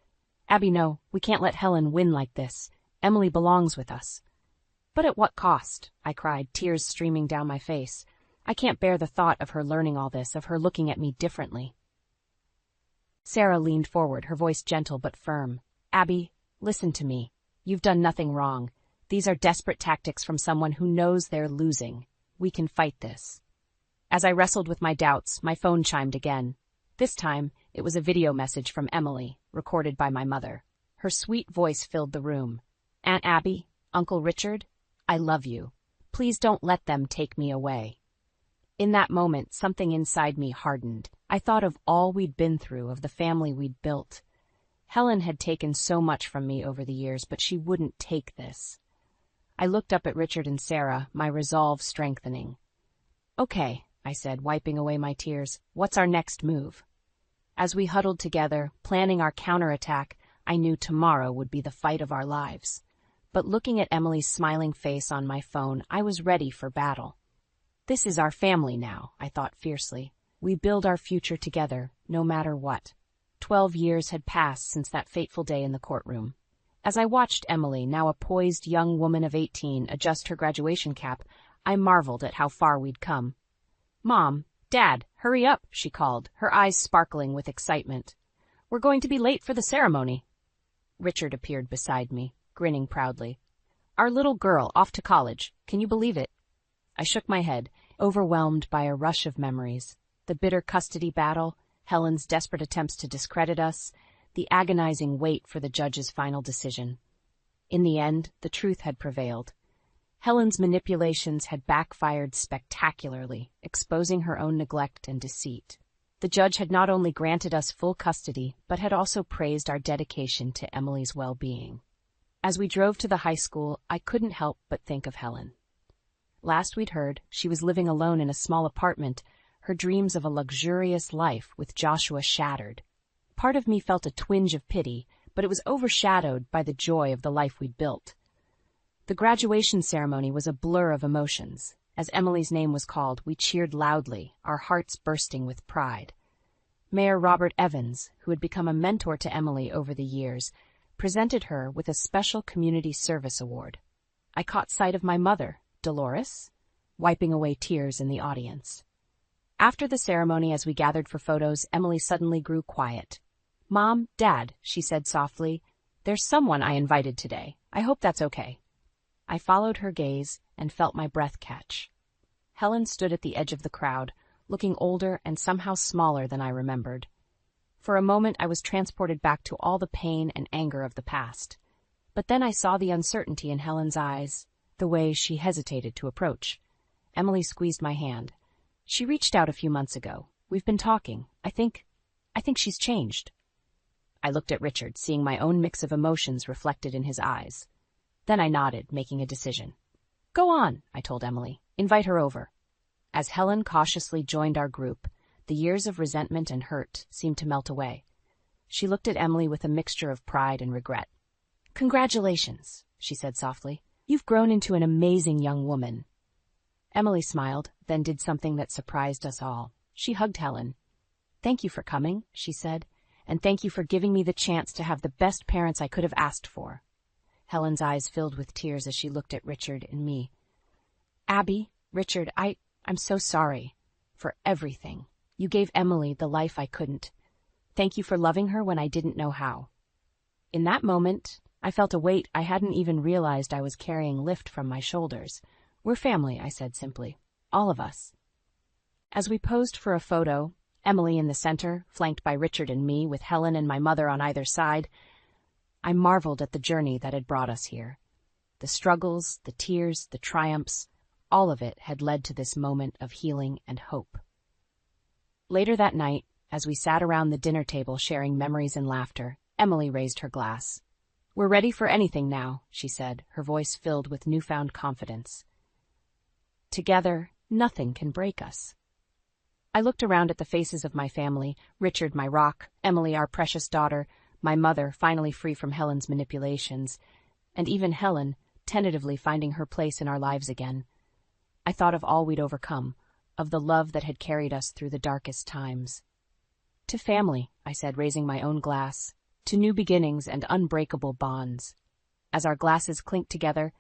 Abby, no, we can't let Helen win like this. Emily belongs with us. But at what cost? I cried, tears streaming down my face. I can't bear the thought of her learning all this, of her looking at me differently. Sarah leaned forward, her voice gentle but firm. Abby, listen to me. You've done nothing wrong. These are desperate tactics from someone who knows they're losing. We can fight this. As I wrestled with my doubts, my phone chimed again. This time, it was a video message from Emily, recorded by my mother. Her sweet voice filled the room. Aunt Abby, Uncle Richard, I love you. Please don't let them take me away. In that moment, something inside me hardened. I thought of all we'd been through, of the family we'd built. Helen had taken so much from me over the years, but she wouldn't take this. I looked up at Richard and Sarah, my resolve strengthening. Okay, I said, wiping away my tears. What's our next move? As we huddled together, planning our counterattack, I knew tomorrow would be the fight of our lives. But looking at Emily's smiling face on my phone, I was ready for battle. This is our family now, I thought fiercely. We build our future together, no matter what. 12 years had passed since that fateful day in the courtroom. As I watched Emily, now a poised young woman of 18, adjust her graduation cap, I marveled at how far we'd come. Mom, Dad, hurry up, she called, her eyes sparkling with excitement. We're going to be late for the ceremony. Richard appeared beside me, grinning proudly. Our little girl off to college. Can you believe it? I shook my head, overwhelmed by a rush of memories. The bitter custody battle, Helen's desperate attempts to discredit us, the agonizing wait for the judge's final decision. In the end, the truth had prevailed. Helen's manipulations had backfired spectacularly, exposing her own neglect and deceit. The judge had not only granted us full custody, but had also praised our dedication to Emily's well-being. As we drove to the high school, I couldn't help but think of Helen. Last we'd heard, she was living alone in a small apartment, her dreams of a luxurious life with Joshua shattered. Part of me felt a twinge of pity, but it was overshadowed by the joy of the life we'd built. The graduation ceremony was a blur of emotions. As Emily's name was called, we cheered loudly, our hearts bursting with pride. Mayor Robert Evans, who had become a mentor to Emily over the years, presented her with a special community service award. I caught sight of my mother, Dolores, wiping away tears in the audience. After the ceremony, as we gathered for photos, Emily suddenly grew quiet. Mom, Dad, she said softly, there's someone I invited today. I hope that's okay. I followed her gaze and felt my breath catch. Helen stood at the edge of the crowd, looking older and somehow smaller than I remembered. For a moment I was transported back to all the pain and anger of the past. But then I saw the uncertainty in Helen's eyes, the way she hesitated to approach. Emily squeezed my hand. She reached out a few months ago. We've been talking. I think she's changed. I looked at Richard, seeing my own mix of emotions reflected in his eyes. Then I nodded, making a decision. Go on, I told Emily. Invite her over. As Helen cautiously joined our group, the years of resentment and hurt seemed to melt away. She looked at Emily with a mixture of pride and regret. Congratulations, she said softly. You've grown into an amazing young woman. Emily smiled, then did something that surprised us all. She hugged Helen. Thank you for coming, she said, and thank you for giving me the chance to have the best parents I could have asked for. Helen's eyes filled with tears as she looked at Richard and me. Abby, Richard, I'm so sorry for everything. You gave Emily the life I couldn't. Thank you for loving her when I didn't know how. In that moment, I felt a weight I hadn't even realized I was carrying lift from my shoulders. We're family, I said simply. All of us. As we posed for a photo, Emily in the center, flanked by Richard and me, with Helen and my mother on either side, I marveled at the journey that had brought us here. The struggles, the tears, the triumphs, all of it had led to this moment of healing and hope. Later that night, as we sat around the dinner table sharing memories and laughter, Emily raised her glass. We're ready for anything now, she said, her voice filled with newfound confidence. Together, nothing can break us. I looked around at the faces of my family, Richard, my rock, Emily, our precious daughter, my mother, finally free from Helen's manipulations, and even Helen, tentatively finding her place in our lives again. I thought of all we'd overcome, of the love that had carried us through the darkest times. To family, I said, raising my own glass, to new beginnings and unbreakable bonds. As our glasses clinked together,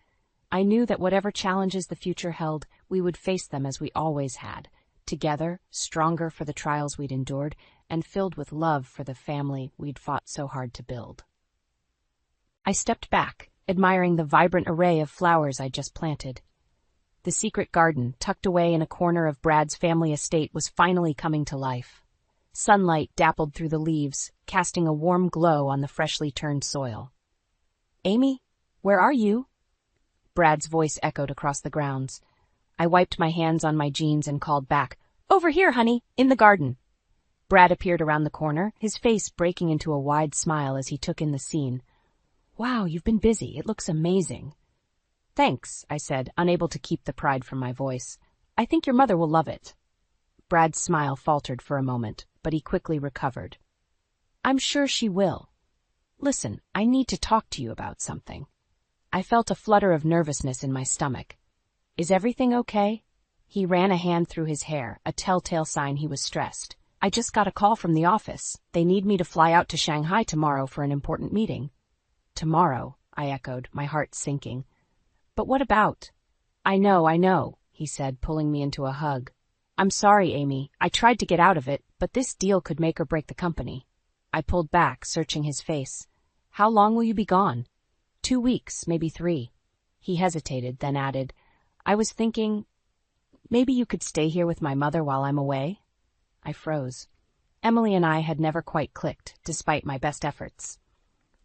I knew that whatever challenges the future held, we would face them as we always had, together, stronger for the trials we'd endured, and filled with love for the family we'd fought so hard to build. I stepped back, admiring the vibrant array of flowers I'd just planted. The secret garden, tucked away in a corner of Brad's family estate, was finally coming to life. Sunlight dappled through the leaves, casting a warm glow on the freshly turned soil. "Amy, where are you?" Brad's voice echoed across the grounds. I wiped my hands on my jeans and called back, "Over here, honey, in the garden." Brad appeared around the corner, his face breaking into a wide smile as he took in the scene. "Wow, you've been busy. It looks amazing." "Thanks," I said, unable to keep the pride from my voice. "I think your mother will love it." Brad's smile faltered for a moment, but he quickly recovered. "I'm sure she will. Listen, I need to talk to you about something." I felt a flutter of nervousness in my stomach. "Is everything okay?" He ran a hand through his hair, a telltale sign he was stressed. "I just got a call from the office. They need me to fly out to Shanghai tomorrow for an important meeting." "Tomorrow," I echoed, my heart sinking. "But what about?" I know," he said, pulling me into a hug. "I'm sorry, Amy. I tried to get out of it, but this deal could make or break the company." I pulled back, searching his face. "How long will you be gone?" 2 weeks, maybe 3. He hesitated, then added, "I was thinking, maybe you could stay here with my mother while I'm away?" I froze. Emily and I had never quite clicked, despite my best efforts.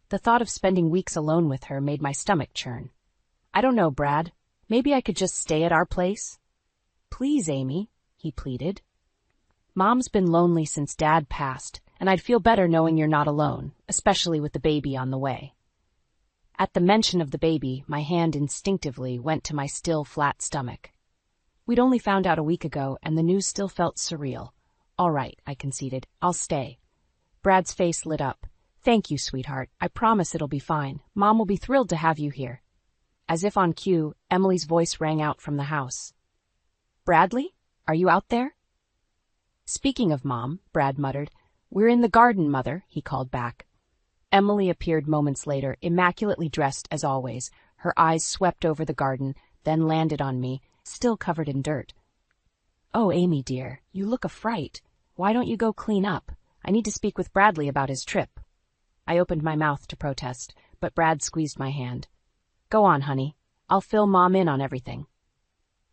The thought of spending weeks alone with her made my stomach churn. "I don't know, Brad. Maybe I could just stay at our place?" "Please, Amy," he pleaded. "Mom's been lonely since Dad passed, and I'd feel better knowing you're not alone, especially with the baby on the way." At the mention of the baby, my hand instinctively went to my still flat stomach. We'd only found out a week ago, and the news still felt surreal. "All right," I conceded. "I'll stay." Brad's face lit up. "Thank you, sweetheart. I promise it'll be fine. Mom will be thrilled to have you here." As if on cue, Emily's voice rang out from the house. "Bradley? Are you out there?" "Speaking of Mom," Brad muttered. "We're in the garden, Mother," he called back. Emily appeared moments later, immaculately dressed as always. Her eyes swept over the garden, then landed on me, still covered in dirt. "Oh, Amy, dear, you look a fright. Why don't you go clean up? I need to speak with Bradley about his trip." I opened my mouth to protest, but Brad squeezed my hand. "Go on, honey. I'll fill Mom in on everything."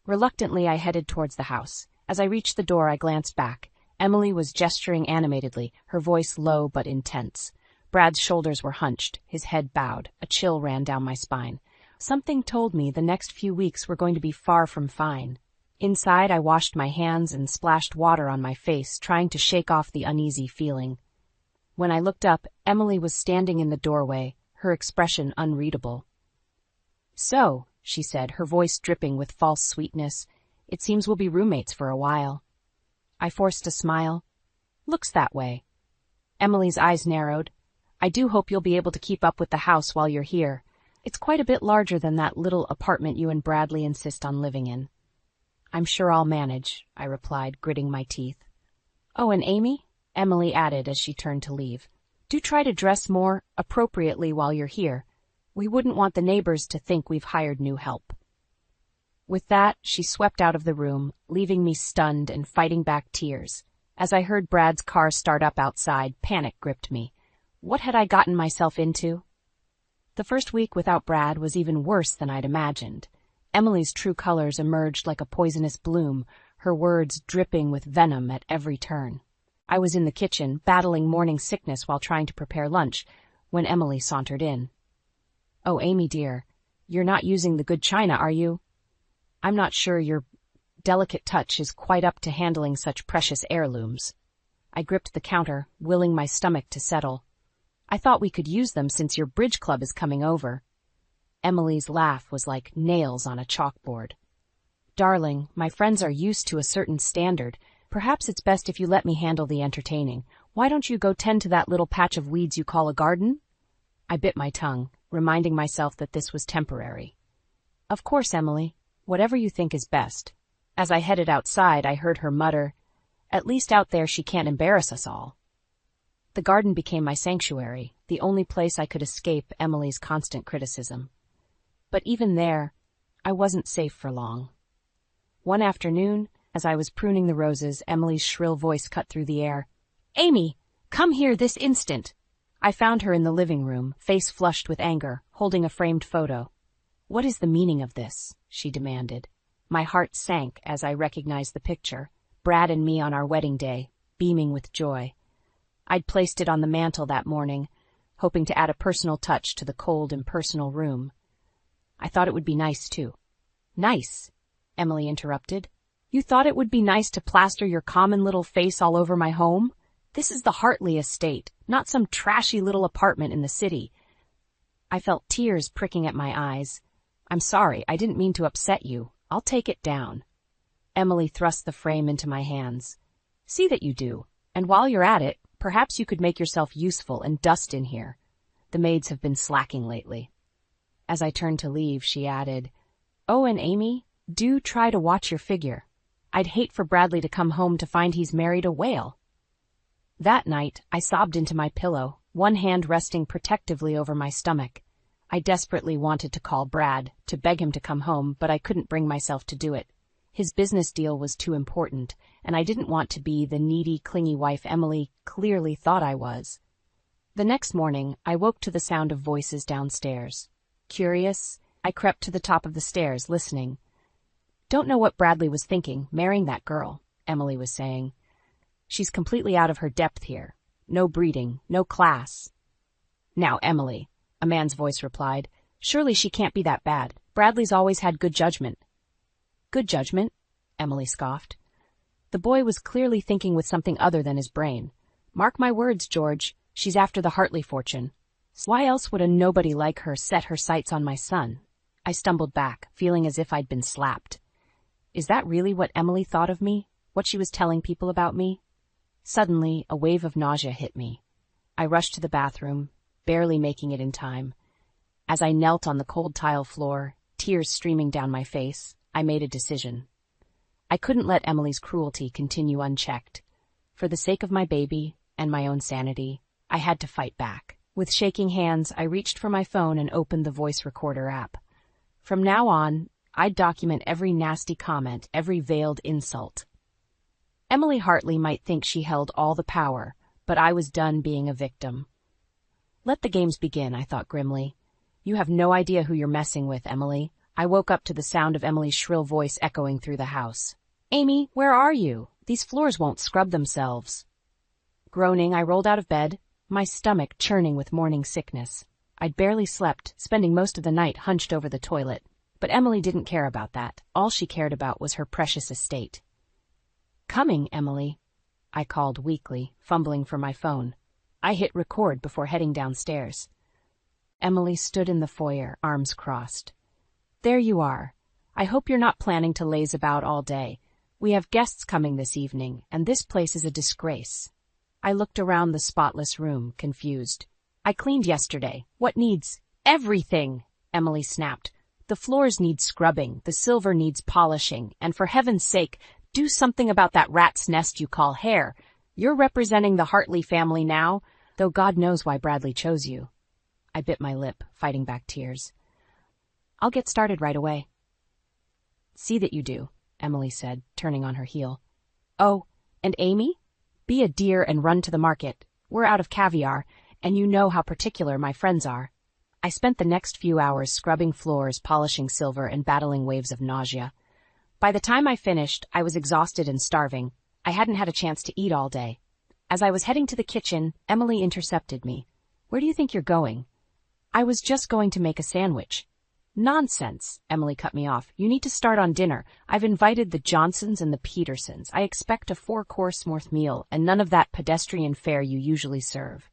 Reluctantly, I headed towards the house. As I reached the door, I glanced back. Emily was gesturing animatedly, her voice low but intense. Brad's shoulders were hunched, his head bowed. A chill ran down my spine. Something told me the next few weeks were going to be far from fine. Inside, I washed my hands and splashed water on my face, trying to shake off the uneasy feeling. When I looked up, Emily was standing in the doorway, her expression unreadable. "So," she said, her voice dripping with false sweetness, "it seems we'll be roommates for a while." I forced a smile. "Looks that way." Emily's eyes narrowed. "I do hope you'll be able to keep up with the house while you're here. It's quite a bit larger than that little apartment you and Bradley insist on living in." "I'm sure I'll manage," I replied, gritting my teeth. "Oh, and Amy," Emily added as she turned to leave, "do try to dress more appropriately while you're here. We wouldn't want the neighbors to think we've hired new help." With that, she swept out of the room, leaving me stunned and fighting back tears. As I heard Brad's car start up outside, panic gripped me. What had I gotten myself into? The first week without Brad was even worse than I'd imagined. Emily's true colors emerged like a poisonous bloom, her words dripping with venom at every turn. I was in the kitchen, battling morning sickness while trying to prepare lunch, when Emily sauntered in. "Oh, Amy dear, you're not using the good china, are you? I'm not sure your delicate touch is quite up to handling such precious heirlooms." I gripped the counter, willing my stomach to settle. "I thought we could use them since your bridge club is coming over." Emily's laugh was like nails on a chalkboard. "Darling, my friends are used to a certain standard. Perhaps it's best if you let me handle the entertaining. Why don't you go tend to that little patch of weeds you call a garden? I bit my tongue, reminding myself that this was temporary. Of course, Emily. Whatever you think is best. As I headed outside, I heard her mutter, "At least out there she can't embarrass us all." The garden became my sanctuary, the only place I could escape Emily's constant criticism. But even there, I wasn't safe for long. One afternoon, as I was pruning the roses, Emily's shrill voice cut through the air. "Amy, come here this instant!" I found her in the living room, face flushed with anger, holding a framed photo. "What is the meaning of this?" she demanded. My heart sank as I recognized the picture, Brad and me on our wedding day, beaming with joy. I'd placed it on the mantel that morning, hoping to add a personal touch to the cold, impersonal room. I thought it would be nice, too. "Nice?" Emily interrupted. "You thought it would be nice to plaster your common little face all over my home? This is the Hartley estate, not some trashy little apartment in the city." I felt tears pricking at my eyes. "I'm sorry, I didn't mean to upset you. I'll take it down." Emily thrust the frame into my hands. "See that you do, and while you're at it, perhaps you could make yourself useful and dust in here. The maids have been slacking lately." As I turned to leave, she added, "Oh, and Amy, do try to watch your figure. I'd hate for Bradley to come home to find he's married a whale." That night, I sobbed into my pillow, one hand resting protectively over my stomach. I desperately wanted to call Brad, to beg him to come home, but I couldn't bring myself to do it. His business deal was too important, and I didn't want to be the needy, clingy wife Emily clearly thought I was. The next morning, I woke to the sound of voices downstairs. Curious, I crept to the top of the stairs, listening. "Don't know what Bradley was thinking, marrying that girl," Emily was saying. "She's completely out of her depth here. No breeding, no class." "Now, Emily," a man's voice replied, "surely she can't be that bad. Bradley's always had good judgment." "Good judgment?" Emily scoffed. The boy was clearly thinking with something other than his brain. "Mark my words, George, she's after the Hartley fortune. Why else would a nobody like her set her sights on my son?" I stumbled back, feeling as if I'd been slapped. Is that really what Emily thought of me? What she was telling people about me? Suddenly, a wave of nausea hit me. I rushed to the bathroom, barely making it in time. As I knelt on the cold tile floor, tears streaming down my face, I made a decision. I couldn't let Emily's cruelty continue unchecked. For the sake of my baby and my own sanity, I had to fight back. With shaking hands, I reached for my phone and opened the voice recorder app. From now on, I'd document every nasty comment, every veiled insult. Emily Hartley might think she held all the power, but I was done being a victim. "Let the games begin," I thought grimly. "You have no idea who you're messing with, Emily." I woke up to the sound of Emily's shrill voice echoing through the house. "Amy, where are you? These floors won't scrub themselves." Groaning, I rolled out of bed, my stomach churning with morning sickness. I'd barely slept, spending most of the night hunched over the toilet. But Emily didn't care about that. All she cared about was her precious estate. "Coming, Emily," I called weakly, fumbling for my phone. I hit record before heading downstairs. Emily stood in the foyer, arms crossed. "There you are. I hope you're not planning to laze about all day. We have guests coming this evening, and this place is a disgrace." I looked around the spotless room, confused. "I cleaned yesterday. What needs?" "Everything," Emily snapped. "The floors need scrubbing, the silver needs polishing, and for heaven's sake, do something about that rat's nest you call hair. You're representing the Hartley family now, though God knows why Bradley chose you." I bit my lip, fighting back tears. "I'll get started right away." "See that you do," Emily said, turning on her heel. "Oh, and Amy? Be a dear and run to the market. We're out of caviar, and you know how particular my friends are." I spent the next few hours scrubbing floors, polishing silver, and battling waves of nausea. By the time I finished, I was exhausted and starving. I hadn't had a chance to eat all day. As I was heading to the kitchen, Emily intercepted me. "Where do you think you're going?" "I was just going to make a sandwich." "Nonsense," Emily cut me off. "You need to start on dinner. I've invited the Johnsons and the Petersons. I expect a 4-course meal, and none of that pedestrian fare you usually serve."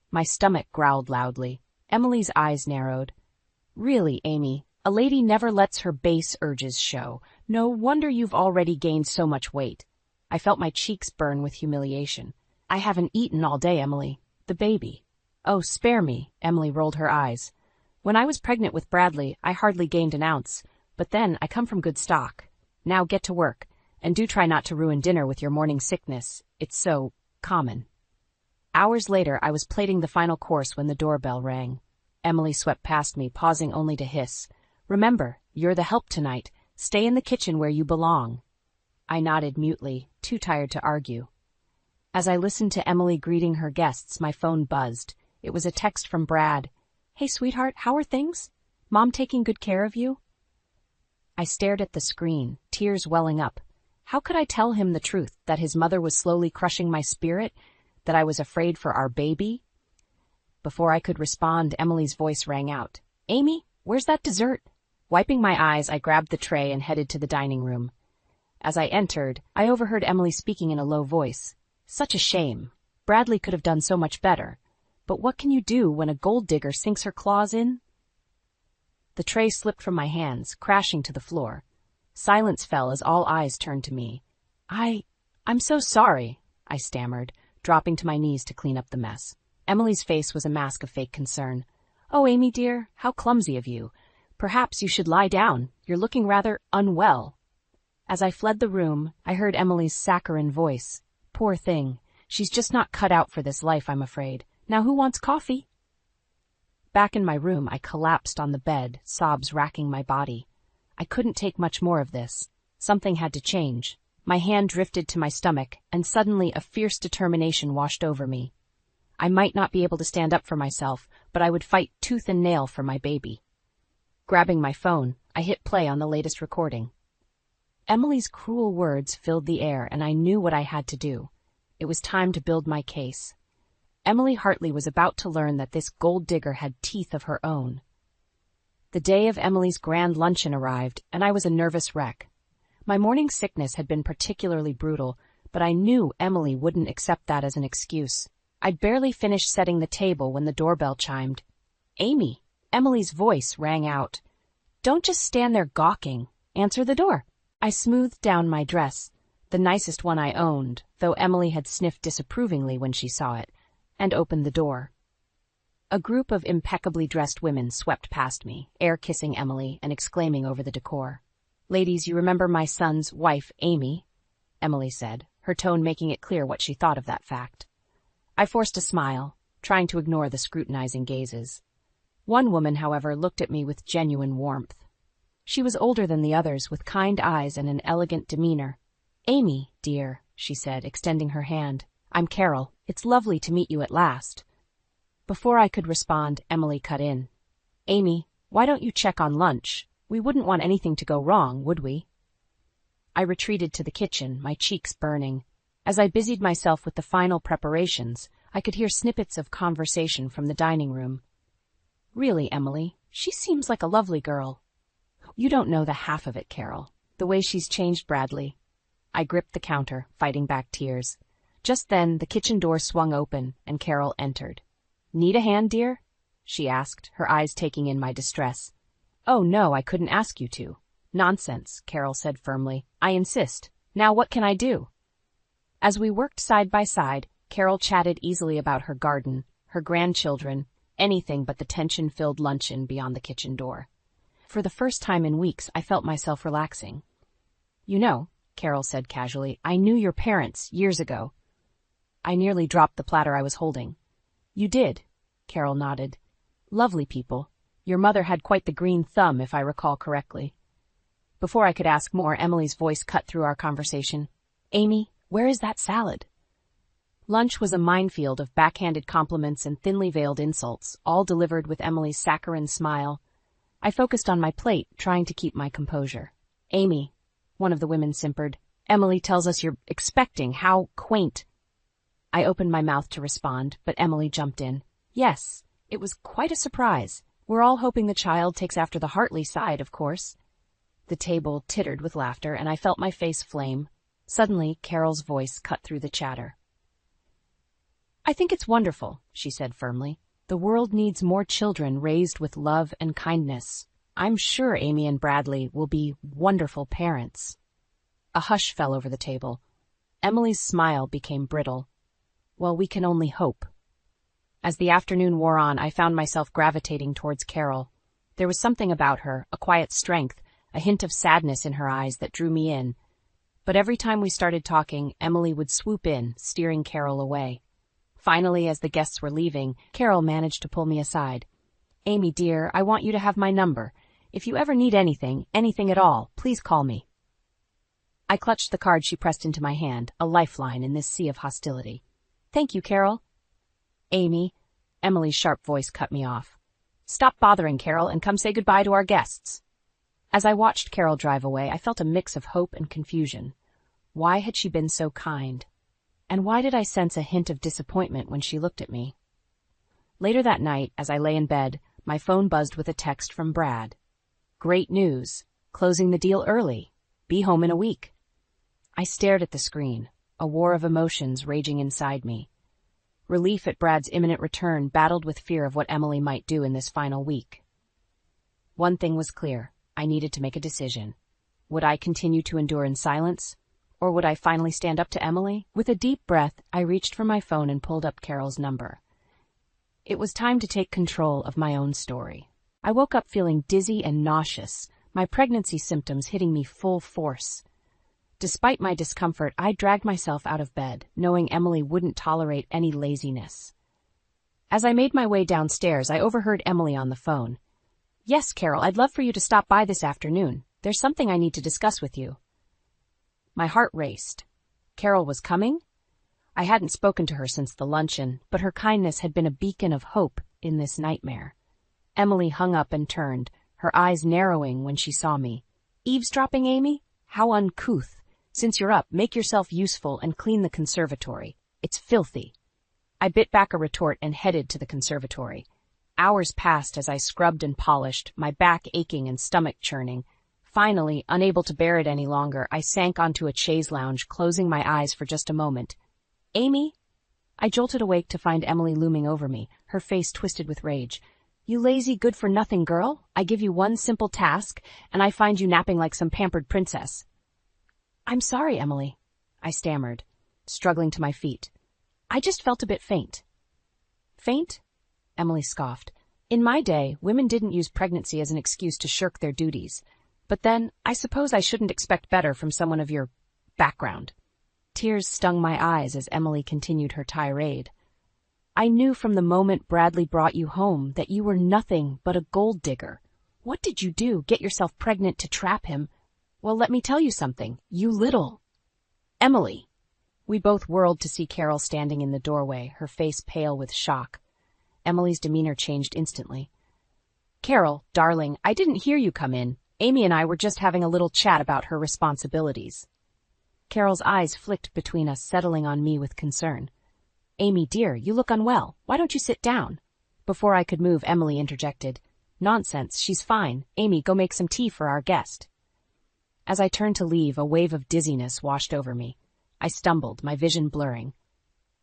My stomach growled loudly. Emily's eyes narrowed. "Really, Amy, a lady never lets her base urges show. No wonder you've already gained so much weight." I felt my cheeks burn with humiliation. I haven't eaten all day, Emily. The baby. Oh, spare me, Emily rolled her eyes. When I was pregnant with Bradley, I hardly gained an ounce, but then I come from good stock. Now get to work, and do try not to ruin dinner with your morning sickness. It's so common. Hours later, I was plating the final course when the doorbell rang. Emily swept past me, pausing only to hiss, "Remember, you're the help tonight. Stay in the kitchen where you belong." I nodded mutely, too tired to argue. As I listened to Emily greeting her guests, my phone buzzed. It was a text from Brad. "Hey, sweetheart, how are things? Mom taking good care of you?" I stared at the screen, tears welling up. How could I tell him the truth, that his mother was slowly crushing my spirit, that I was afraid for our baby? Before I could respond, Emily's voice rang out. "Amy, where's that dessert?" Wiping my eyes, I grabbed the tray and headed to the dining room. As I entered, I overheard Emily speaking in a low voice. "Such a shame. Bradley could have done so much better. But what can you do when a gold digger sinks her claws in?" The tray slipped from my hands, crashing to the floor. Silence fell as all eyes turned to me. I'm so sorry," I stammered, dropping to my knees to clean up the mess. Emily's face was a mask of fake concern. "Oh, Amy dear, how clumsy of you. Perhaps you should lie down. You're looking rather unwell." As I fled the room, I heard Emily's saccharine voice. "Poor thing. She's just not cut out for this life, I'm afraid. Now who wants coffee?" Back in my room, I collapsed on the bed, sobs racking my body. I couldn't take much more of this. Something had to change. My hand drifted to my stomach, and suddenly a fierce determination washed over me. I might not be able to stand up for myself, but I would fight tooth and nail for my baby. Grabbing my phone, I hit play on the latest recording. Emily's cruel words filled the air, and I knew what I had to do. It was time to build my case. Emily Hartley was about to learn that this gold digger had teeth of her own. The day of Emily's grand luncheon arrived, and I was a nervous wreck. My morning sickness had been particularly brutal, but I knew Emily wouldn't accept that as an excuse. I'd barely finished setting the table when the doorbell chimed. "Amy," Emily's voice rang out. "Don't just stand there gawking. Answer the door." I smoothed down my dress, the nicest one I owned, though Emily had sniffed disapprovingly when she saw it, and opened the door. A group of impeccably dressed women swept past me, air-kissing Emily and exclaiming over the decor. "Ladies, you remember my son's wife, Amy," Emily said, her tone making it clear what she thought of that fact. I forced a smile, trying to ignore the scrutinizing gazes. One woman, however, looked at me with genuine warmth. She was older than the others, with kind eyes and an elegant demeanor. "Amy, dear," she said, extending her hand. "I'm Carol. It's lovely to meet you at last." Before I could respond, Emily cut in. "Amy, why don't you check on lunch? We wouldn't want anything to go wrong, would we?" I retreated to the kitchen, my cheeks burning. As I busied myself with the final preparations, I could hear snippets of conversation from the dining room. "Really, Emily, she seems like a lovely girl." "You don't know the half of it, Carol. The way she's changed Bradley." I gripped the counter, fighting back tears. Just then, the kitchen door swung open, and Carol entered. "Need a hand, dear?" she asked, her eyes taking in my distress. "Oh, no, I couldn't ask you to." "Nonsense," Carol said firmly. "I insist. Now what can I do?" As we worked side by side, Carol chatted easily about her garden, her grandchildren, anything but the tension-filled luncheon beyond the kitchen door. For the first time in weeks, I felt myself relaxing. "You know," Carol said casually, "I knew your parents years ago." I nearly dropped the platter I was holding. "You did," Carol nodded. "Lovely people. Your mother had quite the green thumb, if I recall correctly." Before I could ask more, Emily's voice cut through our conversation. "Amy, where is that salad?" Lunch was a minefield of backhanded compliments and thinly veiled insults, all delivered with Emily's saccharine smile. I focused on my plate, trying to keep my composure. "Amy," one of the women simpered, "Emily tells us you're expecting. How quaint." I opened my mouth to respond, but Emily jumped in. "Yes, it was quite a surprise. We're all hoping the child takes after the Hartley side, of course." The table tittered with laughter, and I felt my face flame. Suddenly, Carol's voice cut through the chatter. "I think it's wonderful," she said firmly. "The world needs more children raised with love and kindness. I'm sure Amy and Bradley will be wonderful parents." A hush fell over the table. Emily's smile became brittle. Well, we can only hope. As the afternoon wore on, I found myself gravitating towards Carol. There was something about her, a quiet strength, a hint of sadness in her eyes that drew me in. But every time we started talking, Emily would swoop in, steering Carol away. Finally, as the guests were leaving, Carol managed to pull me aside. "Amy, dear, I want you to have my number. If you ever need anything at all, please call me." I clutched the card she pressed into my hand, a lifeline in this sea of hostility. "Thank you, Carol." "Amy," Emily's sharp voice cut me off. "Stop bothering, Carol, and come say goodbye to our guests." As I watched Carol drive away, I felt a mix of hope and confusion. Why had she been so kind? And why did I sense a hint of disappointment when she looked at me? Later that night, as I lay in bed, my phone buzzed with a text from Brad. "Great news. Closing the deal early. Be home in a week." I stared at the screen, a war of emotions raging inside me. Relief at Brad's imminent return battled with fear of what Emily might do in this final week. One thing was clear. I needed to make a decision. Would I continue to endure in silence? Or would I finally stand up to Emily? With a deep breath, I reached for my phone and pulled up Carol's number. It was time to take control of my own story. I woke up feeling dizzy and nauseous, my pregnancy symptoms hitting me full force. Despite my discomfort, I dragged myself out of bed, knowing Emily wouldn't tolerate any laziness. As I made my way downstairs, I overheard Emily on the phone. "Yes, Carol, I'd love for you to stop by this afternoon. There's something I need to discuss with you." My heart raced. Carol was coming? I hadn't spoken to her since the luncheon, but her kindness had been a beacon of hope in this nightmare. Emily hung up and turned, her eyes narrowing when she saw me. "Eavesdropping, Amy? How uncouth. Since you're up, make yourself useful and clean the conservatory. It's filthy." I bit back a retort and headed to the conservatory. Hours passed as I scrubbed and polished, my back aching and stomach churning. Finally, unable to bear it any longer, I sank onto a chaise lounge, closing my eyes for just a moment. "Amy?" I jolted awake to find Emily looming over me, her face twisted with rage. "You lazy, good-for-nothing girl. I give you one simple task, and I find you napping like some pampered princess." "I'm sorry, Emily," I stammered, struggling to my feet. "I just felt a bit faint." "Faint?" Emily scoffed. "In my day, women didn't use pregnancy as an excuse to shirk their duties. But then, I suppose I shouldn't expect better from someone of your background." Tears stung my eyes as Emily continued her tirade. "I knew from the moment Bradley brought you home that you were nothing but a gold digger. What did you do? Get yourself pregnant to trap him? Well, let me tell you something. You little—" "Emily!" We both whirled to see Carol standing in the doorway, her face pale with shock. Emily's demeanor changed instantly. "Carol, darling, I didn't hear you come in. Amy and I were just having a little chat about her responsibilities." Carol's eyes flicked between us, settling on me with concern. "Amy, dear, you look unwell. Why don't you sit down?" Before I could move, Emily interjected. "Nonsense, she's fine. Amy, go make some tea for our guest." As I turned to leave, a wave of dizziness washed over me. I stumbled, my vision blurring.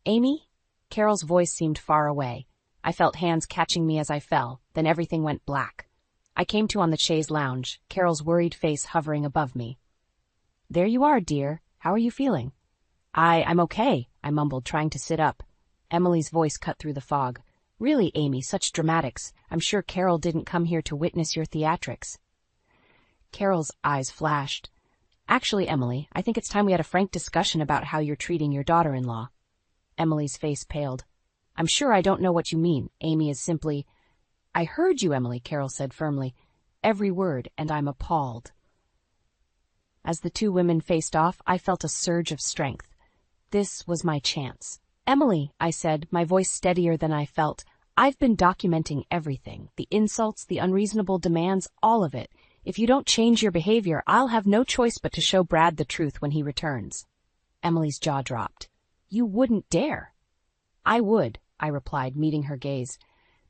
"Amy?" Carol's voice seemed far away. I felt hands catching me as I fell, then everything went black. I came to on the chaise lounge, Carol's worried face hovering above me. "There you are, dear. How are you feeling?" I'm okay," I mumbled, trying to sit up. Emily's voice cut through the fog. "Really, Amy, such dramatics. I'm sure Carol didn't come here to witness your theatrics." Carol's eyes flashed. "Actually, Emily, I think it's time we had a frank discussion about how you're treating your daughter-in-law." Emily's face paled. "I'm sure I don't know what you mean. Amy is simply—" "I heard you, Emily," Carol said firmly. "Every word, and I'm appalled." As the two women faced off, I felt a surge of strength. This was my chance. "Emily," I said, my voice steadier than I felt, "I've been documenting everything, the insults, the unreasonable demands, all of it. If you don't change your behavior, I'll have no choice but to show Brad the truth when he returns." Emily's jaw dropped. "You wouldn't dare." "I would," I replied, meeting her gaze.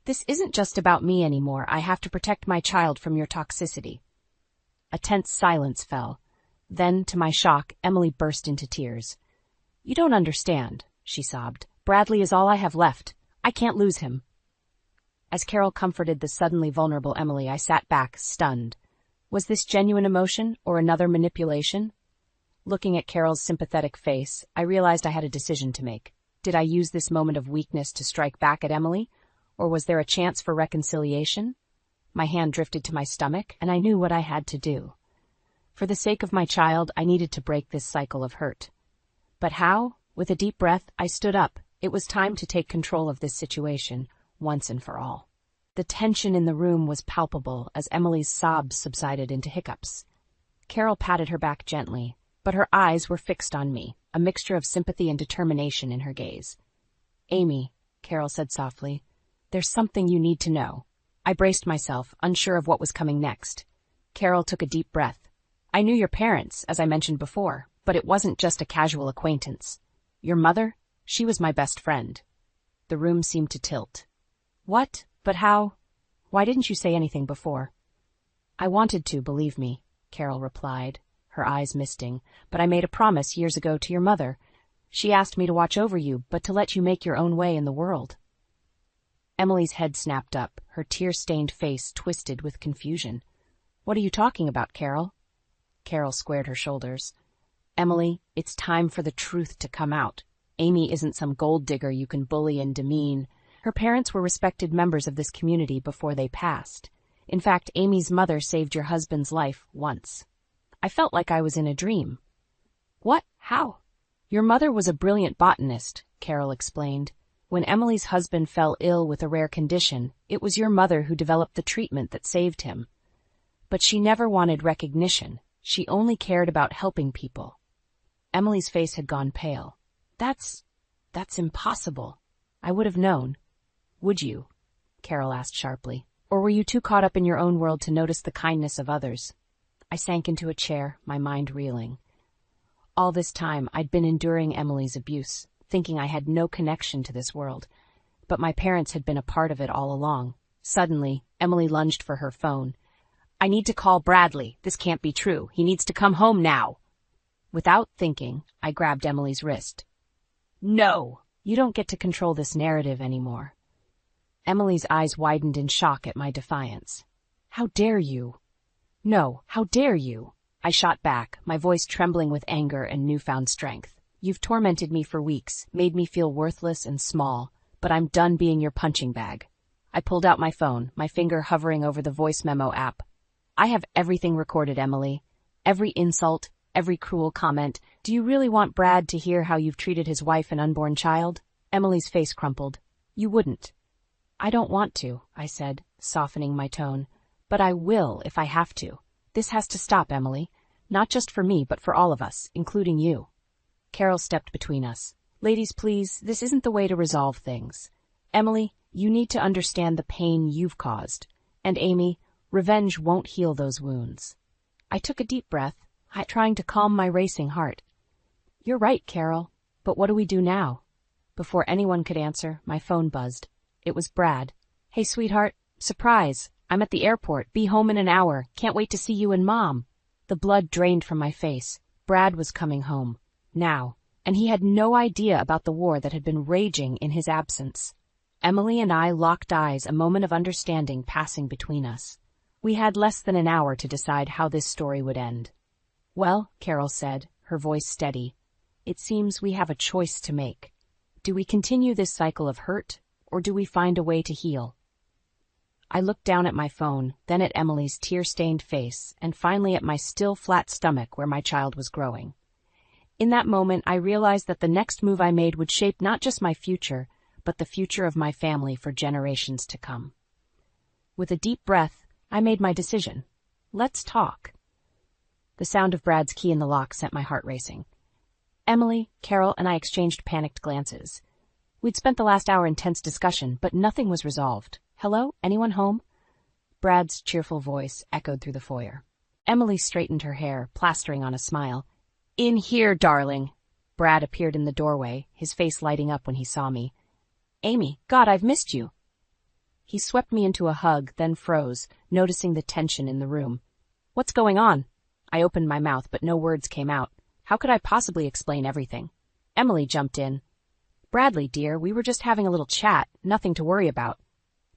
"This isn't just about me anymore. I have to protect my child from your toxicity." A tense silence fell. Then, to my shock, Emily burst into tears. "You don't understand," she sobbed. "Bradley is all I have left. I can't lose him." As Carol comforted the suddenly vulnerable Emily, I sat back, stunned. Was this genuine emotion or another manipulation? Looking at Carol's sympathetic face, I realized I had a decision to make. Did I use this moment of weakness to strike back at Emily, or was there a chance for reconciliation? My hand drifted to my stomach, and I knew what I had to do. For the sake of my child, I needed to break this cycle of hurt. But how? With a deep breath, I stood up. It was time to take control of this situation, once and for all. The tension in the room was palpable as Emily's sobs subsided into hiccups. Carol patted her back gently, but her eyes were fixed on me, a mixture of sympathy and determination in her gaze. "Amy," Carol said softly, "there's something you need to know." I braced myself, unsure of what was coming next. Carol took a deep breath. "I knew your parents, as I mentioned before, but it wasn't just a casual acquaintance. Your mother? She was my best friend." The room seemed to tilt. "What? But how? Why didn't you say anything before?" "I wanted to, believe me," Carol replied, her eyes misting, "but I made a promise years ago to your mother. She asked me to watch over you, but to let you make your own way in the world." Emily's head snapped up, her tear-stained face twisted with confusion. "What are you talking about, Carol?" Carol squared her shoulders. "Emily, it's time for the truth to come out. Amy isn't some gold digger you can bully and demean. Her parents were respected members of this community before they passed. In fact, Amy's mother saved your husband's life once. I felt like I was in a dream." "What? How?" "Your mother was a brilliant botanist," Carol explained. "When Emily's husband fell ill with a rare condition, it was your mother who developed the treatment that saved him. But she never wanted recognition. She only cared about helping people." Emily's face had gone pale. That's impossible. I would have known." "Would you?" Carol asked sharply. "Or were you too caught up in your own world to notice the kindness of others?" I sank into a chair, my mind reeling. All this time, I'd been enduring Emily's abuse, thinking I had no connection to this world. But my parents had been a part of it all along. Suddenly, Emily lunged for her phone. "I need to call Bradley. This can't be true. He needs to come home now." Without thinking, I grabbed Emily's wrist. "No! You don't get to control this narrative anymore." Emily's eyes widened in shock at my defiance. "How dare you?" "No, how dare you?" I shot back, my voice trembling with anger and newfound strength. "You've tormented me for weeks, made me feel worthless and small, but I'm done being your punching bag." I pulled out my phone, my finger hovering over the voice memo app. "I have everything recorded, Emily. Every insult, every cruel comment. Do you really want Brad to hear how you've treated his wife and unborn child?" Emily's face crumpled. "You wouldn't." "I don't want to," I said, softening my tone. "But I will if I have to. This has to stop, Emily. Not just for me, but for all of us, including you." Carol stepped between us. "Ladies, please, this isn't the way to resolve things. Emily, you need to understand the pain you've caused. And Amy, revenge won't heal those wounds." I took a deep breath, trying to calm my racing heart. "You're right, Carol. But what do we do now?" Before anyone could answer, my phone buzzed. It was Brad. "Hey, sweetheart. Surprise. I'm at the airport. Be home in an hour. Can't wait to see you and Mom." The blood drained from my face. Brad was coming home. Now. And he had no idea about the war that had been raging in his absence. Emily and I locked eyes, a moment of understanding passing between us. We had less than an hour to decide how this story would end. "Well," Carol said, her voice steady, "it seems we have a choice to make. Do we continue this cycle of hurt, or do we find a way to heal?" I looked down at my phone, then at Emily's tear-stained face, and finally at my still flat stomach where my child was growing. In that moment, I realized that the next move I made would shape not just my future, but the future of my family for generations to come. With a deep breath, I made my decision. Let's talk. The sound of Brad's key in the lock sent my heart racing. Emily, Carol, and I exchanged panicked glances. We'd spent the last hour in tense discussion, but nothing was resolved. "Hello? Anyone home?" Brad's cheerful voice echoed through the foyer. Emily straightened her hair, plastering on a smile. "In here, darling." Brad appeared in the doorway, his face lighting up when he saw me. "Amy, God, I've missed you." He swept me into a hug, then froze, noticing the tension in the room. "What's going on?" I opened my mouth, but no words came out. How could I possibly explain everything? Emily jumped in. "Bradley, dear, we were just having a little chat, nothing to worry about."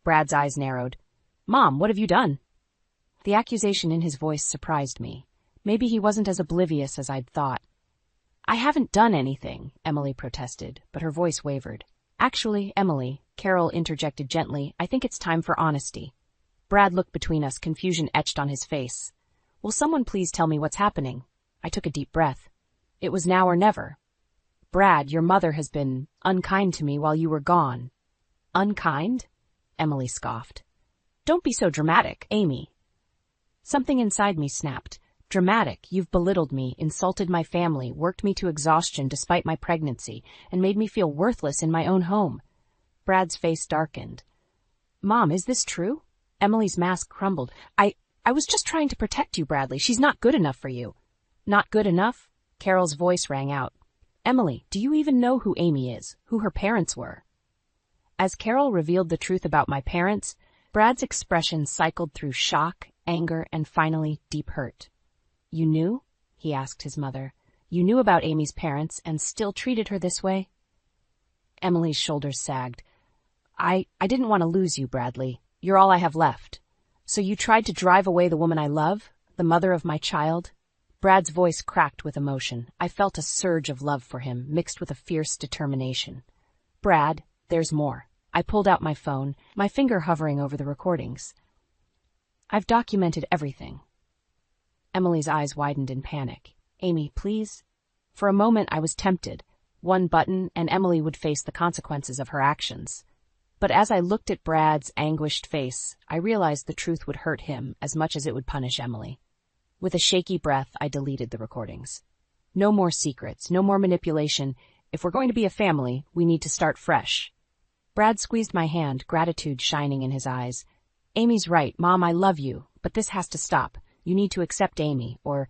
Brad's eyes narrowed. "Mom, what have you done?" The accusation in his voice surprised me. Maybe he wasn't as oblivious as I'd thought. I haven't done anything, Emily protested, but her voice wavered. Actually, Emily, Carol interjected gently, I think it's time for honesty. Brad looked between us, confusion etched on his face. Will someone please tell me what's happening? I took a deep breath. It was now or never. Brad, your mother has been unkind to me while you were gone. Unkind? Emily scoffed. Don't be so dramatic, Amy. Something inside me snapped. Dramatic, you've belittled me, insulted my family, worked me to exhaustion despite my pregnancy, and made me feel worthless in my own home. Brad's face darkened. Mom, is this true? Emily's mask crumbled. I was just trying to protect you, Bradley. She's not good enough for you. Not good enough? Carol's voice rang out. Emily, do you even know who Amy is, who her parents were? As Carol revealed the truth about my parents, Brad's expression cycled through shock, anger, and finally deep hurt. You knew? He asked his mother. You knew about Amy's parents and still treated her this way? Emily's shoulders sagged. I didn't want to lose you, Bradley. You're all I have left. So you tried to drive away the woman I love, the mother of my child? Brad's voice cracked with emotion. I felt a surge of love for him, mixed with a fierce determination. Brad, there's more. I pulled out my phone, my finger hovering over the recordings. I've documented everything. Emily's eyes widened in panic. Amy, please? For a moment I was tempted. One button and Emily would face the consequences of her actions. But as I looked at Brad's anguished face, I realized the truth would hurt him as much as it would punish Emily. With a shaky breath, I deleted the recordings. No more secrets, no more manipulation. If we're going to be a family, we need to start fresh. Brad squeezed my hand, gratitude shining in his eyes. Amy's right, Mom, I love you, but this has to stop. You need to accept Amy, or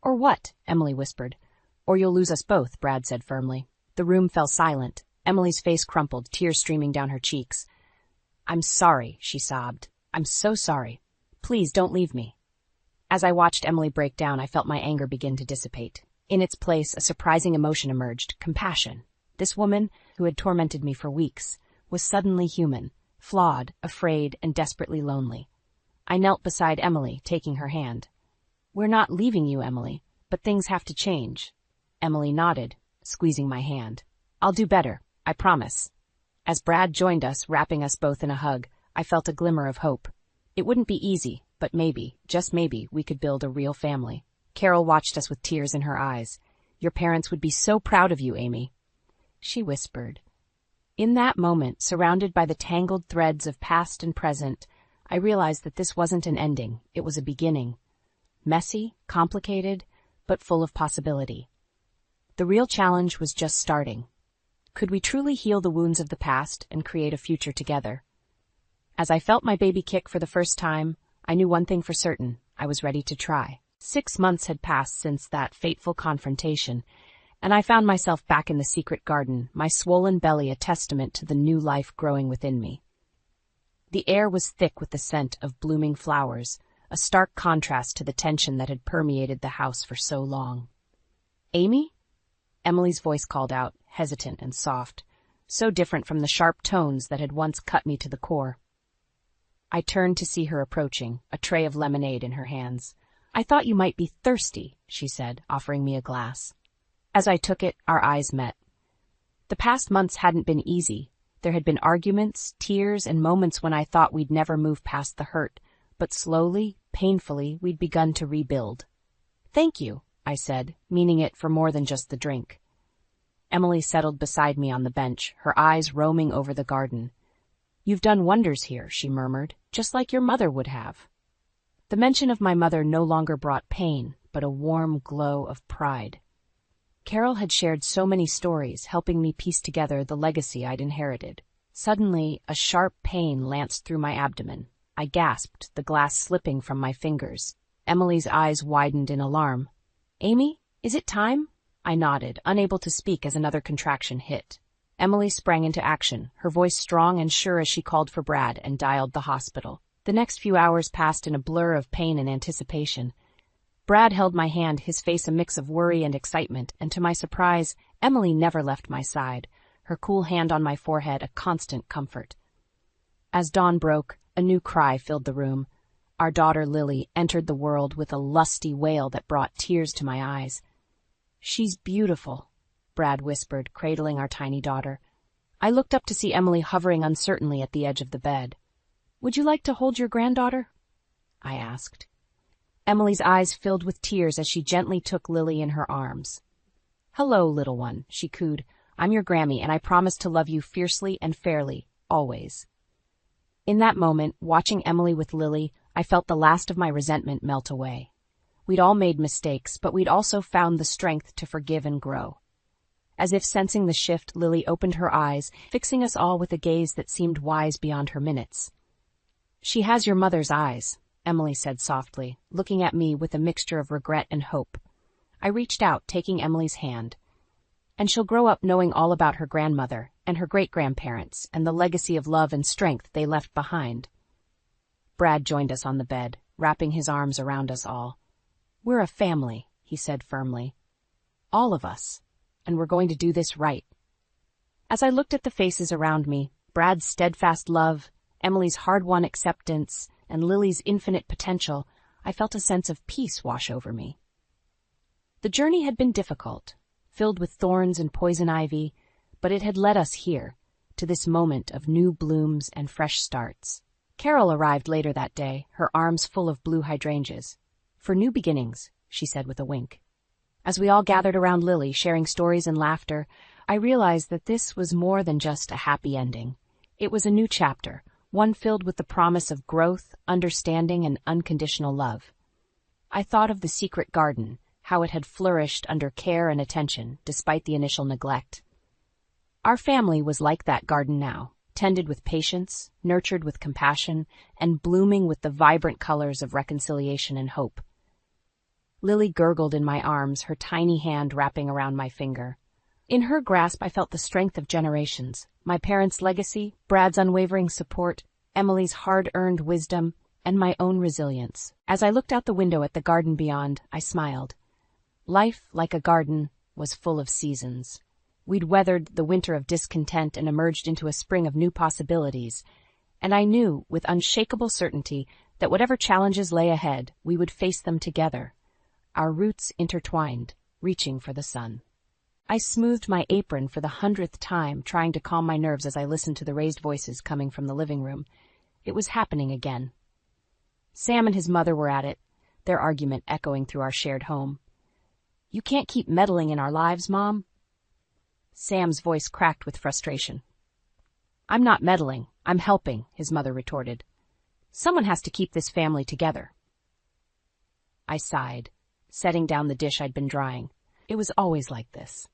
what? Emily whispered. Or you'll lose us both, Brad said firmly. The room fell silent. Emily's face crumpled, tears streaming down her cheeks. I'm sorry, she sobbed. I'm so sorry. Please don't leave me. As I watched Emily break down, I felt my anger begin to dissipate. In its place, a surprising emotion emerged, compassion. This woman, who had tormented me for weeks, was suddenly human, flawed, afraid, and desperately lonely. I knelt beside Emily, taking her hand. We're not leaving you, Emily, but things have to change. Emily nodded, squeezing my hand. I'll do better, I promise. As Brad joined us, wrapping us both in a hug, I felt a glimmer of hope. It wouldn't be easy, but maybe, just maybe, we could build a real family. Carol watched us with tears in her eyes. Your parents would be so proud of you, Amy. She whispered. In that moment, surrounded by the tangled threads of past and present, I realized that this wasn't an ending, it was a beginning. Messy, complicated, but full of possibility. The real challenge was just starting. Could we truly heal the wounds of the past and create a future together? As I felt my baby kick for the first time, I knew one thing for certain. I was ready to try. 6 months had passed since that fateful confrontation, and I found myself back in the secret garden, my swollen belly a testament to the new life growing within me. The air was thick with the scent of blooming flowers, a stark contrast to the tension that had permeated the house for so long. Amy? Emily's voice called out, hesitant and soft, so different from the sharp tones that had once cut me to the core. I turned to see her approaching, a tray of lemonade in her hands. I thought you might be thirsty, she said, offering me a glass. As I took it, our eyes met. The past months hadn't been easy. There had been arguments, tears, and moments when I thought we'd never move past the hurt, but slowly, painfully, we'd begun to rebuild. Thank you, I said, meaning it for more than just the drink. Emily settled beside me on the bench, her eyes roaming over the garden. You've done wonders here, she murmured, just like your mother would have. The mention of my mother no longer brought pain, but a warm glow of pride. Carol had shared so many stories, helping me piece together the legacy I'd inherited. Suddenly, a sharp pain lanced through my abdomen. I gasped, the glass slipping from my fingers. Emily's eyes widened in alarm. Amy, is it time? I nodded, unable to speak as another contraction hit. Emily sprang into action, her voice strong and sure as she called for Brad and dialed the hospital. The next few hours passed in a blur of pain and anticipation. Brad held my hand, his face a mix of worry and excitement, and to my surprise, Emily never left my side, her cool hand on my forehead a constant comfort. As dawn broke, a new cry filled the room. Our daughter Lily entered the world with a lusty wail that brought tears to my eyes. "She's beautiful," Brad whispered, cradling our tiny daughter. I looked up to see Emily hovering uncertainly at the edge of the bed. "Would you like to hold your granddaughter?" I asked. Emily's eyes filled with tears as she gently took Lily in her arms. "Hello, little one," she cooed. "I'm your Grammy, and I promise to love you fiercely and fairly, always." In that moment, watching Emily with Lily, I felt the last of my resentment melt away. We'd all made mistakes, but we'd also found the strength to forgive and grow. As if sensing the shift, Lily opened her eyes, fixing us all with a gaze that seemed wise beyond her minutes. "She has your mother's eyes," Emily said softly, looking at me with a mixture of regret and hope. I reached out, taking Emily's hand. "And she'll grow up knowing all about her grandmother and her great-grandparents and the legacy of love and strength they left behind." Brad joined us on the bed, wrapping his arms around us all. "We're a family," he said firmly. "All of us. And we're going to do this right." As I looked at the faces around me, Brad's steadfast love, Emily's hard-won acceptance, and Lily's infinite potential, I felt a sense of peace wash over me. The journey had been difficult, filled with thorns and poison ivy, but it had led us here, to this moment of new blooms and fresh starts. Carol arrived later that day, her arms full of blue hydrangeas. "For new beginnings," she said with a wink. As we all gathered around Lily, sharing stories and laughter, I realized that this was more than just a happy ending. It was a new chapter, one filled with the promise of growth, understanding, and unconditional love. I thought of the secret garden, how it had flourished under care and attention, despite the initial neglect. Our family was like that garden now, tended with patience, nurtured with compassion, and blooming with the vibrant colors of reconciliation and hope. Lily gurgled in my arms, her tiny hand wrapping around my finger. In her grasp I felt the strength of generations, my parents' legacy, Brad's unwavering support, Emily's hard-earned wisdom, and my own resilience. As I looked out the window at the garden beyond, I smiled. Life, like a garden, was full of seasons. We'd weathered the winter of discontent and emerged into a spring of new possibilities, and I knew, with unshakable certainty, that whatever challenges lay ahead, we would face them together, our roots intertwined, reaching for the sun. I smoothed my apron for the 100th time, trying to calm my nerves as I listened to the raised voices coming from the living room. It was happening again. Sam and his mother were at it, their argument echoing through our shared home. "You can't keep meddling in our lives, Mom." Sam's voice cracked with frustration. "I'm not meddling, I'm helping," his mother retorted. "Someone has to keep this family together." I sighed, setting down the dish I'd been drying. It was always like this.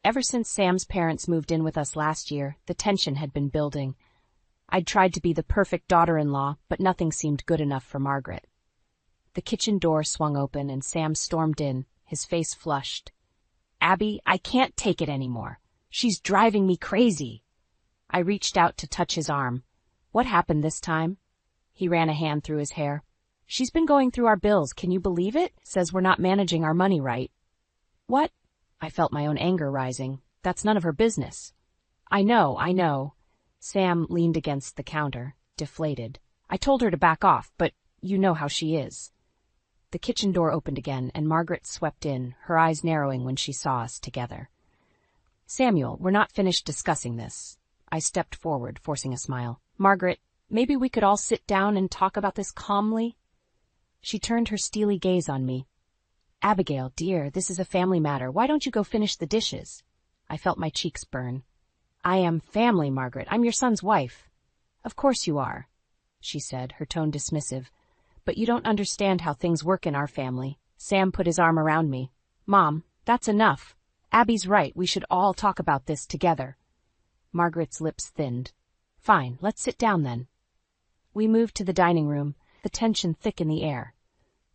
Ever since Sam's parents moved in with us last year, the tension had been building. I'd tried to be the perfect daughter-in-law, but nothing seemed good enough for Margaret. The kitchen door swung open and Sam stormed in, his face flushed. "Abby, I can't take it anymore. She's driving me crazy." I reached out to touch his arm. "What happened this time?" He ran a hand through his hair. "She's been going through our bills, can you believe it? Says we're not managing our money right." "What?" I felt my own anger rising. "That's none of her business." I know. Sam leaned against the counter, deflated. "I told her to back off, but you know how she is." The kitchen door opened again, and Margaret swept in, her eyes narrowing when she saw us together. "Samuel, we're not finished discussing this." I stepped forward, forcing a smile. "Margaret, maybe we could all sit down and talk about this calmly?" She turned her steely gaze on me. "Abigail, dear, this is a family matter. Why don't you go finish the dishes?" I felt my cheeks burn. "I am family, Margaret. I'm your son's wife." "Of course you are," she said, her tone dismissive. "But you don't understand how things work in our family." Sam put his arm around me. "Mom, that's enough. Abby's right. We should all talk about this together." Margaret's lips thinned. "Fine, let's sit down then." We moved to the dining room, the tension thick in the air.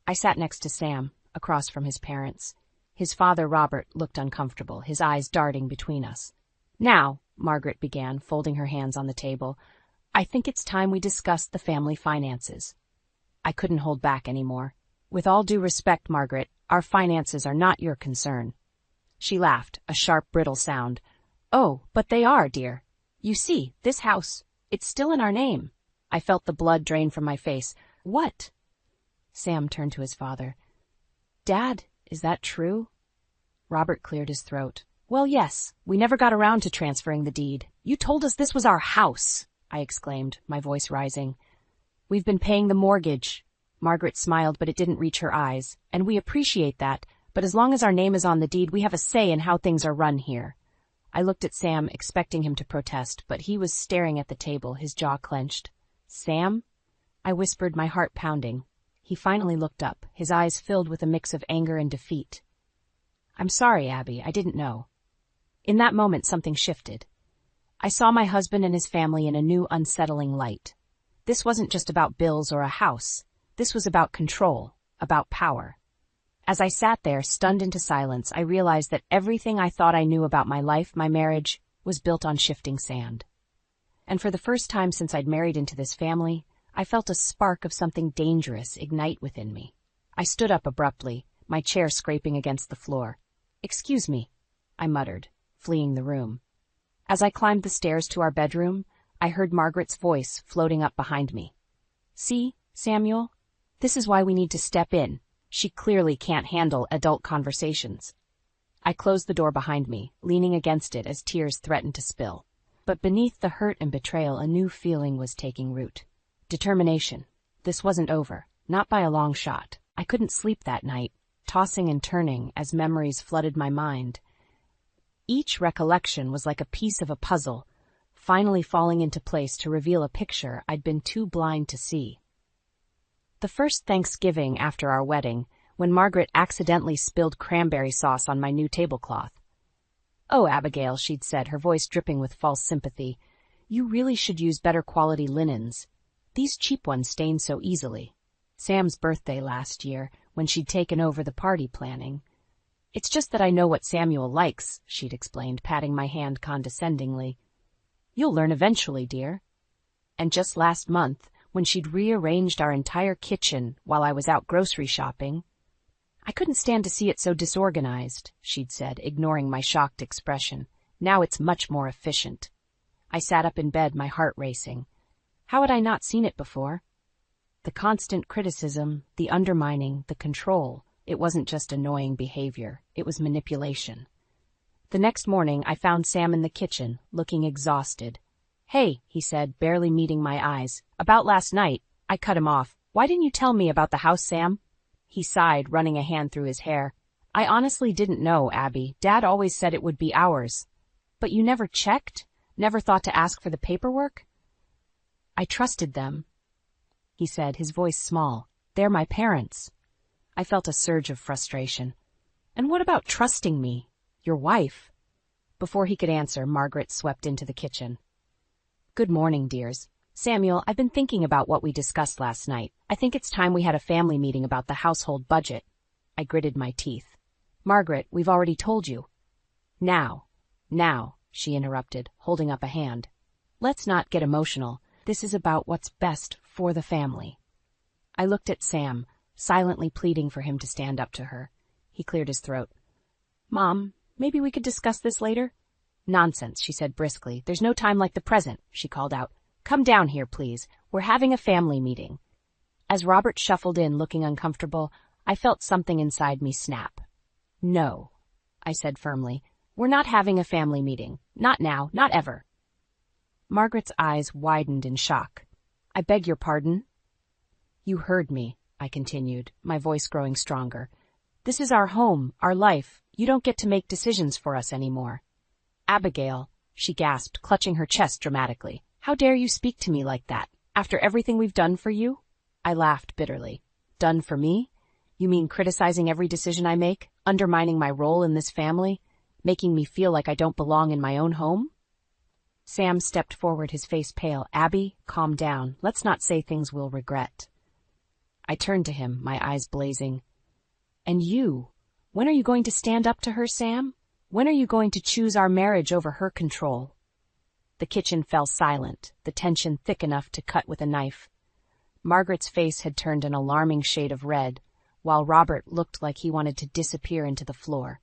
I sat next to Sam, across from his parents. His father, Robert, looked uncomfortable, his eyes darting between us. "Now," Margaret began, folding her hands on the table, "I think it's time we discussed the family finances." I couldn't hold back anymore. "With all due respect, Margaret, our finances are not your concern." She laughed, a sharp, brittle sound. "Oh, but they are, dear. You see, this house, it's still in our name." I felt the blood drain from my face. "What?" Sam turned to his father. "Dad, is that true?" Robert cleared his throat. Well, yes, we never got around to transferring the deed. You told us this was our house, I exclaimed, my voice rising. We've been paying the mortgage. Margaret smiled, but it didn't reach her eyes. And we appreciate that, but as long as our name is on the deed, we have a say in how things are run here. I looked at Sam, expecting him to protest, but he was staring at the table, his jaw clenched. Sam? I whispered, my heart pounding. He finally looked up, his eyes filled with a mix of anger and defeat. I'm sorry, Abby, I didn't know. In that moment, something shifted. I saw my husband and his family in a new, unsettling light. This wasn't just about bills or a house. This was about control, about power. As I sat there, stunned into silence, I realized that everything I thought I knew about my life, my marriage, was built on shifting sand. And for the first time since I'd married into this family, I felt a spark of something dangerous ignite within me. I stood up abruptly, my chair scraping against the floor. Excuse me, I muttered, fleeing the room. As I climbed the stairs to our bedroom, I heard Margaret's voice floating up behind me. See, Samuel? This is why we need to step in. She clearly can't handle adult conversations. I closed the door behind me, leaning against it as tears threatened to spill. But beneath the hurt and betrayal, a new feeling was taking root. Determination. This wasn't over, not by a long shot. I couldn't sleep that night, tossing and turning as memories flooded my mind. Each recollection was like a piece of a puzzle, finally falling into place to reveal a picture I'd been too blind to see. The first Thanksgiving after our wedding, when Margaret accidentally spilled cranberry sauce on my new tablecloth. Oh, Abigail, she'd said, her voice dripping with false sympathy, you really should use better quality linens. These cheap ones stain so easily. Sam's birthday last year, when she'd taken over the party planning. It's just that I know what Samuel likes, she'd explained, patting my hand condescendingly. You'll learn eventually, dear. And just last month, when she'd rearranged our entire kitchen while I was out grocery shopping. I couldn't stand to see it so disorganized, she'd said, ignoring my shocked expression. Now it's much more efficient. I sat up in bed, my heart racing. How had I not seen it before? The constant criticism, the undermining, the control. It wasn't just annoying behavior, it was manipulation. The next morning, I found Sam in the kitchen, looking exhausted. Hey, he said, barely meeting my eyes. About last night. I cut him off. Why didn't you tell me about the house, Sam? He sighed, running a hand through his hair. I honestly didn't know, Abby. Dad always said it would be ours. But you never checked? Never thought to ask for the paperwork? I trusted them, he said, his voice small. They're my parents. I felt a surge of frustration. And what about trusting me? Your wife? Before he could answer, Margaret swept into the kitchen. Good morning, dears. Samuel, I've been thinking about what we discussed last night. I think it's time we had a family meeting about the household budget. I gritted my teeth. Margaret, we've already told you. Now, she interrupted, holding up a hand. Let's not get emotional. This is about what's best for the family. I looked at Sam, silently pleading for him to stand up to her. He cleared his throat. Mom, maybe we could discuss this later? Nonsense, she said briskly. There's no time like the present, she called out. Come down here, please. We're having a family meeting. As Robert shuffled in, looking uncomfortable, I felt something inside me snap. No, I said firmly. We're not having a family meeting. Not now, not ever. Margaret's eyes widened in shock. I beg your pardon? You heard me, I continued, my voice growing stronger. This is our home, our life. You don't get to make decisions for us anymore. Abigail, she gasped, clutching her chest dramatically. How dare you speak to me like that? After everything we've done for you? I laughed bitterly. Done for me? You mean criticizing every decision I make? Undermining my role in this family? Making me feel like I don't belong in my own home? Sam stepped forward, his face pale. Abby, calm down. Let's not say things we'll regret. I turned to him, my eyes blazing. And you? When are you going to stand up to her, Sam? When are you going to choose our marriage over her control? The kitchen fell silent, the tension thick enough to cut with a knife. Margaret's face had turned an alarming shade of red, while Robert looked like he wanted to disappear into the floor.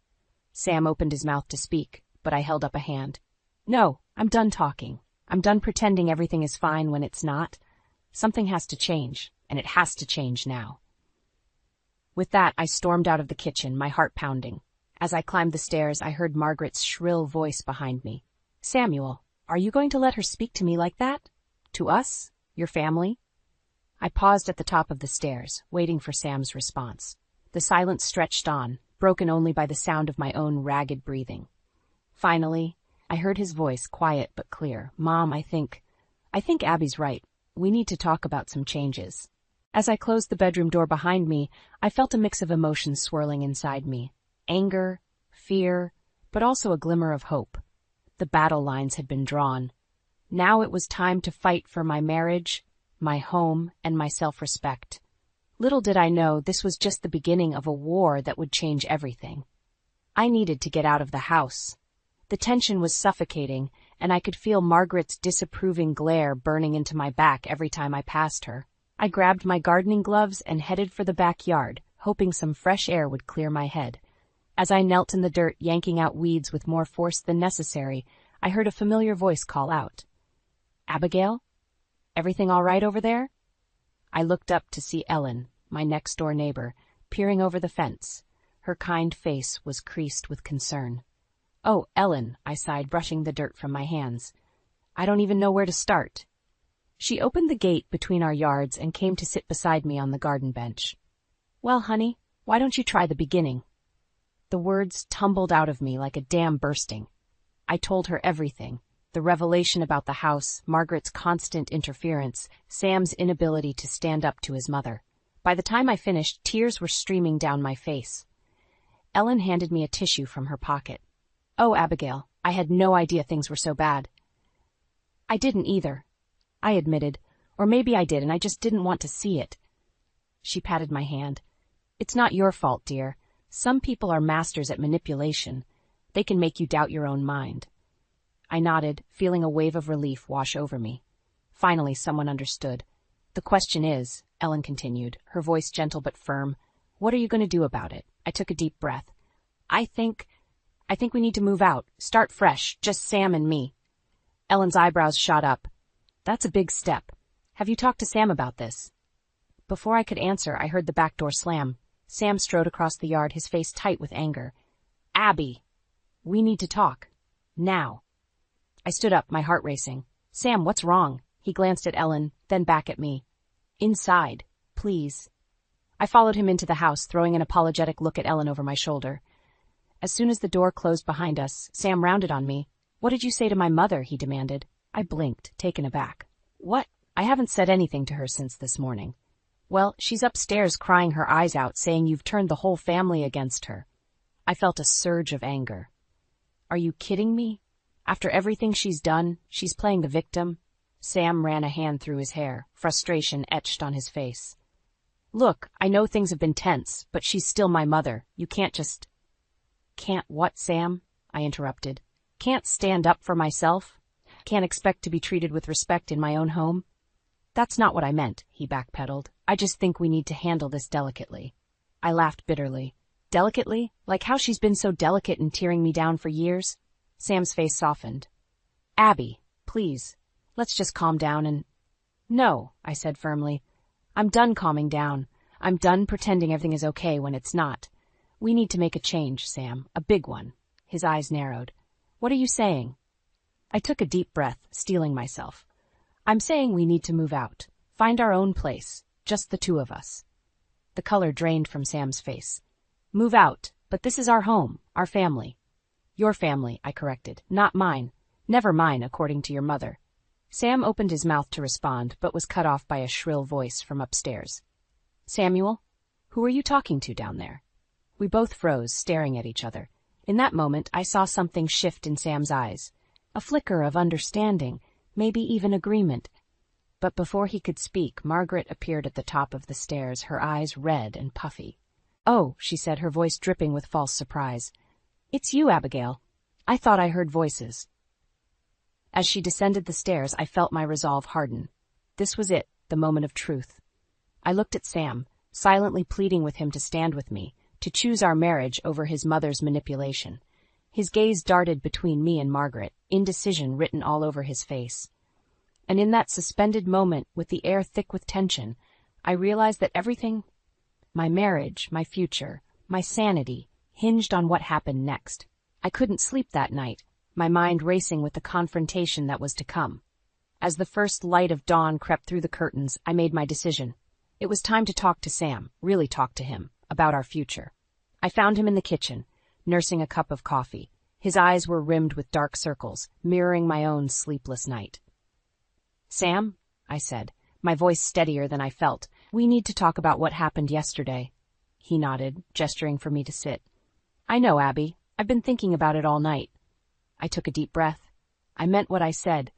Sam opened his mouth to speak, but I held up a hand. No, I'm done talking. I'm done pretending everything is fine when it's not. Something has to change, and it has to change now. With that, I stormed out of the kitchen, my heart pounding. As I climbed the stairs, I heard Margaret's shrill voice behind me. "Samuel, are you going to let her speak to me like that? To us? Your family?" I paused at the top of the stairs, waiting for Sam's response. The silence stretched on, broken only by the sound of my own ragged breathing. Finally, I heard his voice, quiet but clear. "Mom, I think Abby's right. We need to talk about some changes." As I closed the bedroom door behind me, I felt a mix of emotions swirling inside me. Anger, fear, but also a glimmer of hope. The battle lines had been drawn. Now it was time to fight for my marriage, my home, and my self-respect. Little did I know this was just the beginning of a war that would change everything. I needed to get out of the house. The tension was suffocating, and I could feel Margaret's disapproving glare burning into my back every time I passed her. I grabbed my gardening gloves and headed for the backyard, hoping some fresh air would clear my head. As I knelt in the dirt, yanking out weeds with more force than necessary, I heard a familiar voice call out. "Abigail? Everything all right over there?" I looked up to see Ellen, my next-door neighbor, peering over the fence. Her kind face was creased with concern. "Oh, Ellen," I sighed, brushing the dirt from my hands. "I don't even know where to start." She opened the gate between our yards and came to sit beside me on the garden bench. "Well, honey, why don't you try the beginning?" The words tumbled out of me like a dam bursting. I told her everything. The revelation about the house, Margaret's constant interference, Sam's inability to stand up to his mother. By the time I finished, tears were streaming down my face. Ellen handed me a tissue from her pocket. "Oh, Abigail, I had no idea things were so bad." "I didn't either," I admitted, "or maybe I did and I just didn't want to see it." She patted my hand. "It's not your fault, dear. Some people are masters at manipulation. They can make you doubt your own mind." I nodded, feeling a wave of relief wash over me. Finally, someone understood. "The question is," Ellen continued, her voice gentle but firm, "what are you going to do about it?" I took a deep breath. I think we need to move out, start fresh, just Sam and me." Ellen's eyebrows shot up. "That's a big step. Have you talked to Sam about this?" Before I could answer, I heard the back door slam. Sam strode across the yard, his face tight with anger. "Abby, we need to talk. Now." I stood up, my heart racing. "Sam, what's wrong?" He glanced at Ellen, then back at me. "Inside, please." I followed him into the house, throwing an apologetic look at Ellen over my shoulder. As soon as the door closed behind us, Sam rounded on me. "What did you say to my mother?" he demanded. I blinked, taken aback. "What? I haven't said anything to her since this morning." "Well, she's upstairs crying her eyes out, saying you've turned the whole family against her." I felt a surge of anger. "Are you kidding me? After everything she's done, she's playing the victim?" Sam ran a hand through his hair, frustration etched on his face. "Look, I know things have been tense, but she's still my mother. You can't just—" "Can't what, Sam?" I interrupted. "Can't stand up for myself? Can't expect to be treated with respect in my own home?" "That's not what I meant," he backpedaled. "I just think we need to handle this delicately." I laughed bitterly. "Delicately? Like how she's been so delicate in tearing me down for years?" Sam's face softened. "Abby, please, let's just calm down and—" "No," I said firmly. "I'm done calming down. I'm done pretending everything is okay when it's not. We need to make a change, Sam, a big one." His eyes narrowed. "What are you saying?" I took a deep breath, steeling myself. "I'm saying we need to move out, find our own place, just the two of us." The color drained from Sam's face. "Move out, but this is our home, our family." "Your family," I corrected, "not mine. Never mine, according to your mother." Sam opened his mouth to respond, but was cut off by a shrill voice from upstairs. "Samuel, who are you talking to down there?" We both froze, staring at each other. In that moment, I saw something shift in Sam's eyes. A flicker of understanding, maybe even agreement. But before he could speak, Margaret appeared at the top of the stairs, her eyes red and puffy. "Oh," she said, her voice dripping with false surprise. "It's you, Abigail. I thought I heard voices." As she descended the stairs, I felt my resolve harden. This was it, the moment of truth. I looked at Sam, silently pleading with him to stand with me, to choose our marriage over his mother's manipulation. His gaze darted between me and Margaret, indecision written all over his face. And in that suspended moment, with the air thick with tension, I realized that everything— my marriage, my future, my sanity, hinged on what happened next. I couldn't sleep that night, my mind racing with the confrontation that was to come. As the first light of dawn crept through the curtains, I made my decision. It was time to talk to Sam, really talk to him, about our future. I found him in the kitchen, nursing a cup of coffee. His eyes were rimmed with dark circles, mirroring my own sleepless night. "Sam," I said, my voice steadier than I felt, "we need to talk about what happened yesterday." He nodded, gesturing for me to sit. "I know, Abby. I've been thinking about it all night." I took a deep breath. I meant what I said.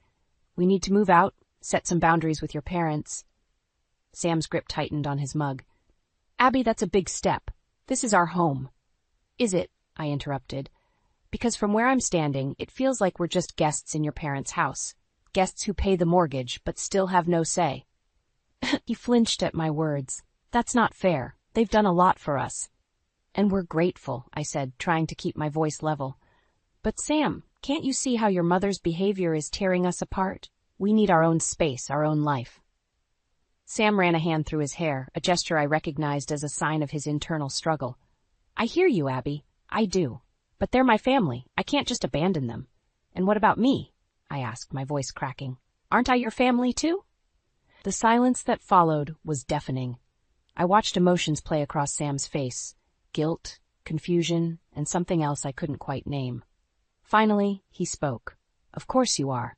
"We need to move out, set some boundaries with your parents." Sam's grip tightened on his mug. "Abby, that's a big step. This is our home." "Is it?" I interrupted. "Because from where I'm standing, it feels like we're just guests in your parents' house. Guests who pay the mortgage, but still have no say." He flinched at my words. "That's not fair. They've done a lot for us." "And we're grateful," I said, trying to keep my voice level. "But Sam, can't you see how your mother's behavior is tearing us apart? We need our own space, our own life." Sam ran a hand through his hair, a gesture I recognized as a sign of his internal struggle. "I hear you, Abby. I do. But they're my family. I can't just abandon them." "And what about me?" I asked, my voice cracking. "Aren't I your family too?" The silence that followed was deafening. I watched emotions play across Sam's face. Guilt, confusion, and something else I couldn't quite name. Finally, he spoke. "Of course you are.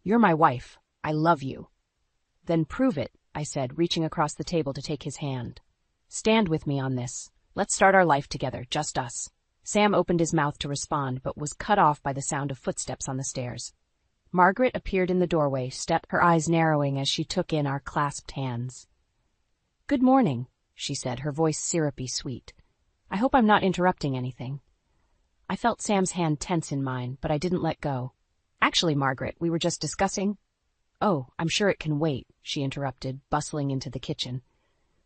You're my wife. I love you." "Then prove it," I said, reaching across the table to take his hand. "Stand with me on this. Let's start our life together, just us." Sam opened his mouth to respond, but was cut off by the sound of footsteps on the stairs. Margaret appeared in the doorway, her eyes narrowing as she took in our clasped hands. "Good morning," she said, her voice syrupy sweet. "I hope I'm not interrupting anything." I felt Sam's hand tense in mine, but I didn't let go. "Actually, Margaret, we were just discussing—" "Oh, I'm sure it can wait," she interrupted, bustling into the kitchen.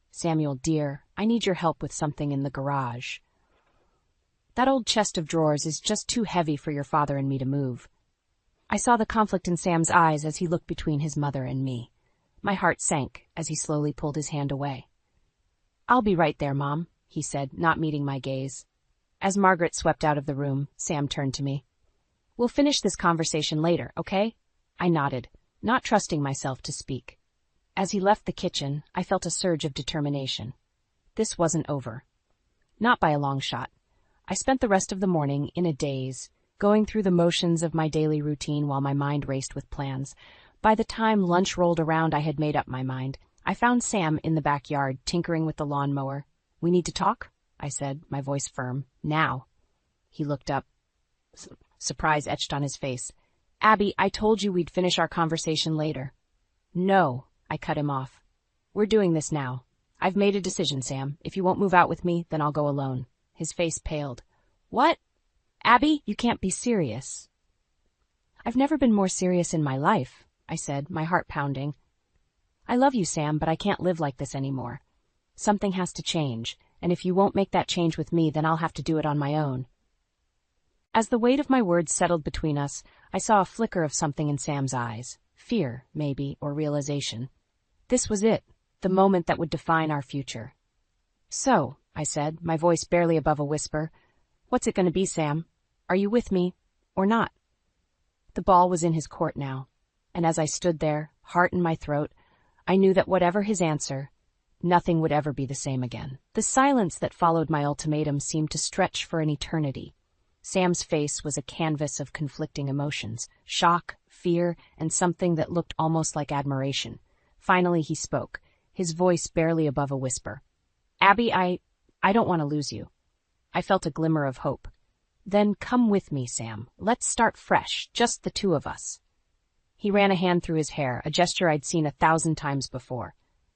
"Samuel, dear, I need your help with something in the garage. That old chest of drawers is just too heavy for your father and me to move." I saw the conflict in Sam's eyes as he looked between his mother and me. My heart sank as he slowly pulled his hand away. "I'll be right there, Mom," he said, not meeting my gaze. As Margaret swept out of the room, Sam turned to me. "We'll finish this conversation later, okay?" I nodded, not trusting myself to speak. As he left the kitchen, I felt a surge of determination. This wasn't over. Not by a long shot. I spent the rest of the morning in a daze, going through the motions of my daily routine while my mind raced with plans. By the time lunch rolled around, I had made up my mind. I found Sam in the backyard, tinkering with the lawnmower. "We need to talk?" I said, my voice firm. "Now." He looked up. Surprise etched on his face. "Abby, I told you we'd finish our conversation later." "No," I cut him off. "We're doing this now. I've made a decision, Sam. If you won't move out with me, then I'll go alone." His face paled. "What? Abby, you can't be serious." "I've never been more serious in my life," I said, my heart pounding. "I love you, Sam, but I can't live like this anymore. Something has to change, and if you won't make that change with me, then I'll have to do it on my own." As the weight of my words settled between us, I saw a flicker of something in Sam's eyes. Fear, maybe, or realization. This was it, the moment that would define our future. "So," I said, my voice barely above a whisper, "what's it going to be, Sam? Are you with me, or not?" The ball was in his court now, and as I stood there, heart in my throat, I knew that whatever his answer, nothing would ever be the same again. The silence that followed my ultimatum seemed to stretch for an eternity. Sam's face was a canvas of conflicting emotions, shock, fear, and something that looked almost like admiration. Finally he spoke, his voice barely above a whisper. "Abby, I don't want to lose you." I felt a glimmer of hope. "Then come with me, Sam. Let's start fresh, just the two of us." He ran a hand through his hair, a gesture I'd seen 1,000 times before.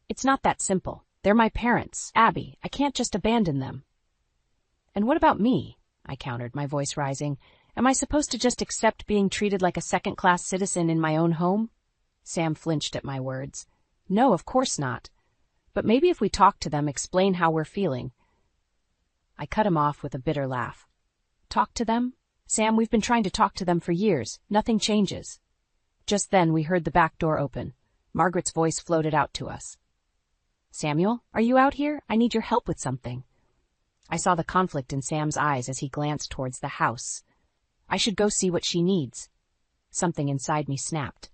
"It's not that simple. They're my parents. Abby, I can't just abandon them." "And what about me?" I countered, my voice rising. "Am I supposed to just accept being treated like a second-class citizen in my own home?" Sam flinched at my words. "No, of course not. But maybe if we talk to them, explain how we're feeling." I cut him off with a bitter laugh. "Talk to them? Sam, we've been trying to talk to them for years. Nothing changes." Just then we heard the back door open. Margaret's voice floated out to us. "Samuel, are you out here? I need your help with something." I saw the conflict in Sam's eyes as he glanced towards the house. I should go see what she needs. Something inside me snapped.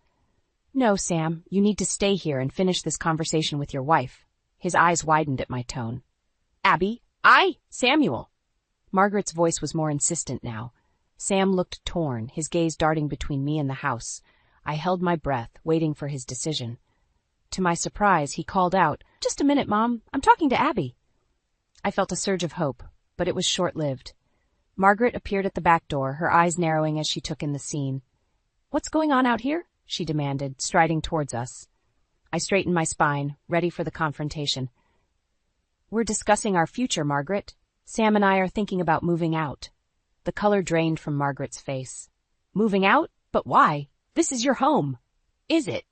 No, Sam, you need to stay here and finish this conversation with your wife. His eyes widened at my tone. Abby, Samuel. Margaret's voice was more insistent now. Sam looked torn, his gaze darting between me and the house. I held my breath, waiting for his decision. To my surprise, he called out, Just a minute, Mom. I'm talking to Abby. I felt a surge of hope, but it was short-lived. Margaret appeared at the back door, her eyes narrowing as she took in the scene. What's going on out here? She demanded, striding towards us. I straightened my spine, ready for the confrontation. We're discussing our future, Margaret. Sam and I are thinking about moving out. The color drained from Margaret's face. Moving out? But why? This is your home. Is it?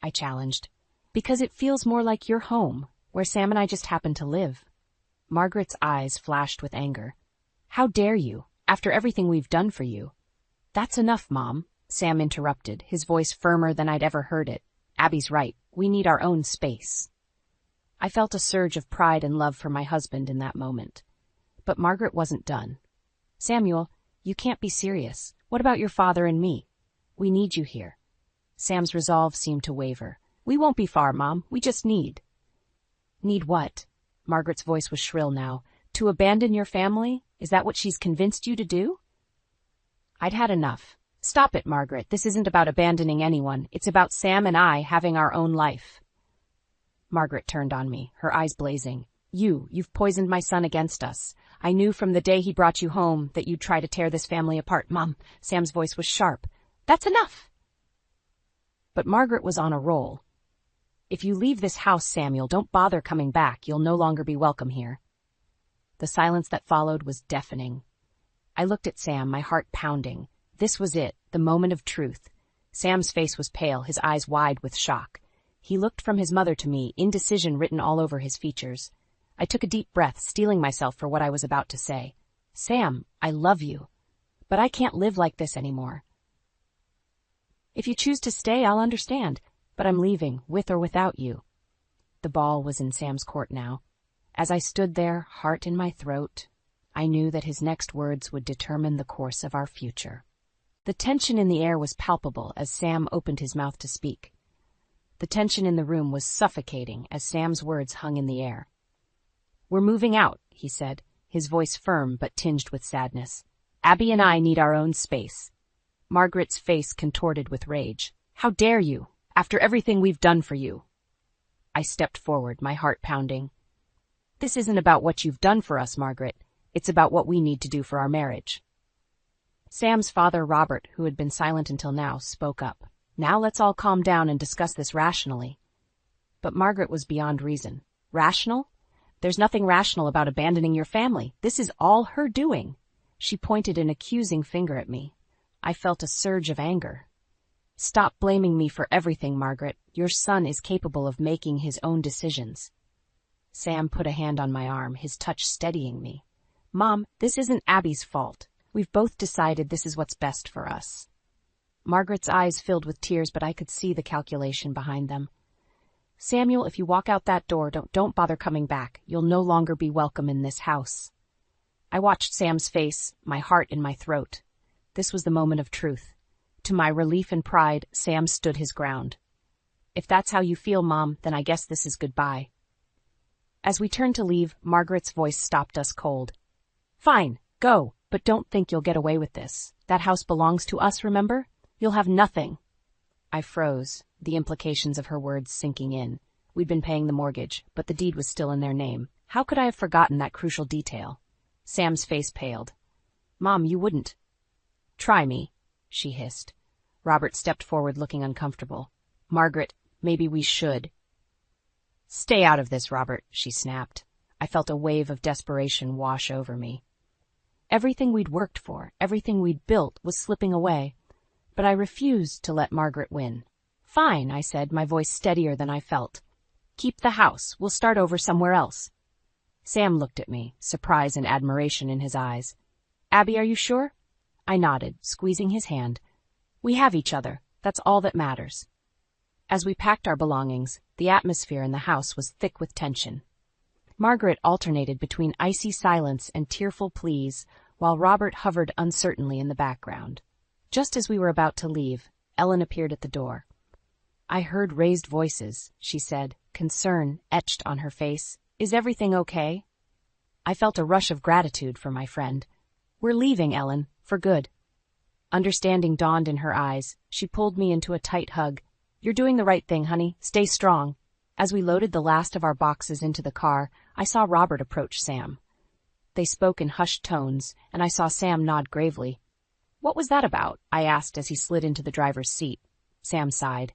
I challenged. Because it feels more like your home, where Sam and I just happen to live. Margaret's eyes flashed with anger. How dare you, after everything we've done for you? That's enough, Mom, Sam interrupted, his voice firmer than I'd ever heard it. Abby's right. We need our own space. I felt a surge of pride and love for my husband in that moment. But Margaret wasn't done. Samuel, you can't be serious. What about your father and me? We need you here. Sam's resolve seemed to waver. We won't be far, Mom. We just need. Need what? Margaret's voice was shrill now. To abandon your family? Is that what she's convinced you to do? I'd had enough. Stop it, Margaret. This isn't about abandoning anyone. It's about Sam and I having our own life. Margaret turned on me, her eyes blazing. You've poisoned my son against us. I knew from the day he brought you home that you'd try to tear this family apart. Mom, Sam's voice was sharp. That's enough. But Margaret was on a roll. If you leave this house, Samuel, don't bother coming back. You'll no longer be welcome here. The silence that followed was deafening. I looked at Sam, my heart pounding. This was it, the moment of truth. Sam's face was pale, his eyes wide with shock. He looked from his mother to me, indecision written all over his features. I took a deep breath, steeling myself for what I was about to say. Sam, I love you, but I can't live like this anymore. If you choose to stay, I'll understand, but I'm leaving, with or without you. The ball was in Sam's court now. As I stood there, heart in my throat, I knew that his next words would determine the course of our future. The tension in the air was palpable as Sam opened his mouth to speak. The tension in the room was suffocating as Sam's words hung in the air. We're moving out, he said, his voice firm but tinged with sadness. Abby and I need our own space. Margaret's face contorted with rage. How dare you, after everything we've done for you? I stepped forward, my heart pounding. This isn't about what you've done for us, Margaret. It's about what we need to do for our marriage. Sam's father, Robert, who had been silent until now, spoke up. Now let's all calm down and discuss this rationally. But Margaret was beyond reason. Rational? There's nothing rational about abandoning your family. This is all her doing. She pointed an accusing finger at me. I felt a surge of anger. Stop blaming me for everything, Margaret. Your son is capable of making his own decisions. Sam put a hand on my arm, his touch steadying me. Mom, this isn't Abby's fault. We've both decided this is what's best for us. Margaret's eyes filled with tears, but I could see the calculation behind them. Samuel, if you walk out that door, don't bother coming back. You'll no longer be welcome in this house. I watched Sam's face, my heart in my throat. This was the moment of truth. To my relief and pride, Sam stood his ground. If that's how you feel, Mom, then I guess this is goodbye. As we turned to leave, Margaret's voice stopped us cold. Fine, go, but don't think you'll get away with this. That house belongs to us, remember? You'll have nothing. I froze, the implications of her words sinking in. We'd been paying the mortgage, but the deed was still in their name. How could I have forgotten that crucial detail? Sam's face paled. Mom, you wouldn't. Try me, she hissed. Robert stepped forward looking uncomfortable. Margaret, maybe we should. Stay out of this, Robert, she snapped. I felt a wave of desperation wash over me. Everything we'd worked for, everything we'd built was slipping away, but I refused to let Margaret win. Fine, I said, my voice steadier than I felt. Keep the house. We'll start over somewhere else. Sam looked at me, surprise and admiration in his eyes. Abby, are you sure? I nodded, squeezing his hand. We have each other. That's all that matters. As we packed our belongings, the atmosphere in the house was thick with tension. Margaret alternated between icy silence and tearful pleas, while Robert hovered uncertainly in the background. Just as we were about to leave, Ellen appeared at the door. "I heard raised voices," she said, concern etched on her face. "Is everything okay?" I felt a rush of gratitude for my friend. "We're leaving, Ellen, for good." Understanding dawned in her eyes. She pulled me into a tight hug. "You're doing the right thing, honey. Stay strong." As we loaded the last of our boxes into the car, I saw Robert approach Sam. They spoke in hushed tones, and I saw Sam nod gravely. "What was that about?" I asked as he slid into the driver's seat. Sam sighed.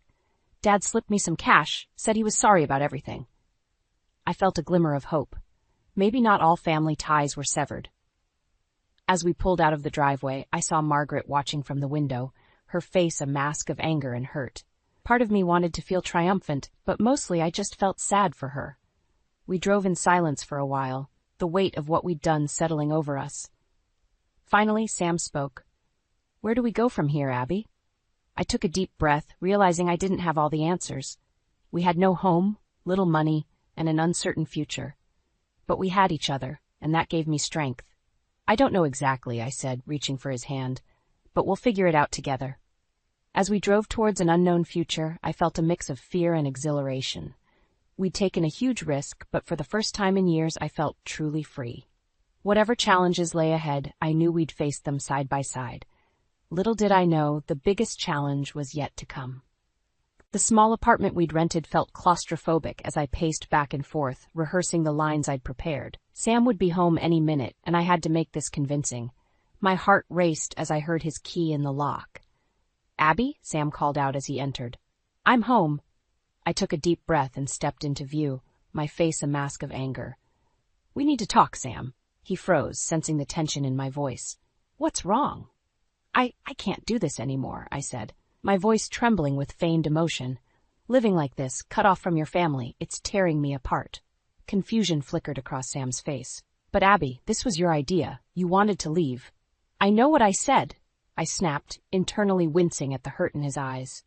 "Dad slipped me some cash, said he was sorry about everything." I felt a glimmer of hope. Maybe not all family ties were severed. As we pulled out of the driveway, I saw Margaret watching from the window, her face a mask of anger and hurt. Part of me wanted to feel triumphant, but mostly I just felt sad for her. We drove in silence for a while, the weight of what we'd done settling over us. Finally, Sam spoke. "Where do we go from here, Abby?" I took a deep breath, realizing I didn't have all the answers. We had no home, little money, and an uncertain future. But we had each other, and that gave me strength. "I don't know exactly," I said, reaching for his hand, "but we'll figure it out together." As we drove towards an unknown future, I felt a mix of fear and exhilaration. We'd taken a huge risk, but for the first time in years I felt truly free. Whatever challenges lay ahead, I knew we'd face them side by side. Little did I know, the biggest challenge was yet to come. The small apartment we'd rented felt claustrophobic as I paced back and forth, rehearsing the lines I'd prepared. Sam would be home any minute, and I had to make this convincing. My heart raced as I heard his key in the lock. "Abby?" Sam called out as he entered. "I'm home." I took a deep breath and stepped into view, my face a mask of anger. "We need to talk, Sam." He froze, sensing the tension in my voice. "What's wrong?" I can't do this anymore," I said, my voice trembling with feigned emotion. "Living like this, cut off from your family, it's tearing me apart." Confusion flickered across Sam's face. "But Abby, this was your idea. You wanted to leave." "I know what I said," I snapped, internally wincing at the hurt in his eyes.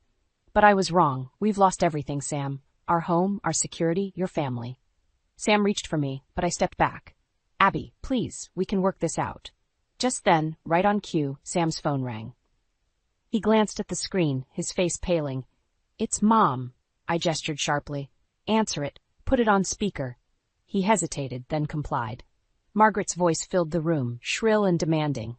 "But I was wrong. We've lost everything, Sam. Our home, our security, your family." Sam reached for me, but I stepped back. "Abby, please, we can work this out." Just then, right on cue, Sam's phone rang. He glanced at the screen, his face paling. "It's Mom," I gestured sharply. "Answer it. Put it on speaker." He hesitated, then complied. Margaret's voice filled the room, shrill and demanding.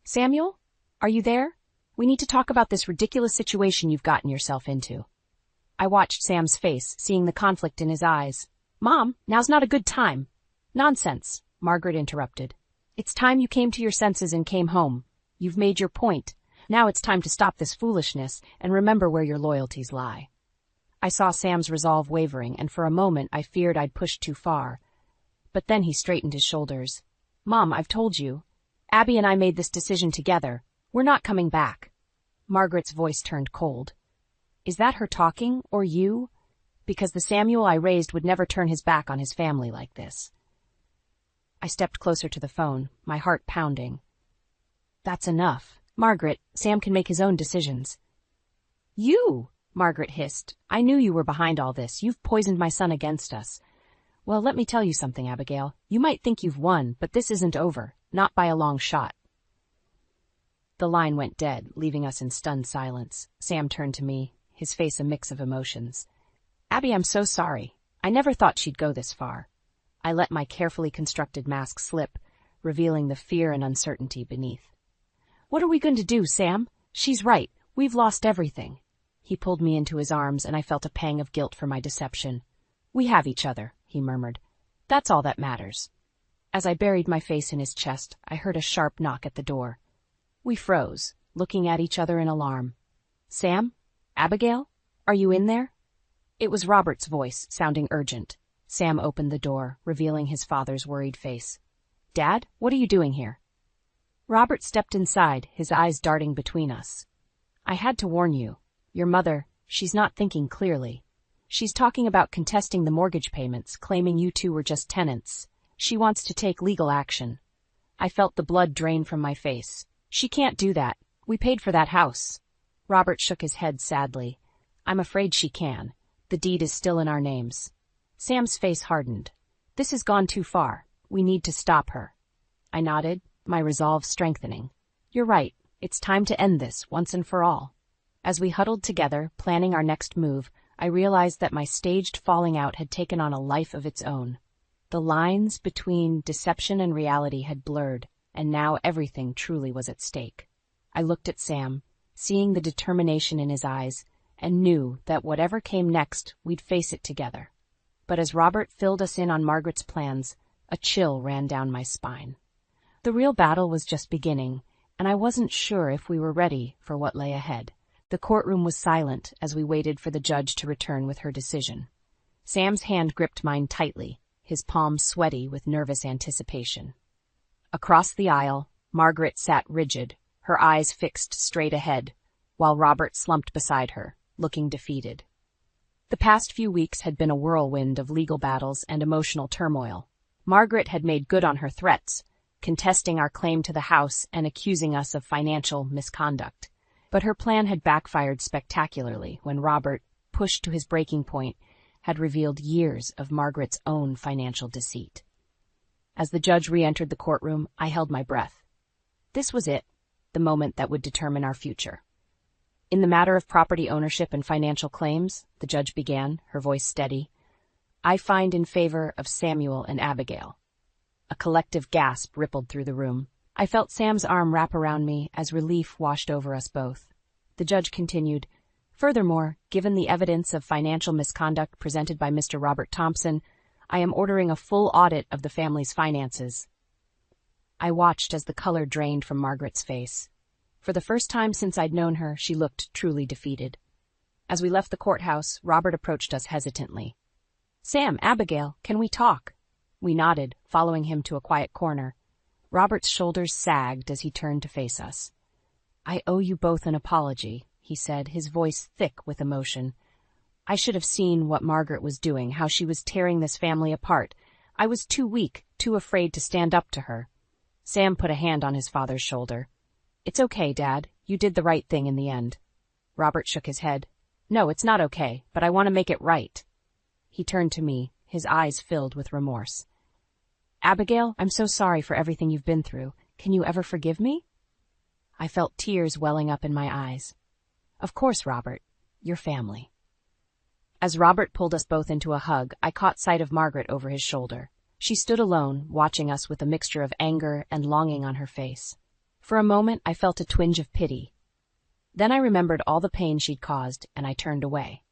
"Samuel? Are you there? We need to talk about this ridiculous situation you've gotten yourself into." I watched Sam's face, seeing the conflict in his eyes. "Mom, now's not a good time." "Nonsense," Margaret interrupted. "It's time you came to your senses and came home. You've made your point. Now it's time to stop this foolishness and remember where your loyalties lie." I saw Sam's resolve wavering, and for a moment I feared I'd pushed too far. But then he straightened his shoulders. "Mom, I've told you. Abby and I made this decision together. We're not coming back." Margaret's voice turned cold. "Is that her talking, or you? Because the Samuel I raised would never turn his back on his family like this." I stepped closer to the phone, my heart pounding. "That's enough. Margaret, Sam can make his own decisions." "You!" Margaret hissed. "I knew you were behind all this. You've poisoned my son against us." "Well, let me tell you something, Abigail. You might think you've won, but this isn't over. Not by a long shot." The line went dead, leaving us in stunned silence. Sam turned to me, his face a mix of emotions. "Abby, I'm so sorry. I never thought she'd go this far." I let my carefully constructed mask slip, revealing the fear and uncertainty beneath. "What are we going to do, Sam? She's right. We've lost everything." He pulled me into his arms, and I felt a pang of guilt for my deception. "We have each other," he murmured. "That's all that matters." As I buried my face in his chest, I heard a sharp knock at the door. We froze, looking at each other in alarm. "Sam? Abigail? Are you in there?" It was Robert's voice, sounding urgent. Sam opened the door, revealing his father's worried face. "Dad, what are you doing here?" Robert stepped inside, his eyes darting between us. "I had to warn you. Your mother, she's not thinking clearly. She's talking about contesting the mortgage payments, claiming you two were just tenants. She wants to take legal action." I felt the blood drain from my face. "She can't do that. We paid for that house." Robert shook his head sadly. "I'm afraid she can. The deed is still in our names." Sam's face hardened. "This has gone too far. We need to stop her." I nodded, my resolve strengthening. "You're right. It's time to end this once and for all." As we huddled together, planning our next move, I realized that my staged falling out had taken on a life of its own. The lines between deception and reality had blurred, and now everything truly was at stake. I looked at Sam, seeing the determination in his eyes, and knew that whatever came next, we'd face it together. But as Robert filled us in on Margaret's plans, a chill ran down my spine. The real battle was just beginning, and I wasn't sure if we were ready for what lay ahead. The courtroom was silent as we waited for the judge to return with her decision. Sam's hand gripped mine tightly, his palm sweaty with nervous anticipation. Across the aisle, Margaret sat rigid, her eyes fixed straight ahead, while Robert slumped beside her, looking defeated. The past few weeks had been a whirlwind of legal battles and emotional turmoil. Margaret had made good on her threats, contesting our claim to the house and accusing us of financial misconduct. But her plan had backfired spectacularly when Robert, pushed to his breaking point, had revealed years of Margaret's own financial deceit. As the judge re-entered the courtroom, I held my breath. This was it, the moment that would determine our future. "In the matter of property ownership and financial claims," the judge began, her voice steady, "I find in favor of Samuel and Abigail." A collective gasp rippled through the room. I felt Sam's arm wrap around me as relief washed over us both. The judge continued, "Furthermore, given the evidence of financial misconduct presented by Mr. Robert Thompson, I am ordering a full audit of the family's finances." I watched as the color drained from Margaret's face. For the first time since I'd known her, she looked truly defeated. As we left the courthouse, Robert approached us hesitantly. "Sam, Abigail, can we talk?" We nodded, following him to a quiet corner. Robert's shoulders sagged as he turned to face us. "I owe you both an apology," he said, his voice thick with emotion. "I should have seen what Margaret was doing, how she was tearing this family apart. I was too weak, too afraid to stand up to her." Sam put a hand on his father's shoulder. "It's okay, Dad. You did the right thing in the end." Robert shook his head. "No, it's not okay, but I want to make it right." He turned to me, his eyes filled with remorse. "Abigail, I'm so sorry for everything you've been through. Can you ever forgive me?" I felt tears welling up in my eyes. "Of course, Robert. Your family." As Robert pulled us both into a hug, I caught sight of Margaret over his shoulder. She stood alone, watching us with a mixture of anger and longing on her face. For a moment, I felt a twinge of pity. Then I remembered all the pain she'd caused, and I turned away.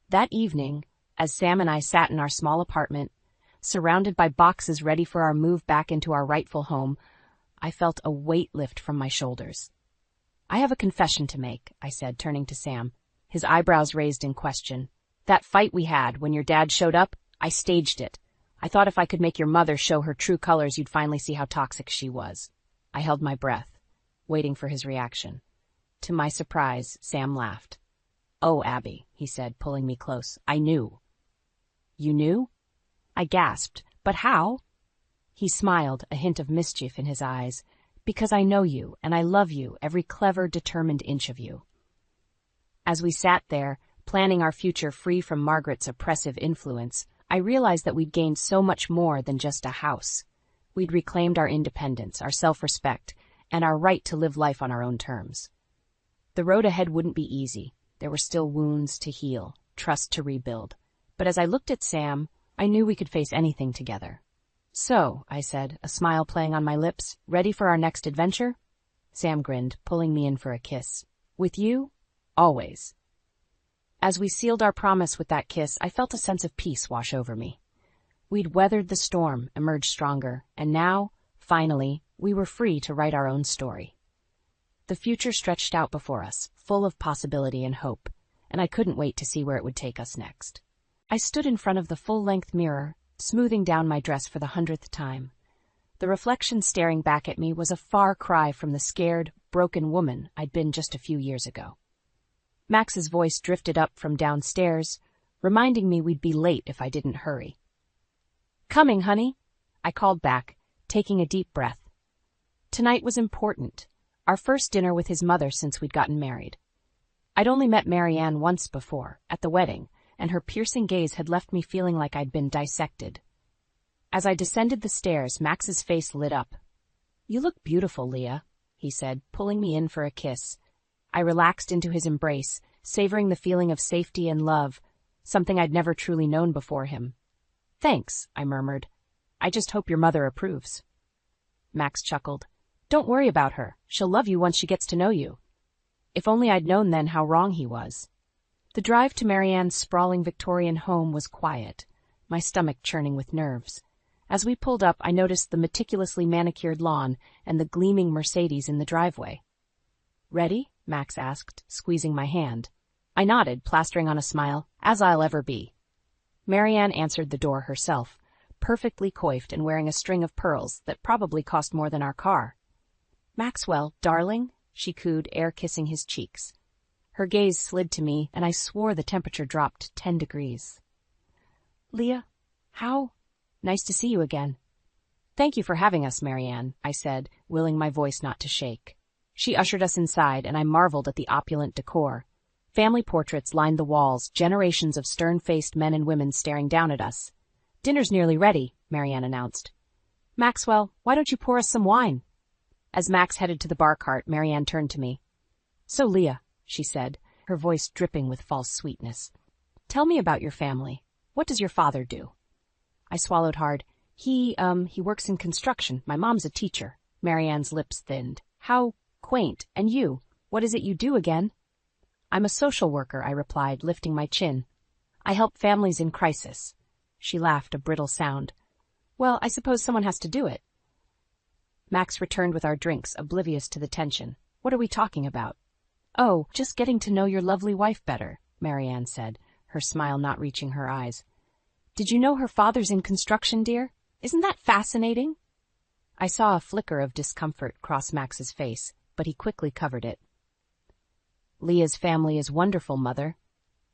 That evening, as Sam and I sat in our small apartment, surrounded by boxes ready for our move back into our rightful home, I felt a weight lift from my shoulders. "I have a confession to make," I said, turning to Sam, his eyebrows raised in question. "That fight we had when your dad showed up, I staged it. I thought if I could make your mother show her true colors, you'd finally see how toxic she was." I held my breath, waiting for his reaction. To my surprise, Sam laughed. "Oh, Abby," he said, pulling me close, "I knew." "You knew?" I gasped. "But how?" He smiled, a hint of mischief in his eyes. "Because I know you, and I love you, every clever, determined inch of you." As we sat there, planning our future free from Margaret's oppressive influence, I realized that we'd gained so much more than just a house. We'd reclaimed our independence, our self-respect, and our right to live life on our own terms. The road ahead wouldn't be easy. There were still wounds to heal, trust to rebuild. But as I looked at Sam, I knew we could face anything together. "So," I said, a smile playing on my lips, "ready for our next adventure?" Sam grinned, pulling me in for a kiss. "With you? Always." As we sealed our promise with that kiss, I felt a sense of peace wash over me. We'd weathered the storm, emerged stronger, and now, finally, we were free to write our own story. The future stretched out before us, full of possibility and hope, and I couldn't wait to see where it would take us next. I stood in front of the full-length mirror, smoothing down my dress for the 100th time. The reflection staring back at me was a far cry from the scared, broken woman I'd been just a few years ago. Max's voice drifted up from downstairs, reminding me we'd be late if I didn't hurry. "Coming, honey," I called back, taking a deep breath. Tonight was important, our first dinner with his mother since we'd gotten married. I'd only met Marianne once before, at the wedding, and her piercing gaze had left me feeling like I'd been dissected. As I descended the stairs, Max's face lit up. "You look beautiful, Leah," he said, pulling me in for a kiss. I relaxed into his embrace, savoring the feeling of safety and love, something I'd never truly known before him. "Thanks," I murmured. "I just hope your mother approves." Max chuckled. "Don't worry about her. She'll love you once she gets to know you." If only I'd known then how wrong he was. The drive to Marianne's sprawling Victorian home was quiet, my stomach churning with nerves. As we pulled up, I noticed the meticulously manicured lawn and the gleaming Mercedes in the driveway. "Ready?" Max asked, squeezing my hand. I nodded, plastering on a smile, as I'll ever be. Marianne answered the door herself, perfectly coiffed and wearing a string of pearls that probably cost more than our car. "Maxwell, darling," she cooed, air-kissing his cheeks. Her gaze slid to me, and I swore the temperature dropped 10 degrees. "Leah, how? Nice to see you again." "Thank you for having us, Marianne," I said, willing my voice not to shake. She ushered us inside, and I marveled at the opulent decor. Family portraits lined the walls, generations of stern-faced men and women staring down at us. "Dinner's nearly ready," Marianne announced. "Maxwell, why don't you pour us some wine?" As Max headed to the bar cart, Marianne turned to me. "So, Leah," she said, her voice dripping with false sweetness, "tell me about your family. What does your father do?" I swallowed hard. He works in construction. My mom's a teacher." Marianne's lips thinned. "How quaint. And you? What is it you do again?" "I'm a social worker," I replied, lifting my chin. "I help families in crisis." She laughed, a brittle sound. "Well, I suppose someone has to do it." Max returned with our drinks, oblivious to the tension. "What are we talking about?" "Oh, just getting to know your lovely wife better," Marianne said, her smile not reaching her eyes. "Did you know her father's in construction, dear? Isn't that fascinating?" I saw a flicker of discomfort cross Max's face, but he quickly covered it. "Leah's family is wonderful, Mother.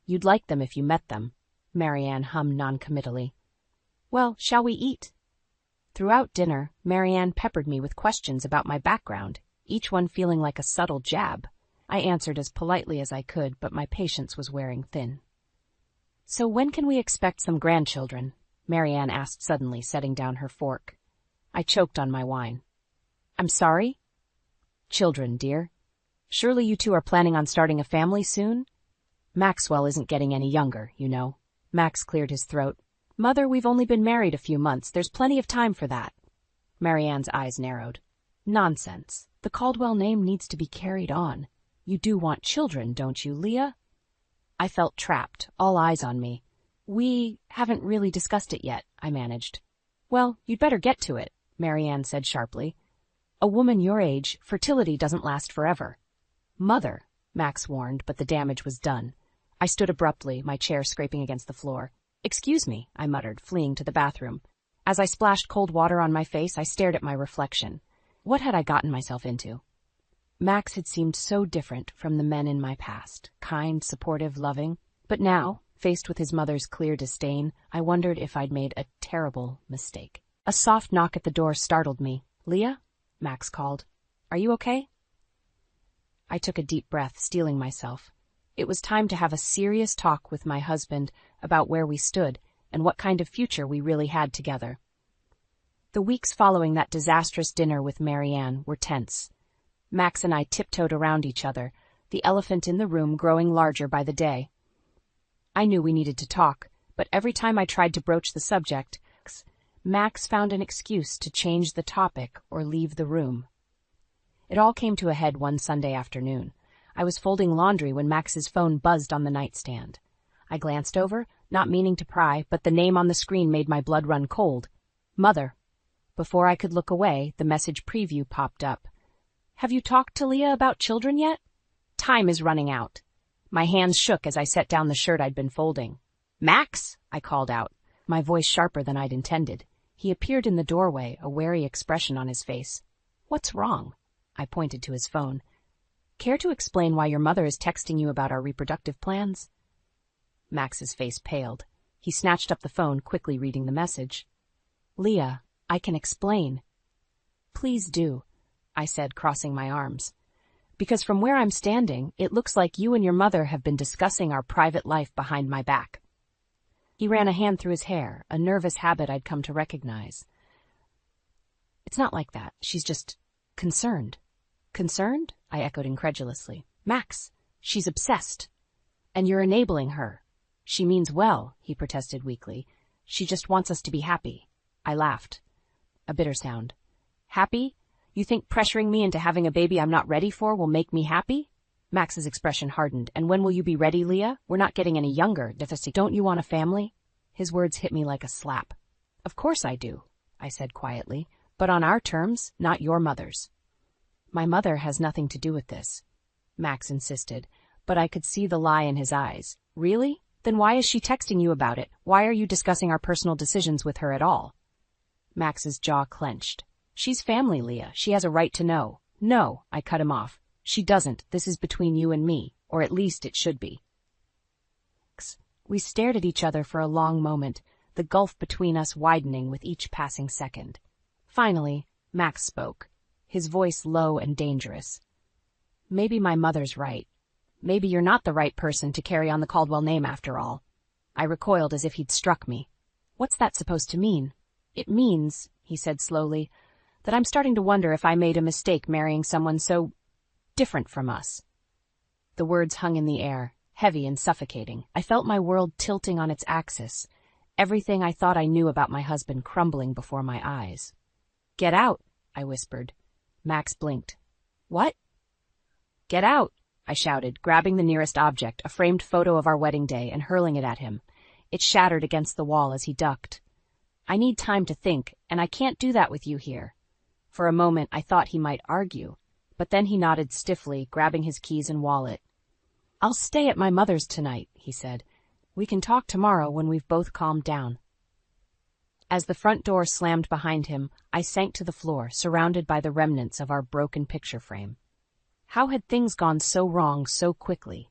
You'd like them if you met them," Marianne hummed noncommittally. "Well, shall we eat?" Throughout dinner, Marianne peppered me with questions about my background, each one feeling like a subtle jab. I answered as politely as I could, but my patience was wearing thin. "So when can we expect some grandchildren?" Marianne asked suddenly, setting down her fork. I choked on my wine. "I'm sorry?" "Children, dear. Surely you two are planning on starting a family soon? Maxwell isn't getting any younger, you know." Max cleared his throat. "Mother, we've only been married a few months. There's plenty of time for that." Marianne's eyes narrowed. "Nonsense. The Caldwell name needs to be carried on. You do want children, don't you, Leah?" I felt trapped, all eyes on me. "We haven't really discussed it yet," I managed. "Well, you'd better get to it," Marianne said sharply. "A woman your age, fertility doesn't last forever." "Mother," Max warned, but the damage was done. I stood abruptly, my chair scraping against the floor. "Excuse me," I muttered, fleeing to the bathroom. As I splashed cold water on my face, I stared at my reflection. What had I gotten myself into? Max had seemed so different from the men in my past, kind, supportive, loving. But now, faced with his mother's clear disdain, I wondered if I'd made a terrible mistake. A soft knock at the door startled me. "Leah?" Max called. "Are you okay?" I took a deep breath, steeling myself. It was time to have a serious talk with my husband about where we stood and what kind of future we really had together. The weeks following that disastrous dinner with Marianne were tense. Max and I tiptoed around each other, the elephant in the room growing larger by the day. I knew we needed to talk, but every time I tried to broach the subject, Max found an excuse to change the topic or leave the room. It all came to a head one Sunday afternoon. I was folding laundry when Max's phone buzzed on the nightstand. I glanced over, not meaning to pry, but the name on the screen made my blood run cold. "Mother." Before I could look away, the message preview popped up. "Have you talked to Leah about children yet? Time is running out." My hands shook as I set down the shirt I'd been folding. "Max!" I called out, my voice sharper than I'd intended. He appeared in the doorway, a wary expression on his face. "What's wrong?" I pointed to his phone. "Care to explain why your mother is texting you about our reproductive plans?" Max's face paled. He snatched up the phone, quickly reading the message. "Leah, I can explain." "Please do," I said, crossing my arms. "Because from where I'm standing, it looks like you and your mother have been discussing our private life behind my back." He ran a hand through his hair, a nervous habit I'd come to recognize. It's not like that. She's just concerned. Concerned? I echoed incredulously. Max, she's obsessed. And you're enabling her. She means well, he protested weakly. She just wants us to be happy. I laughed. A bitter sound. Happy? You think pressuring me into having a baby I'm not ready for will make me happy? Max's expression hardened. And when will you be ready, Leah? We're not getting any younger. Don't you want a family? His words hit me like a slap. Of course I do, I said quietly, but on our terms, not your mother's. My mother has nothing to do with this, Max insisted, but I could see the lie in his eyes. Really? Then why is she texting you about it? Why are you discussing our personal decisions with her at all? Max's jaw clenched. She's family, Leah. She has a right to know. No, I cut him off. She doesn't. This is between you and me, or at least it should be. We stared at each other for a long moment, the gulf between us widening with each passing second. Finally, Max spoke, his voice low and dangerous. Maybe my mother's right. Maybe you're not the right person to carry on the Caldwell name after all. I recoiled as if he'd struck me. What's that supposed to mean? It means, he said slowly, that I'm starting to wonder if I made a mistake marrying someone so different from us. The words hung in the air, heavy and suffocating. I felt my world tilting on its axis, everything I thought I knew about my husband crumbling before my eyes. Get out, I whispered. Max blinked. What? Get out, I shouted, grabbing the nearest object, a framed photo of our wedding day, and hurling it at him. It shattered against the wall as he ducked. I need time to think, and I can't do that with you here. For a moment I thought he might argue, but then he nodded stiffly, grabbing his keys and wallet. I'll stay at my mother's tonight, he said. We can talk tomorrow when we've both calmed down. As the front door slammed behind him, I sank to the floor, surrounded by the remnants of our broken picture frame. How had things gone so wrong so quickly?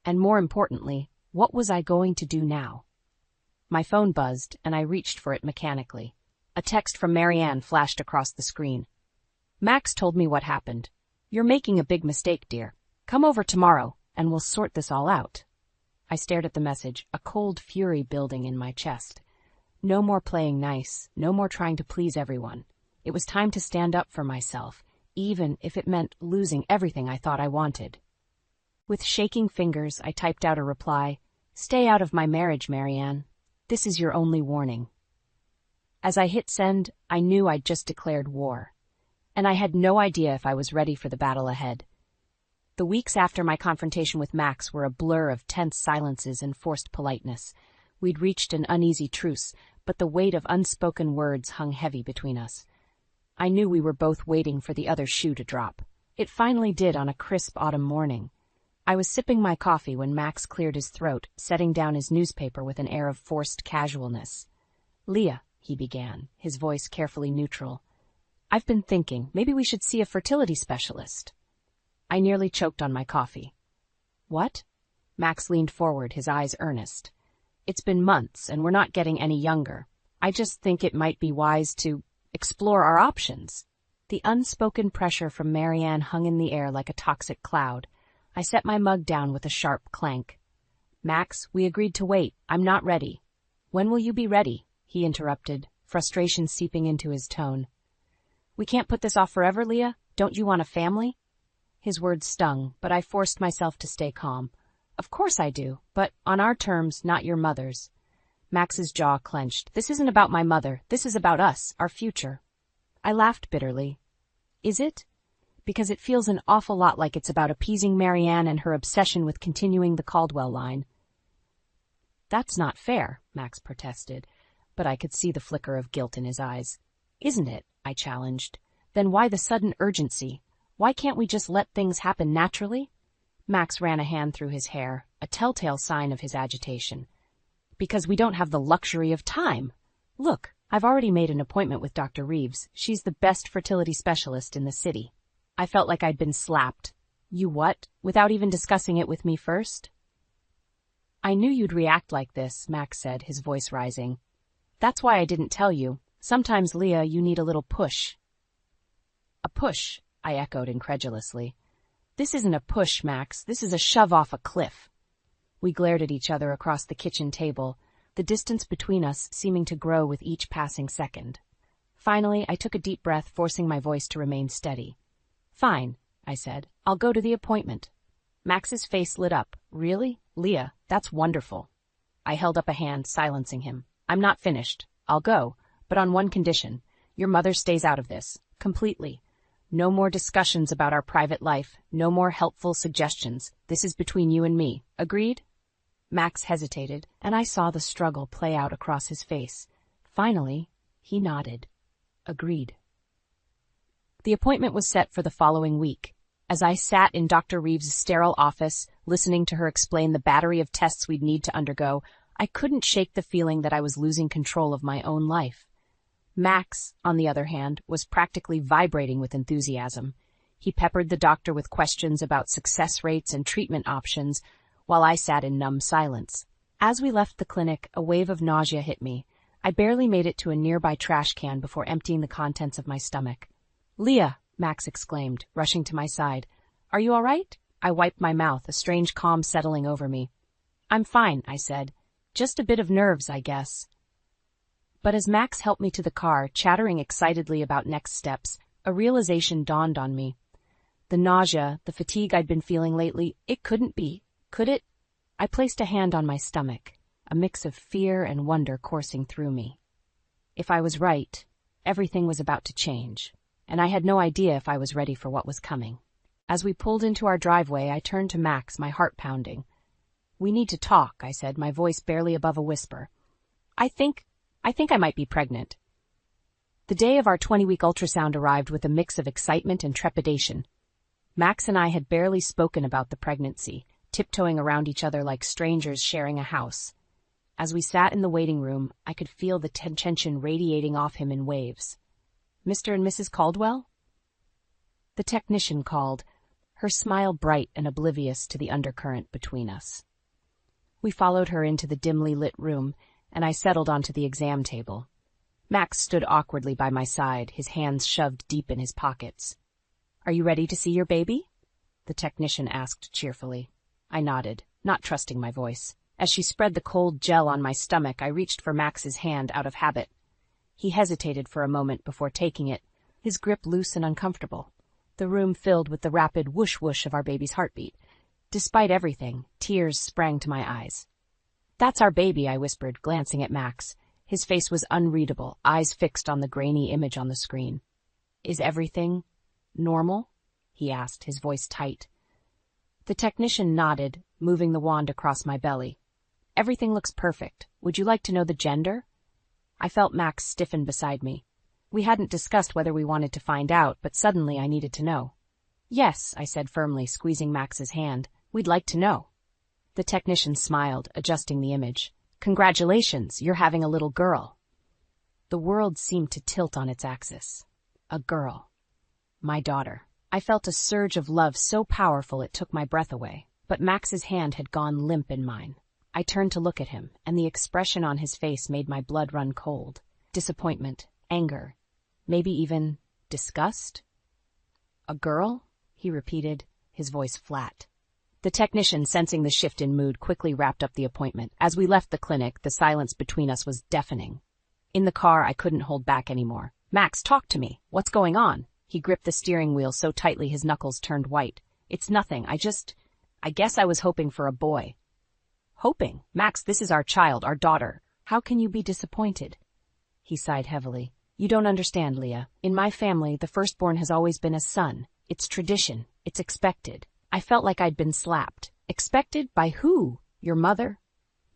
And more importantly, what was I going to do now? My phone buzzed, and I reached for it mechanically. A text from Marianne flashed across the screen. Max told me what happened. You're making a big mistake, dear. Come over tomorrow, and we'll sort this all out. I stared at the message, a cold fury building in my chest. No more playing nice, no more trying to please everyone. It was time to stand up for myself, even if it meant losing everything I thought I wanted. With shaking fingers, I typed out a reply. Stay out of my marriage, Marianne. This is your only warning. As I hit send, I knew I'd just declared war. And I had no idea if I was ready for the battle ahead. The weeks after my confrontation with Max were a blur of tense silences and forced politeness. We'd reached an uneasy truce, but the weight of unspoken words hung heavy between us. I knew we were both waiting for the other shoe to drop. It finally did on a crisp autumn morning. I was sipping my coffee when Max cleared his throat, setting down his newspaper with an air of forced casualness. Leah, he began, his voice carefully neutral. I've been thinking, maybe we should see a fertility specialist. I nearly choked on my coffee. What? Max leaned forward, his eyes earnest. It's been months, and we're not getting any younger. I just think it might be wise to explore our options. The unspoken pressure from Marianne hung in the air like a toxic cloud. I set my mug down with a sharp clank. Max, we agreed to wait. I'm not ready. When will you be ready? He interrupted, frustration seeping into his tone. We can't put this off forever, Leah. Don't you want a family? His words stung, but I forced myself to stay calm. Of course I do, but on our terms, not your mother's. Max's jaw clenched. This isn't about my mother. This is about us, our future. I laughed bitterly. Is it? Because it feels an awful lot like it's about appeasing Marianne and her obsession with continuing the Caldwell line. That's not fair, Max protested, but I could see the flicker of guilt in his eyes. Isn't it? I challenged. Then why the sudden urgency? Why can't we just let things happen naturally? Max ran a hand through his hair, a telltale sign of his agitation. Because we don't have the luxury of time. Look, I've already made an appointment with Dr. Reeves. She's the best fertility specialist in the city. I felt like I'd been slapped. You what? Without even discussing it with me first? I knew you'd react like this, Max said, his voice rising. That's why I didn't tell you. Sometimes, Leah, you need a little push. A push, I echoed incredulously. This isn't a push, Max. This is a shove off a cliff. We glared at each other across the kitchen table, the distance between us seeming to grow with each passing second. Finally, I took a deep breath, forcing my voice to remain steady. "Fine," I said. "I'll go to the appointment." Max's face lit up. "Really? Leah, that's wonderful." I held up a hand, silencing him. "I'm not finished. I'll go, but on one condition. Your mother stays out of this. Completely. No more discussions about our private life. No more helpful suggestions. This is between you and me. Agreed?" Max hesitated, and I saw the struggle play out across his face. Finally, he nodded. Agreed. The appointment was set for the following week. As I sat in Dr. Reeves' sterile office, listening to her explain the battery of tests we'd need to undergo, I couldn't shake the feeling that I was losing control of my own life. Max, on the other hand, was practically vibrating with enthusiasm. He peppered the doctor with questions about success rates and treatment options, while I sat in numb silence. As we left the clinic, a wave of nausea hit me. I barely made it to a nearby trash can before emptying the contents of my stomach. "Leah," Max exclaimed, rushing to my side. "Are you all right?" I wiped my mouth, a strange calm settling over me. "I'm fine," I said. "Just a bit of nerves, I guess." But as Max helped me to the car, chattering excitedly about next steps, a realization dawned on me. The nausea, the fatigue I'd been feeling lately, it couldn't be, could it? I placed a hand on my stomach, a mix of fear and wonder coursing through me. If I was right, everything was about to change, and I had no idea if I was ready for what was coming. As we pulled into our driveway, I turned to Max, my heart pounding. "We need to talk," I said, my voice barely above a whisper. I think I might be pregnant." The day of our 20-week ultrasound arrived with a mix of excitement and trepidation. Max and I had barely spoken about the pregnancy, tiptoeing around each other like strangers sharing a house. As we sat in the waiting room, I could feel the tension radiating off him in waves. "Mr. and Mrs. Caldwell?" The technician called, her smile bright and oblivious to the undercurrent between us. We followed her into the dimly lit room, and I settled onto the exam table. Max stood awkwardly by my side, his hands shoved deep in his pockets. "Are you ready to see your baby?" the technician asked cheerfully. I nodded, not trusting my voice. As she spread the cold gel on my stomach, I reached for Max's hand out of habit. He hesitated for a moment before taking it, his grip loose and uncomfortable. The room filled with the rapid whoosh-whoosh of our baby's heartbeat. Despite everything, tears sprang to my eyes. "That's our baby," I whispered, glancing at Max. His face was unreadable, eyes fixed on the grainy image on the screen. "Is everything normal?" he asked, his voice tight. The technician nodded, moving the wand across my belly. "Everything looks perfect. Would you like to know the gender?" I felt Max stiffen beside me. We hadn't discussed whether we wanted to find out, but suddenly I needed to know. "Yes," I said firmly, squeezing Max's hand. "We'd like to know." The technician smiled, adjusting the image. "Congratulations, you're having a little girl." The world seemed to tilt on its axis. A girl. My daughter. I felt a surge of love so powerful it took my breath away, but Max's hand had gone limp in mine. I turned to look at him, and the expression on his face made my blood run cold. Disappointment, anger, maybe even disgust. "A girl?" he repeated, his voice flat. The technician, sensing the shift in mood, quickly wrapped up the appointment. As we left the clinic, the silence between us was deafening. In the car, I couldn't hold back anymore. "Max, talk to me. What's going on?" He gripped the steering wheel so tightly his knuckles turned white. "It's nothing. I guess I was hoping for a boy." "Hoping? Max, this is our child, our daughter. How can you be disappointed?" He sighed heavily. "You don't understand, Leah. In my family, the firstborn has always been a son. It's tradition. It's expected. I felt like I'd been slapped. Expected? By who? Your mother?"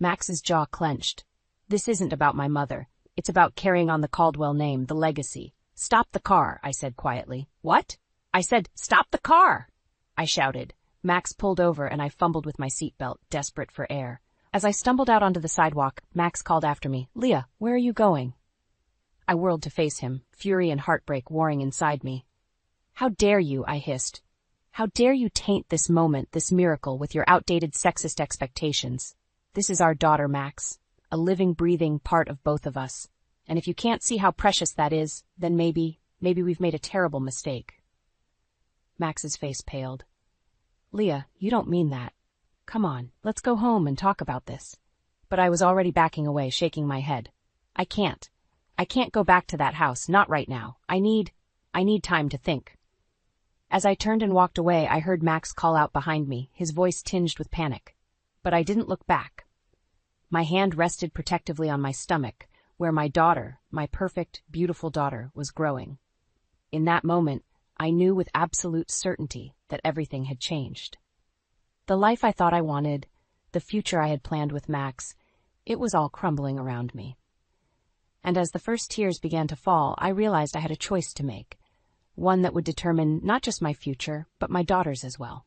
Max's jaw clenched. "This isn't about my mother. It's about carrying on the Caldwell name, the legacy." "Stop the car," I said quietly. "What?" "I said, stop the car!" I shouted. Max pulled over and I fumbled with my seatbelt, desperate for air. As I stumbled out onto the sidewalk, Max called after me. "Leah, where are you going?" I whirled to face him, fury and heartbreak warring inside me. "How dare you?" I hissed. "How dare you taint this moment, this miracle, with your outdated sexist expectations? This is our daughter, Max, a living, breathing part of both of us. And if you can't see how precious that is, then maybe we've made a terrible mistake." Max's face paled. "Leah, you don't mean that. Come on, let's go home and talk about this." but I was already backing away, shaking my head. I can't go back to that house, not right now. I need time to think. As I turned and walked away, I heard Max call out behind me, his voice tinged with panic. But I didn't look back. My hand rested protectively on my stomach, where my daughter, my perfect, beautiful daughter, was growing. In that moment, I knew with absolute certainty that everything had changed. The life I thought I wanted, the future I had planned with Max, it was all crumbling around me. And as the first tears began to fall, I realized I had a choice to make, one that would determine not just my future, but my daughter's as well.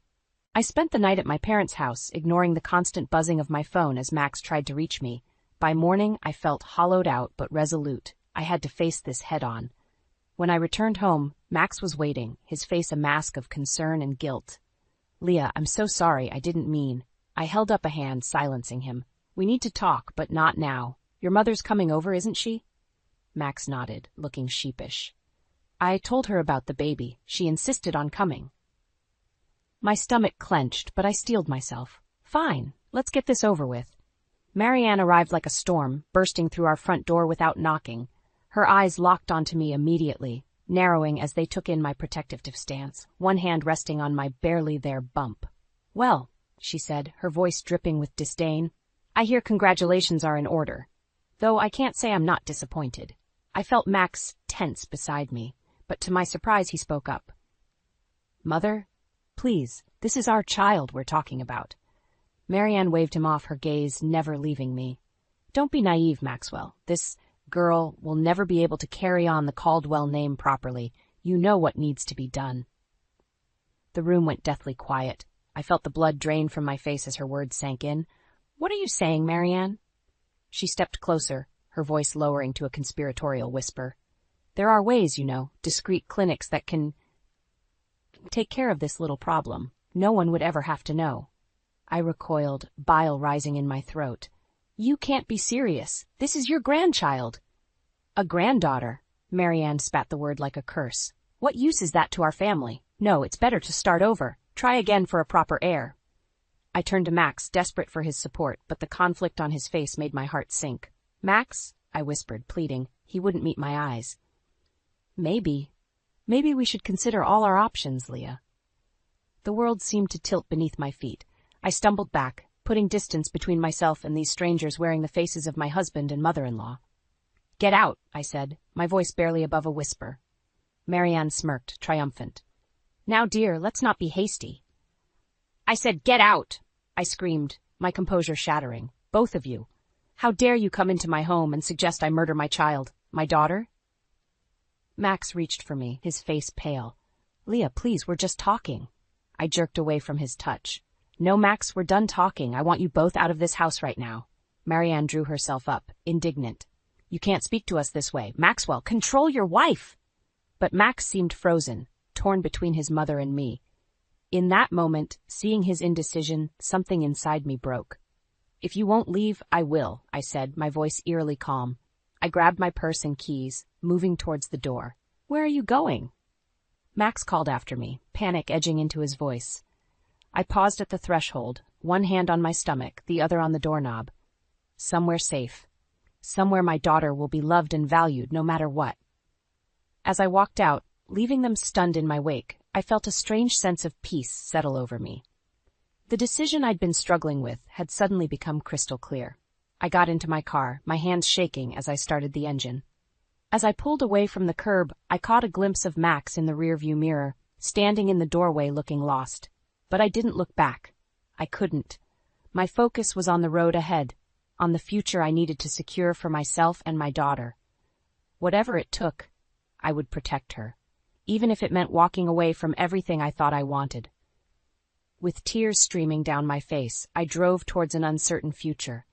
I spent the night at my parents' house, ignoring the constant buzzing of my phone as Max tried to reach me. By morning, I felt hollowed out but resolute. I had to face this head-on. When I returned home, Max was waiting, his face a mask of concern and guilt. "Leah, I'm so sorry, I didn't mean." I held up a hand, silencing him. "We need to talk, but not now. Your mother's coming over, isn't she?" Max nodded, looking sheepish. "I told her about the baby. She insisted on coming." My stomach clenched, but I steeled myself. "Fine, let's get this over with." Marianne arrived like a storm, bursting through our front door without knocking. Her eyes locked onto me immediately, narrowing as they took in my protective stance, one hand resting on my barely there bump. "Well," she said, her voice dripping with disdain, "I hear congratulations are in order. Though I can't say I'm not disappointed." I felt Max tense beside me, but to my surprise he spoke up. "Mother, please, this is our child we're talking about." Marianne waved him off, her gaze never leaving me. "Don't be naive, Maxwell. This girl will never be able to carry on the Caldwell name properly. You know what needs to be done." The room went deathly quiet. I felt the blood drain from my face as her words sank in. "What are you saying, Marianne?" She stepped closer, her voice lowering to a conspiratorial whisper. "There are ways, you know, discreet clinics that can take care of this little problem. No one would ever have to know." I recoiled, bile rising in my throat. "You can't be serious. This is your grandchild." "A granddaughter." Marianne spat the word like a curse. "What use is that to our family? No, it's better to start over. Try again for a proper heir." I turned to Max, desperate for his support, but the conflict on his face made my heart sink. "Max," I whispered, pleading. He wouldn't meet my eyes. Maybe we should consider all our options, Leah." The world seemed to tilt beneath my feet. I stumbled back, putting distance between myself and these strangers wearing the faces of my husband and mother-in-law. "Get out," I said, my voice barely above a whisper. Marianne smirked, triumphant. "Now, dear, let's not be hasty." "I said get out!" I screamed, my composure shattering. "Both of you. How dare you come into my home and suggest I murder my child, my daughter?" Max reached for me, his face pale. "Leah, please, we're just talking." I jerked away from his touch. "No, Max, we're done talking. I want you both out of this house right now." Marianne drew herself up, indignant. "You can't speak to us this way. Maxwell, control your wife!" But Max seemed frozen, torn between his mother and me. In that moment, seeing his indecision, something inside me broke. "If you won't leave, I will," I said, my voice eerily calm. I grabbed my purse and keys, moving towards the door. "Where are you going?" Max called after me, panic edging into his voice. I paused at the threshold, one hand on my stomach, the other on the doorknob. Somewhere safe. Somewhere my daughter will be loved and valued no matter what. As I walked out, leaving them stunned in my wake, I felt a strange sense of peace settle over me. The decision I'd been struggling with had suddenly become crystal clear. I got into my car, my hands shaking as I started the engine. As I pulled away from the curb, I caught a glimpse of Max in the rearview mirror, standing in the doorway looking lost. But I didn't look back. I couldn't. My focus was on the road ahead, on the future I needed to secure for myself and my daughter. Whatever it took, I would protect her, even if it meant walking away from everything I thought I wanted. With tears streaming down my face, I drove towards an uncertain future.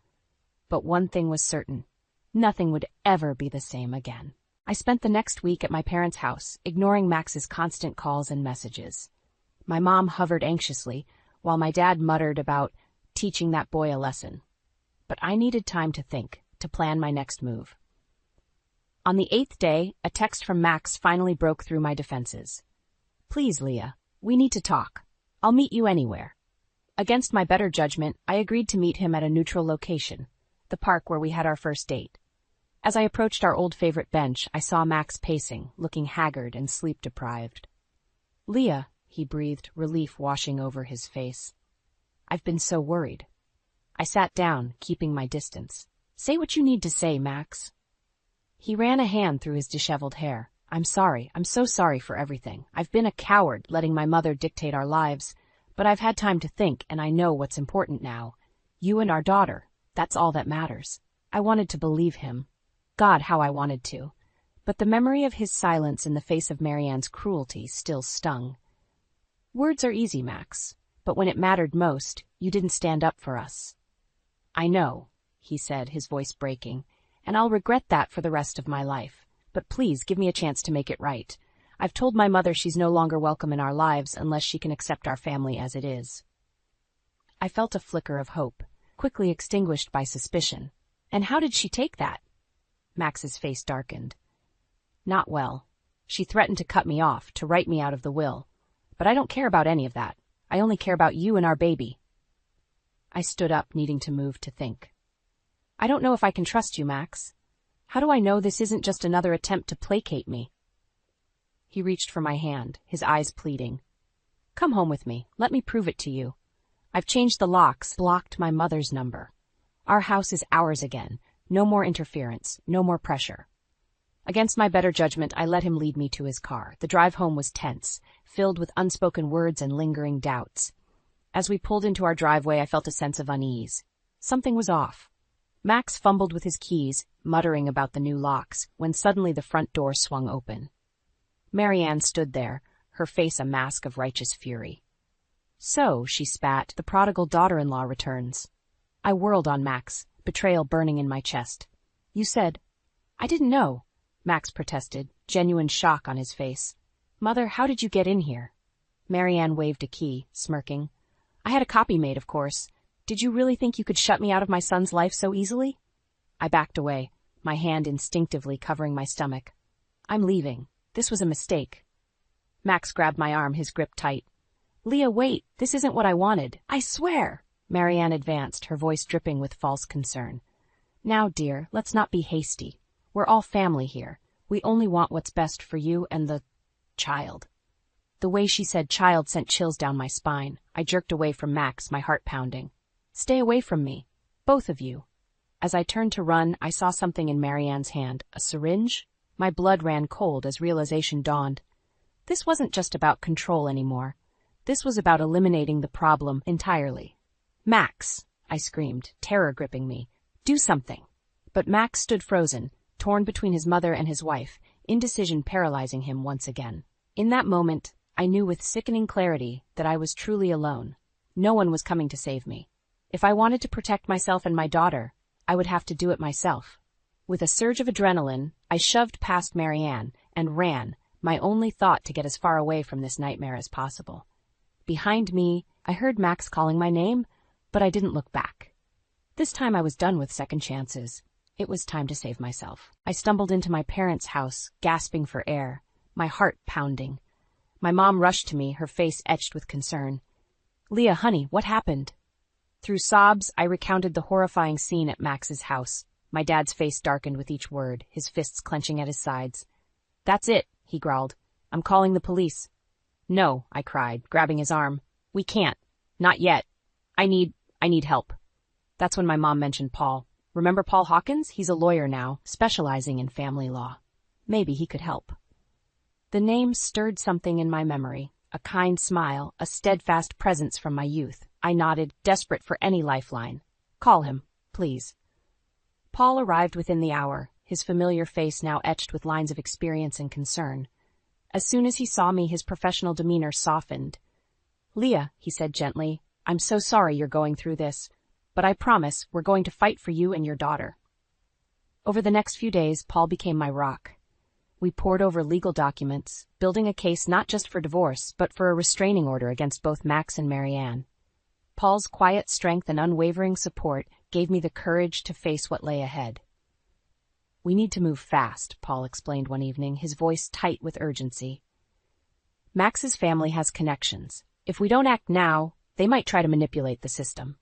But one thing was certain. Nothing would ever be the same again. I spent the next week at my parents' house, ignoring Max's constant calls and messages. My mom hovered anxiously, while my dad muttered about teaching that boy a lesson. But I needed time to think, to plan my next move. On the 8th day, a text from Max finally broke through my defenses. "Please, Leah, we need to talk. I'll meet you anywhere." Against my better judgment, I agreed to meet him at a neutral location, the park where we had our first date. As I approached our old favorite bench, I saw Max pacing, looking haggard and sleep-deprived. "Leah," he breathed, relief washing over his face. "I've been so worried." I sat down, keeping my distance. "Say what you need to say, Max." He ran a hand through his disheveled hair. "I'm sorry. I'm so sorry for everything. I've been a coward, letting my mother dictate our lives. But I've had time to think, and I know what's important now. You and our daughter. That's all that matters." I wanted to believe him. God, how I wanted to. But the memory of his silence in the face of Marianne's cruelty still stung. "Words are easy, Max. But when it mattered most, you didn't stand up for us." "I know," he said, his voice breaking, "and I'll regret that for the rest of my life. But please give me a chance to make it right. I've told my mother she's no longer welcome in our lives unless she can accept our family as it is." I felt a flicker of hope, quickly extinguished by suspicion. "And how did she take that?" Max's face darkened. "Not well. She threatened to cut me off, to write me out of the will. But I don't care about any of that. I only care about you and our baby." I stood up, needing to move to think. "I don't know if I can trust you, Max. How do I know this isn't just another attempt to placate me?" He reached for my hand, his eyes pleading. "Come home with me. Let me prove it to you. I've changed the locks, blocked my mother's number. Our house is ours again. No more interference, no more pressure." Against my better judgment, I let him lead me to his car. The drive home was tense, filled with unspoken words and lingering doubts. As we pulled into our driveway, I felt a sense of unease. Something was off. Max fumbled with his keys, muttering about the new locks, when suddenly the front door swung open. Marianne stood there, her face a mask of righteous fury. "So," she spat, "the prodigal daughter-in-law returns." I whirled on Max, betrayal burning in my chest. "You said—" "I didn't know," Max protested, genuine shock on his face. "Mother, how did you get in here?" Marianne waved a key, smirking. "I had a copy made, of course. Did you really think you could shut me out of my son's life so easily?" I backed away, my hand instinctively covering my stomach. "I'm leaving. This was a mistake." Max grabbed my arm, his grip tight. "Leah, wait. This isn't what I wanted. I swear." Marianne advanced, her voice dripping with false concern. "Now, dear, let's not be hasty. We're all family here. We only want what's best for you and the child." The way she said child sent chills down my spine. I jerked away from Max, my heart pounding. "Stay away from me. Both of you." As I turned to run, I saw something in Marianne's hand. A syringe? My blood ran cold as realization dawned. This wasn't just about control anymore. This was about eliminating the problem entirely. "Max!" I screamed, terror gripping me. "Do something." But Max stood frozen, torn between his mother and his wife, indecision paralyzing him once again. In that moment, I knew with sickening clarity that I was truly alone. No one was coming to save me. If I wanted to protect myself and my daughter, I would have to do it myself. With a surge of adrenaline, I shoved past Marianne and ran, my only thought to get as far away from this nightmare as possible. Behind me, I heard Max calling my name, but I didn't look back. This time I was done with second chances. It was time to save myself. I stumbled into my parents' house, gasping for air, my heart pounding. My mom rushed to me, her face etched with concern. "Leah, honey, what happened?" Through sobs, I recounted the horrifying scene at Max's house. My dad's face darkened with each word, his fists clenching at his sides. "That's it," he growled. "I'm calling the police." "No," I cried, grabbing his arm. "We can't. Not yet. I need help." That's when my mom mentioned Paul. Remember Paul Hawkins? He's a lawyer now, specializing in family law. Maybe he could help. The name stirred something in my memory, a kind smile, a steadfast presence from my youth. I nodded, desperate for any lifeline. "Call him, please." Paul arrived within the hour, his familiar face now etched with lines of experience and concern. As soon as he saw me, his professional demeanor softened. "Leah," he said gently, "I'm so sorry you're going through this, but I promise we're going to fight for you and your daughter." Over the next few days, Paul became my rock. We pored over legal documents, building a case not just for divorce, but for a restraining order against both Max and Marianne. Paul's quiet strength and unwavering support gave me the courage to face what lay ahead. "We need to move fast," Paul explained one evening, his voice tight with urgency. "Max's family has connections. If we don't act now, they might try to manipulate the system."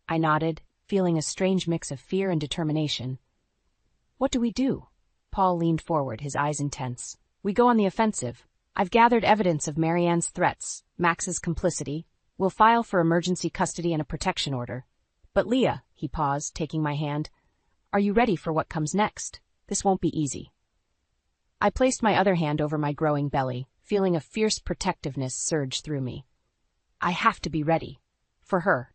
I nodded, feeling a strange mix of fear and determination. What do we do? Paul leaned forward, his eyes intense. We go on the offensive. I've gathered evidence of Marianne's threats, Max's complicity. We'll file for emergency custody and a protection order. But Leah, he paused, taking my hand, are you ready for what comes next? This won't be easy. I placed my other hand over my growing belly, feeling a fierce protectiveness surge through me. I have to be ready. For her.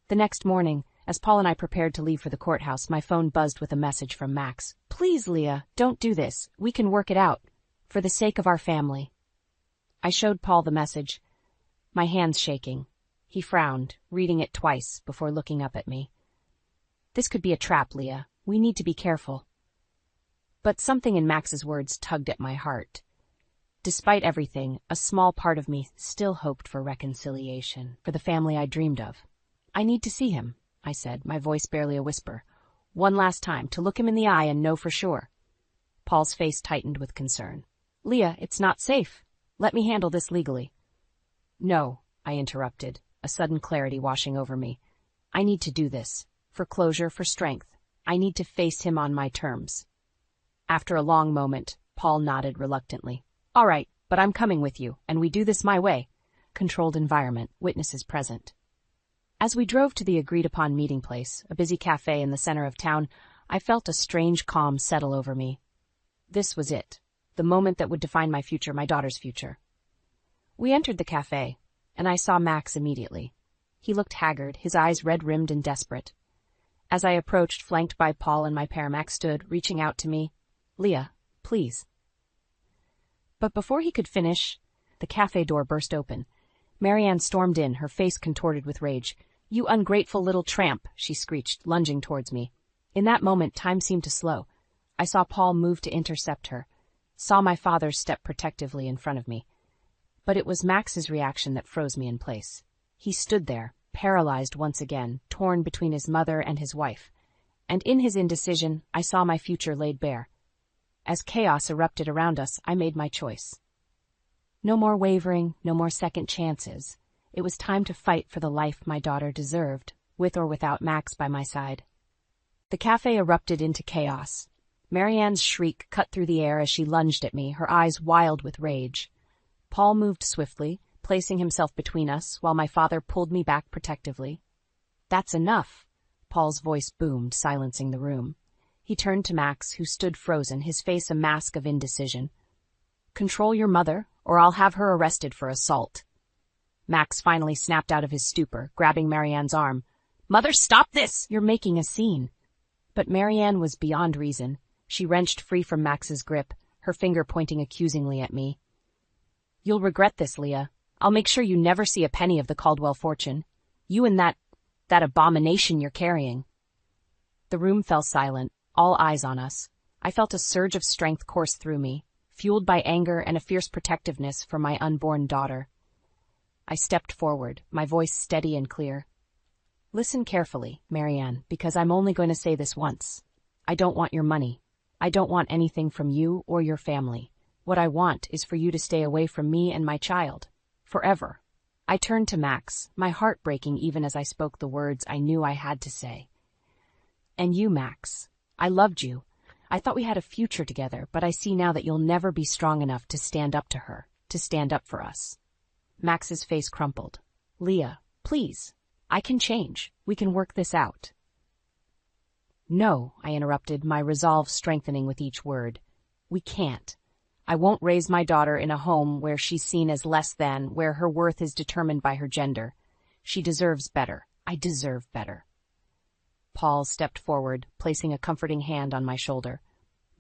The next morning, as Paul and I prepared to leave for the courthouse, my phone buzzed with a message from Max. Please, Leah, don't do this. We can work it out. For the sake of our family. I showed Paul the message, my hands shaking. He frowned, reading it twice before looking up at me. This could be a trap, Leah. We need to be careful. But something in Max's words tugged at my heart. Despite everything, a small part of me still hoped for reconciliation, for the family I dreamed of. I need to see him, I said, my voice barely a whisper. One last time, to look him in the eye and know for sure. Paul's face tightened with concern. Leah, it's not safe. Let me handle this legally. No, I interrupted, a sudden clarity washing over me. I need to do this. For closure, for strength. I need to face him on my terms. After a long moment, Paul nodded reluctantly. All right, but I'm coming with you, and we do this my way. Controlled environment, witnesses present. As we drove to the agreed-upon meeting place, a busy cafe in the center of town, I felt a strange calm settle over me. This was it, the moment that would define my future, my daughter's future. We entered the cafe, and I saw Max immediately. He looked haggard, his eyes red-rimmed and desperate. As I approached, flanked by Paul and my pair, Max stood, reaching out to me. Leah, please. But before he could finish, the cafe door burst open. Marianne stormed in, her face contorted with rage. You ungrateful little tramp, she screeched, lunging towards me. In that moment, time seemed to slow. I saw Paul move to intercept her, saw my father step protectively in front of me. But it was Max's reaction that froze me in place. He stood there, paralyzed once again, torn between his mother and his wife. And in his indecision, I saw my future laid bare. As chaos erupted around us, I made my choice. No more wavering, no more second chances. It was time to fight for the life my daughter deserved, with or without Max by my side. The cafe erupted into chaos. Marianne's shriek cut through the air as she lunged at me, her eyes wild with rage. Paul moved swiftly, placing himself between us, while my father pulled me back protectively. That's enough, Paul's voice boomed, silencing the room. He turned to Max, who stood frozen, his face a mask of indecision. Control your mother, or I'll have her arrested for assault. Max finally snapped out of his stupor, grabbing Marianne's arm. Mother, stop this! You're making a scene. But Marianne was beyond reason. She wrenched free from Max's grip, her finger pointing accusingly at me. You'll regret this, Leah. I'll make sure you never see a penny of the Caldwell fortune. You and that abomination you're carrying. The room fell silent, all eyes on us. I felt a surge of strength course through me, fueled by anger and a fierce protectiveness for my unborn daughter. I stepped forward, my voice steady and clear. Listen carefully, Marianne, because I'm only going to say this once. I don't want your money. I don't want anything from you or your family. What I want is for you to stay away from me and my child. Forever. I turned to Max, my heart breaking even as I spoke the words I knew I had to say. And you, Max. I loved you. I thought we had a future together, but I see now that you'll never be strong enough to stand up to her, to stand up for us. Max's face crumpled. Leah, please. I can change. We can work this out. No, I interrupted, my resolve strengthening with each word. We can't. I won't raise my daughter in a home where she's seen as less than, where her worth is determined by her gender. She deserves better. I deserve better. Paul stepped forward, placing a comforting hand on my shoulder.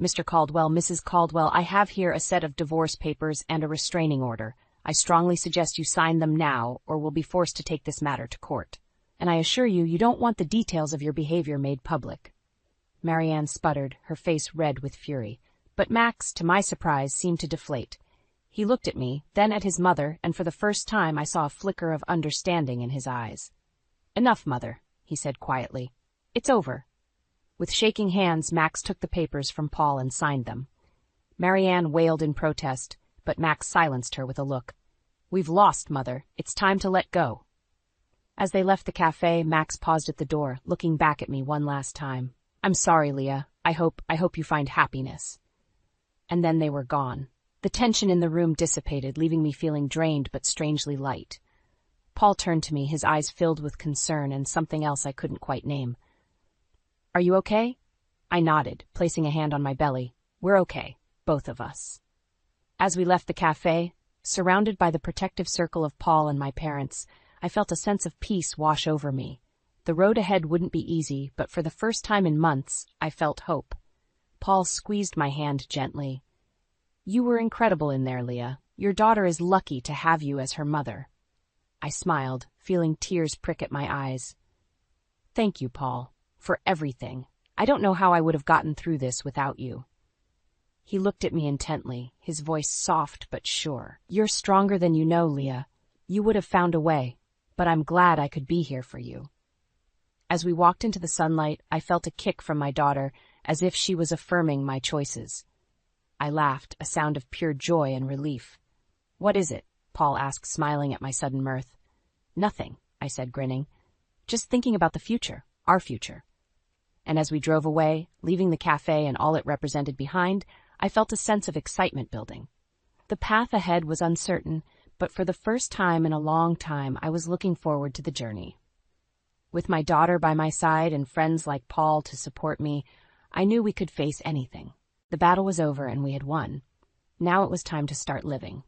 Mr. Caldwell, Mrs. Caldwell, I have here a set of divorce papers and a restraining order. I strongly suggest you sign them now, or will be forced to take this matter to court. And I assure you, you don't want the details of your behavior made public. Marianne sputtered, her face red with fury. But Max, to my surprise, seemed to deflate. He looked at me, then at his mother, and for the first time I saw a flicker of understanding in his eyes. Enough, Mother, he said quietly. It's over. With shaking hands, Max took the papers from Paul and signed them. Marianne wailed in protest, but Max silenced her with a look. We've lost, Mother. It's time to let go. As they left the cafe, Max paused at the door, looking back at me one last time. "I'm sorry, Leah. I hope you find happiness." And then they were gone. The tension in the room dissipated, leaving me feeling drained but strangely light. Paul turned to me, his eyes filled with concern and something else I couldn't quite name. "Are you okay?" I nodded, placing a hand on my belly. "We're okay, both of us." As we left the cafe, surrounded by the protective circle of Paul and my parents, I felt a sense of peace wash over me. The road ahead wouldn't be easy, but for the first time in months, I felt hope. Paul squeezed my hand gently. "You were incredible in there, Leah. Your daughter is lucky to have you as her mother." I smiled, feeling tears prick at my eyes. "Thank you, Paul, for everything. I don't know how I would have gotten through this without you." He looked at me intently, his voice soft but sure. "You're stronger than you know, Leah. You would have found a way, but I'm glad I could be here for you." As we walked into the sunlight, I felt a kick from my daughter, as if she was affirming my choices. I laughed, a sound of pure joy and relief. "What is it?" Paul asked, smiling at my sudden mirth. "Nothing," I said, grinning. "Just thinking about the future, our future." And as we drove away, leaving the cafe and all it represented behind, I felt a sense of excitement building. The path ahead was uncertain, but for the first time in a long time, I was looking forward to the journey. With my daughter by my side and friends like Paul to support me, I knew we could face anything. The battle was over and we had won. Now it was time to start living.